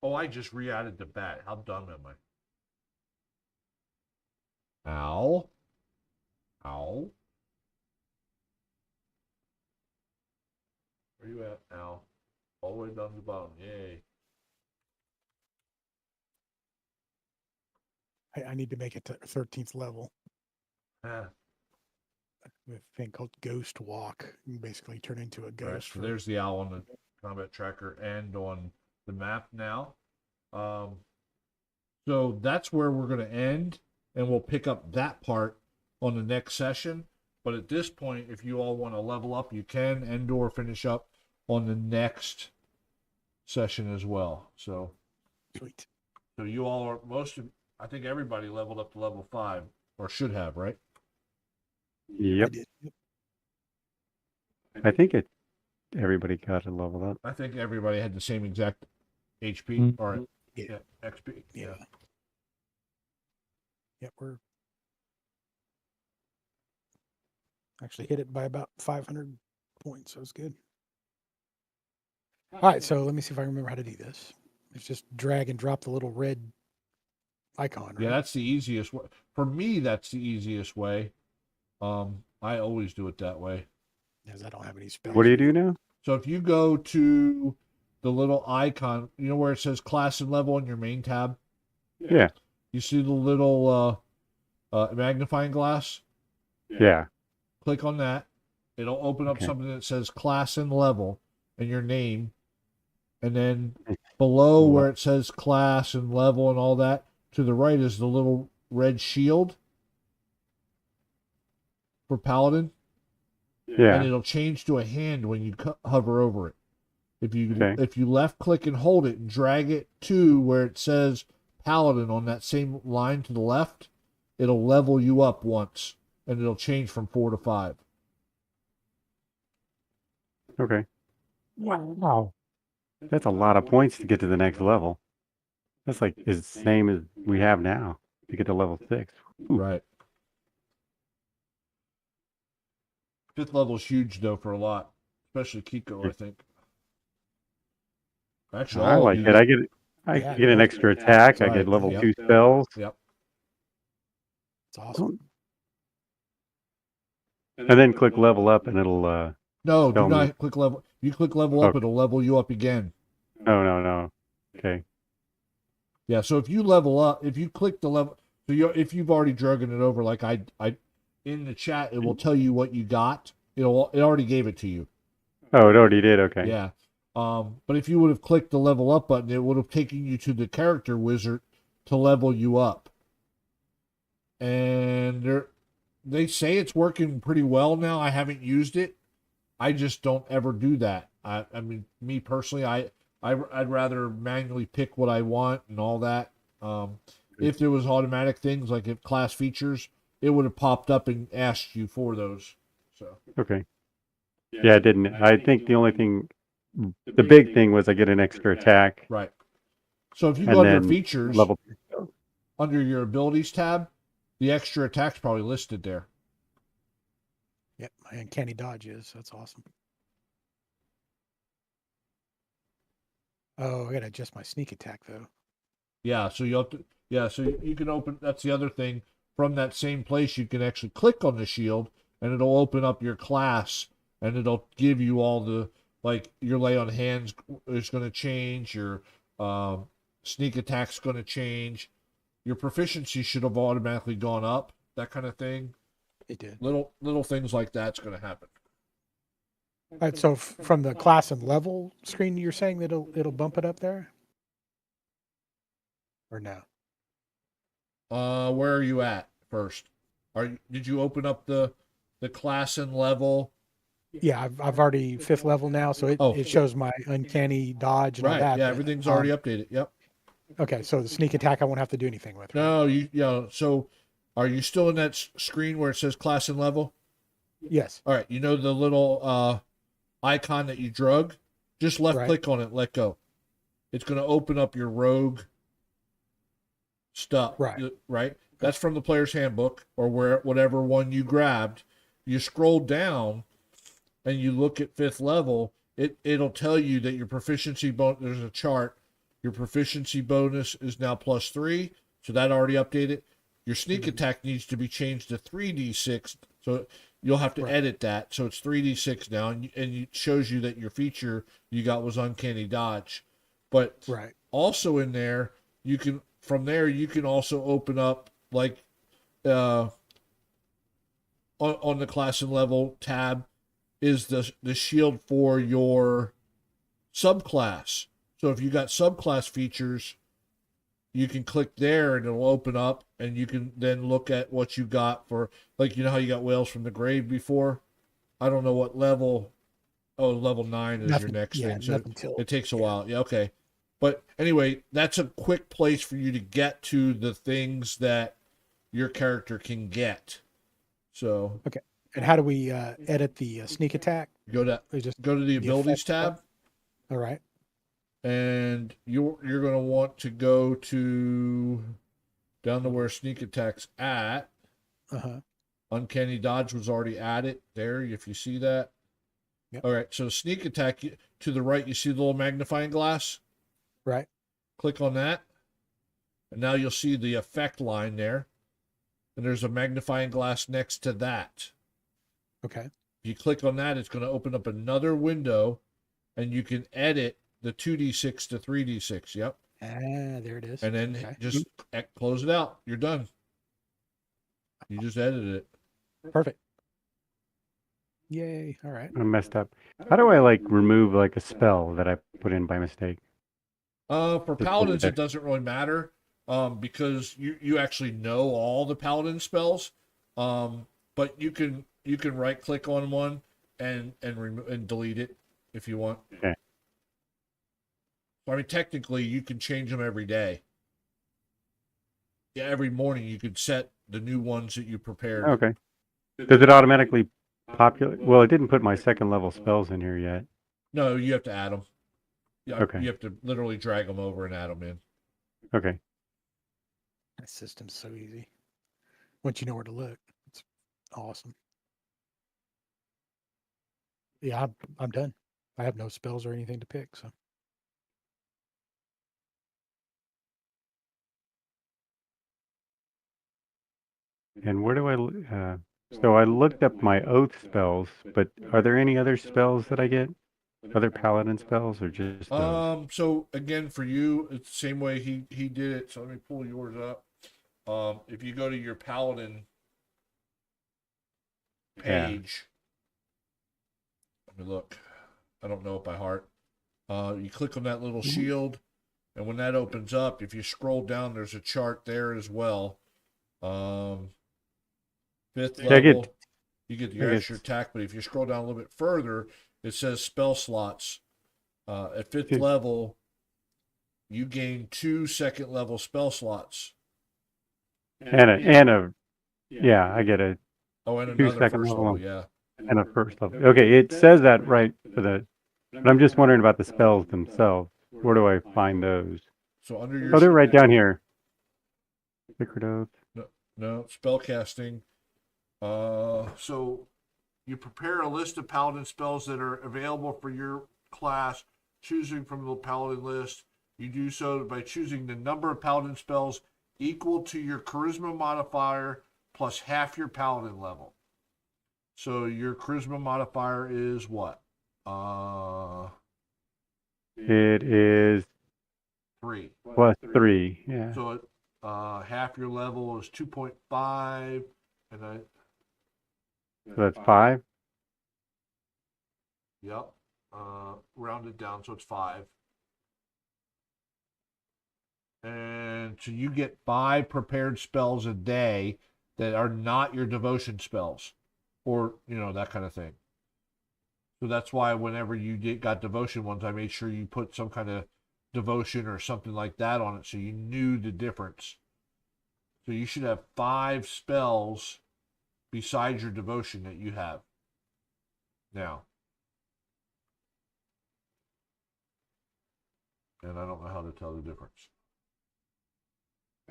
Oh, I just re-added the bat. How dumb am I? Ow. Ow. Where you at, Ow? All the way down to the bottom. Yay. I need to make it to 13th level Ah, with a thing called Ghost Walk. You basically turn into a right. ghost. So there's the owl on the combat tracker and on the map now. So that's where we're going to end, and we'll pick up that part on the next session. But at this point, if you all want to level up, you can, and/or finish up on the next session as well. So Sweet. you all are I think everybody leveled up to level 5, or should have, right? I Yep. did. Yep. I think everybody got a level up. I think everybody had the same exact HP Mhm. or Yeah. XP. Yeah. Yep. We're actually hit it by about 500 points. So it's good. All right. So let me see if I remember how to do this. It's just drag and drop the little red icon. Right? Yeah, that's the easiest way. For me, that's the easiest way. I always do it that way. Because I don't have any spells. What do you do now? So if you go to the little icon, you know where it says class and level on your main tab? Yeah. You see the little magnifying glass? Yeah. Click on that. It'll open up Okay. something that says class and level and your name. And then below where it says class and level and all that, to the right is the little red shield for Paladin. And Yeah. it'll change to a hand when you hover over it. If you Okay. if you left click and hold it and drag it to where it says Paladin on that same line to the left, it'll level you up once, and it'll change from 4 to 5. Okay. Wow. That's a lot of points to get to the next level. That's like the same as we have now to get to level 6. Right. 5th level is huge though for a lot, especially Kiko. I think. Actually, I all like of it. you. I Yeah, get an yeah. extra attack. I Right. get level Yep. 2 spells. Yep. It's awesome. And then click level up and it'll No, do Tell me. not click level. You click level up, Okay. it'll level you up again. no. Okay. Yeah, so if you level up, if you click the level, so if you've already dragged it over, like I in the chat, it will tell you what you got. It already gave it to you. Oh, it already did. Okay. Yeah. But if you would have clicked the level up button, it would have taken you to the character wizard to level you up. And they say it's working pretty well now. I haven't used it. I just don't ever do that. I mean, me personally, I'd rather manually pick what I want and all that. If there was automatic things like if class features, it would have popped up and asked you for those. So Okay. Yeah, it didn't. I think the only thing, the big thing was I get an extra attack. right. So if you And go under then features, level. under your abilities tab, the extra attack's probably listed there. Yep. My uncanny dodge is. That's awesome. Oh, I gotta adjust my sneak attack though. Yeah, so you have to. Yeah, so you can open. That's the other thing. From that same place, you can actually click on the shield, and it'll open up your class, and it'll give you all the like your lay on hands is going to change, your sneak attack's going to change, your proficiency should have automatically gone up, that kind of thing. It did. Little things like that's going to happen. All right. So from the class and level screen, you're saying that it'll bump it up there, or no? Where are you at first? Did you open up the class and level? Yeah, I've already 5th level now, so it shows my uncanny dodge and all Right. that. Yeah, but, everything's already updated. Yep. Okay, so the sneak attack I won't have to do anything with. Right? No, So, are you still in that screen where it says class and level? Yes. All right, you know the little icon that you drug? Just left Right. click on it, let go. It's going to open up your rogue stuff, Right. right? That's from the player's handbook or whatever one you grabbed. You scroll down and you look at 5th level, it'll tell you that your proficiency bonus, there's a chart. Your proficiency bonus is now +3, so that already updated. Your sneak attack needs to be changed to 3d6, so you'll have to Right. edit that. So it's 3d6 now, and it shows you that your feature you got was uncanny dodge. But Right. also in there, you can also open up like on the class and level tab is the shield for your subclass. So if you got subclass features, you can click there and it'll open up, and you can then look at what you got for, like, you know how you got Whales from the Grave before? I don't know what level. Oh, level 9 is your next thing. So nothing till it takes a while. Yeah, okay. But anyway, that's a quick place for you to get to the things that your character can get. So And how do we edit the sneak attack? go to We just the abilities effects bar? tab, all right. and you're going to want to go to down to where sneak attack's at. Uh-huh. Uncanny dodge was already added there, if you see that. Yep. All right, so sneak attack, to the right, you see the little magnifying glass? Right. Click on that, and now you'll see the effect line there, and there's a magnifying glass next to that. Okay. If you click on that, it's going to open up another window, and you can edit the 2d6 to 3d6. Yep. There it is. And then Okay. just close it out. You're done. You just edited it. Perfect. Yay. All right. I messed up. How do I like remove like a spell that I put in by mistake? For Just paladins, leave it doesn't really matter, because you actually know all the paladin spells. But you can right click on one and delete it if you want. Okay. I mean, technically, you can change them every day. Yeah, every morning you could set the new ones that you prepared. Okay. Does it automatically populate? Well, it didn't put my 2nd level spells in here yet. No, you have to add them. Yeah, Okay. You have to literally drag them over and add them in. Okay. That system's so easy. Once you know where to look, it's awesome. Yeah, I'm done. I have no spells or anything to pick, so. And where do so I looked up my oath spells, but are there any other spells that I get? Other paladin spells or just those? So again, for you, it's the same way he did it. So let me pull yours up. If you go to your paladin page, let me look. I don't know it by heart. You click on that little shield, and when that opens up, if you scroll down, there's a chart there as well. 5th level, you get your extra attack, but if you scroll down a little bit further, it says spell slots. At 5th level, you gain 2 2nd level spell slots. Yeah, I get a Oh, and 2 another second first level level, yeah. and a 1st level. Okay, it says that right for but I'm just wondering about the spells themselves. Where do I find those? So under your... Oh, they're right down here. Sacred Oath. No, spell casting. So you prepare a list of paladin spells that are available for your class, choosing from the paladin list. You do so by choosing the number of paladin spells equal to your charisma modifier plus half your paladin level. So your charisma modifier is what? It is 3. +3. Yeah. So half your level is 2.5, and So that's 5. Yep. Rounded down, so it's 5. And so you get 5 prepared spells a day that are not your devotion spells, or that kind of thing. So that's why whenever you got devotion ones, I made sure you put some kind of devotion or something like that on it, so you knew the difference. So you should have 5 spells besides your devotion that you have. now. And I don't know how to tell the difference.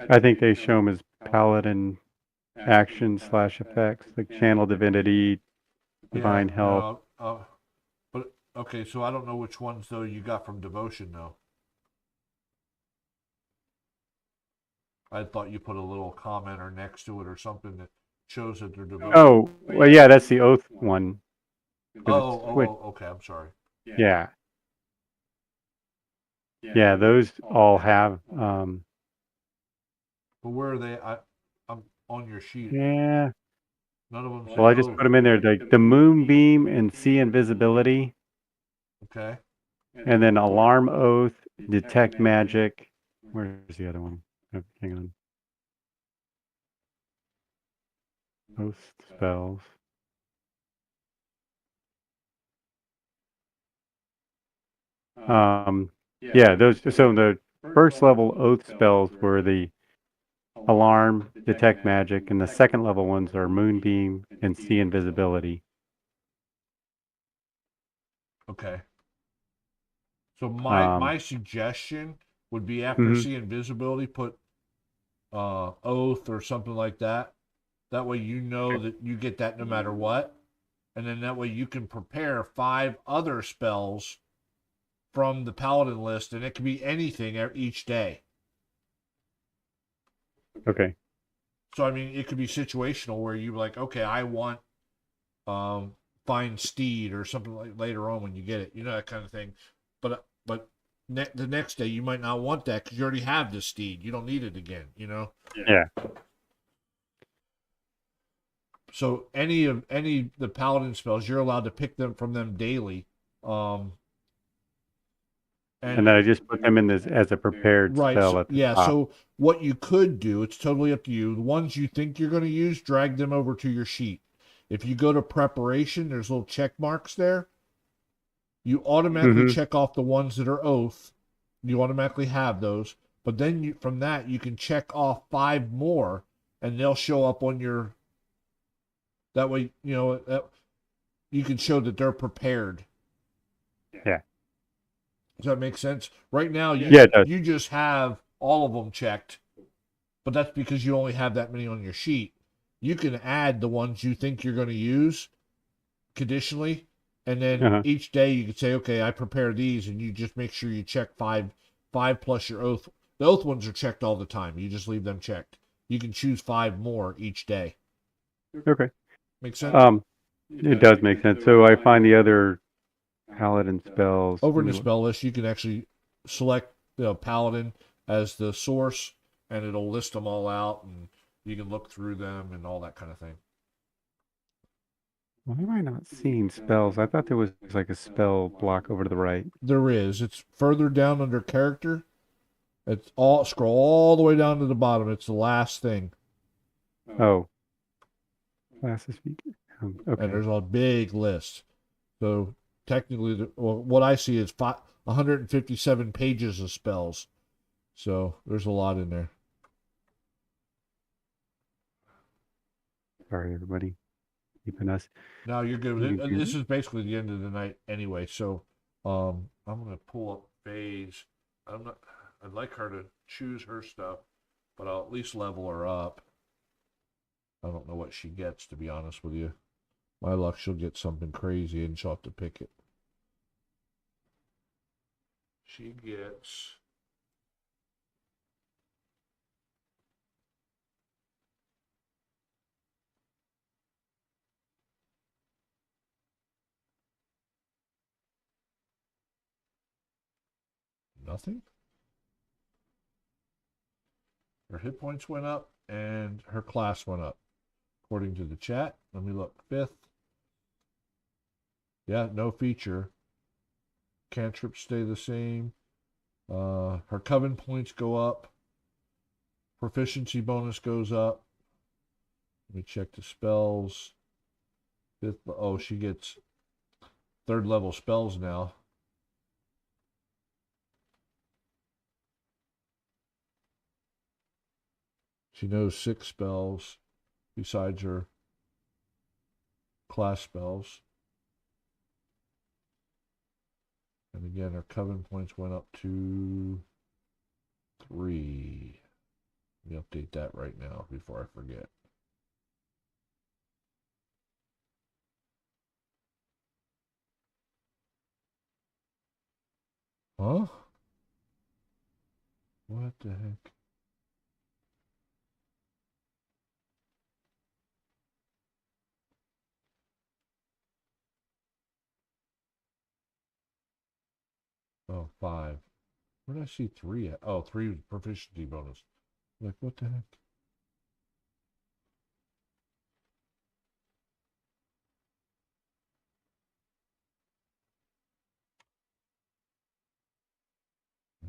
I think they show them as paladin action / effects, like channel divinity, divine help. No, but okay, so I don't know which ones though you got from devotion though. I thought you put a little commenter next to it or something that shows that they're devotion. Oh, well, yeah, that's the oath one. 'Cause it's switched. Okay, I'm sorry. Yeah. Yeah, those all have, But where are they? I'm on your sheet. yeah. None of them say Well, I just oath. put them in there, like the moonbeam and see invisibility, Okay. and then alarm oath, detect magic. Where's the other one? Oh, hang on. Oath spells. Yeah, those. So the first level oath spells were the alarm, detect magic, and the second level ones are moonbeam and see invisibility. Okay. So my Um, suggestion would be after Mhm. see invisibility, put oath or something like that. That way you know that you get that no matter what. And then that way you can prepare 5 other spells from the paladin list, and it can be anything each day. Okay. So I mean, it could be situational where you're like, okay, I want find steed or something like later on when you get it, that kind of thing. But the next day you might not want that because you already have the steed. You don't need it again. Yeah. So any the paladin spells, you're allowed to pick them from them daily. And then I just put them in this as a prepared right, spell so, at the yeah. top. So what you could do, it's totally up to you. The ones you think you're going to use, drag them over to your sheet. If you go to preparation, there's little check marks there. You automatically Mhm. check off the ones that are oath. You automatically have those. But then from that, you can check off 5 more, and they'll show up on your. That way, you can show that they're prepared. Yeah. Does that make sense? Right now, Yeah, it does. you just have all of them checked, but that's because you only have that many on your sheet. You can add the ones you think you're going to use conditionally, and then Uh-huh. each day you could say, okay, I prepare these, and you just make sure you check five plus your oath. The oath ones are checked all the time. You just leave them checked. You can choose 5 more each day. Okay. Make sense? It does make sense. So I find the other paladin spells. Over in Let the me look. spell list, you can actually select Paladin as the source, and it'll list them all out, and you can look through them and all that kind of thing. Why am I not seeing spells? I thought there was like a spell block over to the right. There is. It's further down under character. It's all scroll all the way down to the bottom. It's the last thing, Oh. Classes. and Okay. there's a big list. So technically, what I see is 157 pages of spells. So there's a lot in there. Sorry, everybody. Keeping us. No, you're good with You it. can do This it. is basically the end of the night anyway. So, I'm gonna pull up Faye's. I'd like her to choose her stuff, but I'll at least level her up. I don't know what she gets, to be honest with you. My luck, she'll get something crazy and she'll have to pick it. She gets. Nothing. Her hit points went up and her class went up, according to the chat. Let me look. 5th. Yeah, no feature. Cantrips stay the same. Her coven points go up. Proficiency bonus goes up. Let me check the spells. 5th. Oh, she gets 3rd level spells now. She knows 6 spells besides her class spells. And again, our coven points went up to 3. Let me update that right now before I forget. Huh? What the heck? Oh, 5. Where did I see 3 at? Oh, 3 was proficiency bonus. Like, what the heck?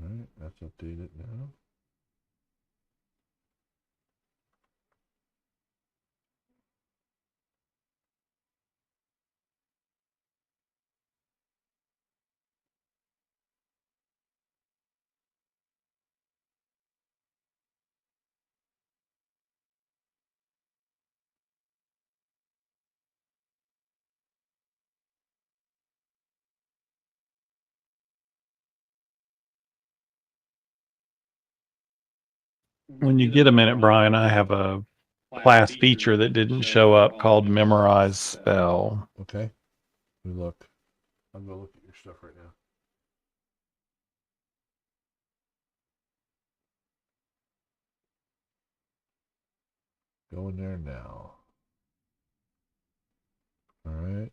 Alright, that's updated now. When you get a minute, Brian, I have a class feature that didn't show up called Memorize Spell. Okay. Let me look. I'm gonna look at your stuff right now. Go in there now. Alright.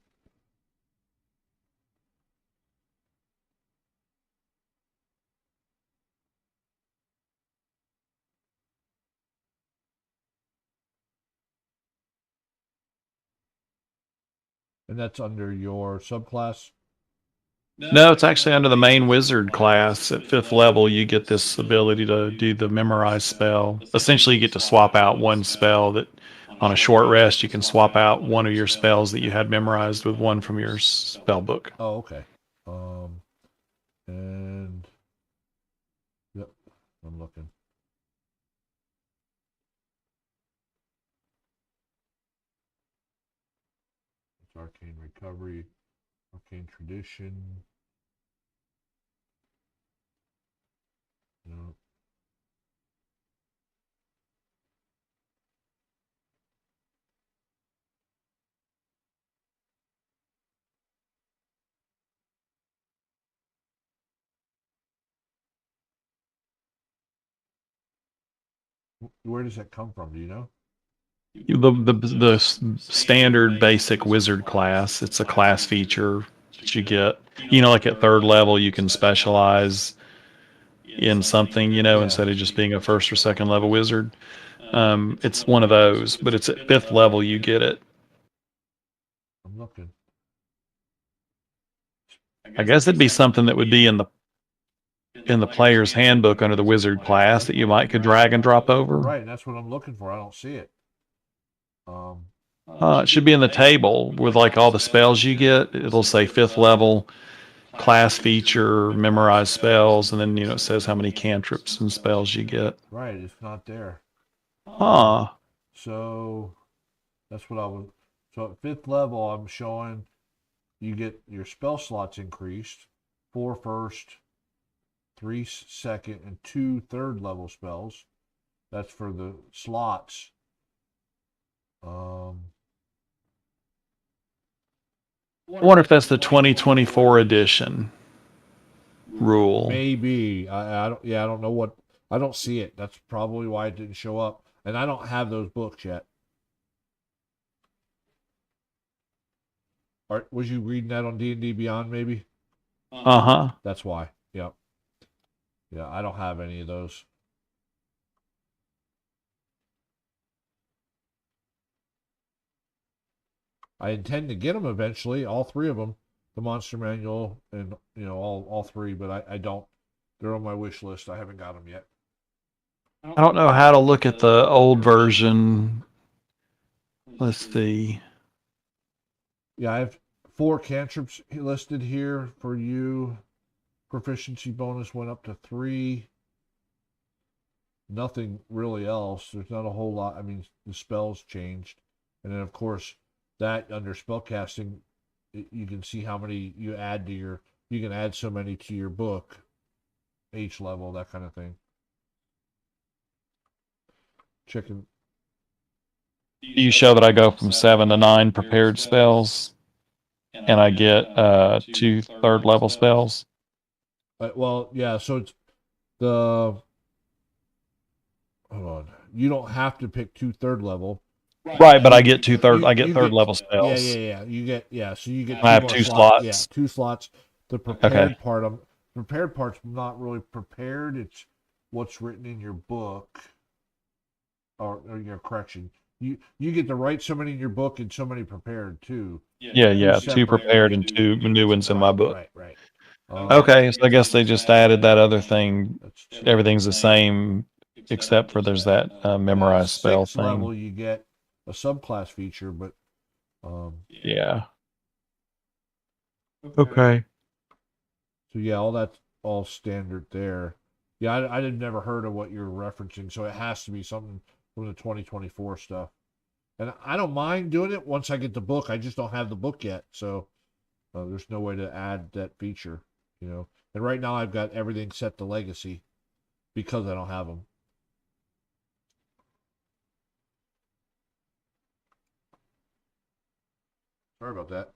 And that's under your subclass? No, it's actually under the main wizard class. At 5th level, you get this ability to do the Memorize Spell. Essentially, you get to swap out one spell that on a short rest, you can swap out one of your spells that you had memorized with one from your spell book. Oh, okay. And yep, I'm looking. It's Arcane Recovery, Arcane Tradition. No. Where does that come from? Do you know? The standard basic wizard class. It's a class feature that you get. You know, like at 3rd level, you can specialize in something, you know, Yeah. instead of just being a 1st or 2nd level wizard. It's one of those, but it's at 5th level you get it. I'm looking. I guess it'd be something that would be in the player's handbook under the wizard class that you might could drag and drop over. Right, and that's what I'm looking for. I don't see it. It should be in the table with like all the spells you get. It'll say 5th level class feature, memorize spells, and then you know it says how many cantrips and spells you get. Right, it's not there. Huh. So that's what I was. So at 5th level, I'm showing you get your spell slots increased, 4 first, 3 second, and 2 third level spells. That's for the slots. I wonder if that's the 2024 edition rule. Maybe I don't. Yeah, I don't know what. I don't see it. That's probably why it didn't show up, and I don't have those books yet. Was you reading that on D&D Beyond? Maybe. Uh-huh. That's why. Yep. Yeah, I don't have any of those. I intend to get them eventually, all 3 of them, the Monster Manual and all 3, but I don't. They're on my wish list. I haven't got them yet. I don't know how to look at the old version. Let's see. Yeah, I have 4 cantrips listed here for you. Proficiency bonus went up to 3. Nothing really else. There's not a whole lot. I mean, the spells changed. And then, of course, that under spellcasting, you can see how many you add to your you can add so many to your book, H level, that kind of thing. Chicken. You show that I go from 7 to 9 prepared spells, and I get 2 third level spells. Well, yeah. So it's the. Hold on. You don't have to pick 2 third level. Right, but I get 2 third. I You get third level Yeah, spells. yeah. You get So you get. I have more 2 slots. slots. Yeah, 2 slots. The prepared part. Prepared part's not really prepared. It's what's written in your book, or your correction. You get to write so many in your book and so many prepared too. Yeah. 2 separate. prepared and 2 new ones in my book. Right. Okay, so I guess they just added that other thing. That's 2. Everything's the same, except for there's that memorized spell 6th thing. level, you get a subclass feature, but Yeah. Okay. so yeah, all that's all standard there. Yeah, I had never heard of what you're referencing, so it has to be something from the 2024 stuff. And I don't mind doing it once I get the book. I just don't have the book yet, so there's no way to add that feature, you know. And right now I've got everything set to legacy because I don't have them. Sorry about that.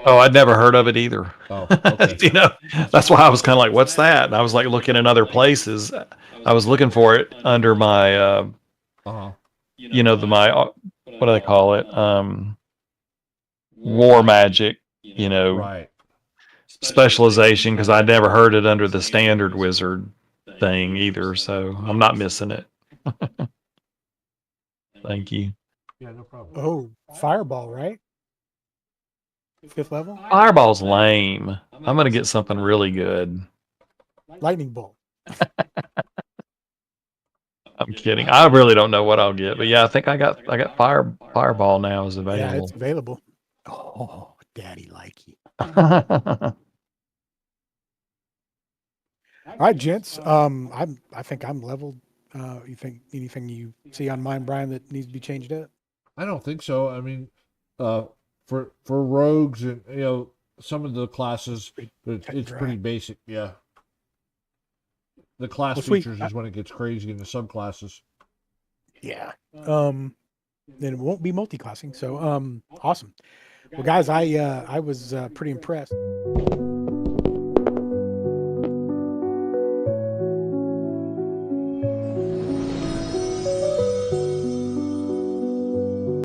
Oh, I'd never heard of it either. Oh, okay. You know, that's why I was kind of like, "What's that?" And I was like looking in other places. I was looking for it under my, Uh-huh. you know, my what do they call it? War magic. You know, Right. specialization, because I'd never heard it under the standard wizard thing either. So I'm not missing it. Thank you. Yeah, no problem. Oh, fireball, right? 5th level? Fireball's lame. I'm gonna get something really good. Lightning bolt. I'm kidding. I really don't know what I'll get, but yeah, I think I got fireball now is Yeah, available. it's available. Oh, daddy like you. Okay. All right, gents. I think I'm leveled. You think anything you see on mine, Brian, that needs to be changed up? I don't think so. I mean, for rogues and some of the classes, it's dry. pretty basic. Yeah. The class Well, sweet. features is when it gets crazy in the subclasses. Yeah. Then it won't be multi-classing. So awesome. Well, guys, I was pretty impressed.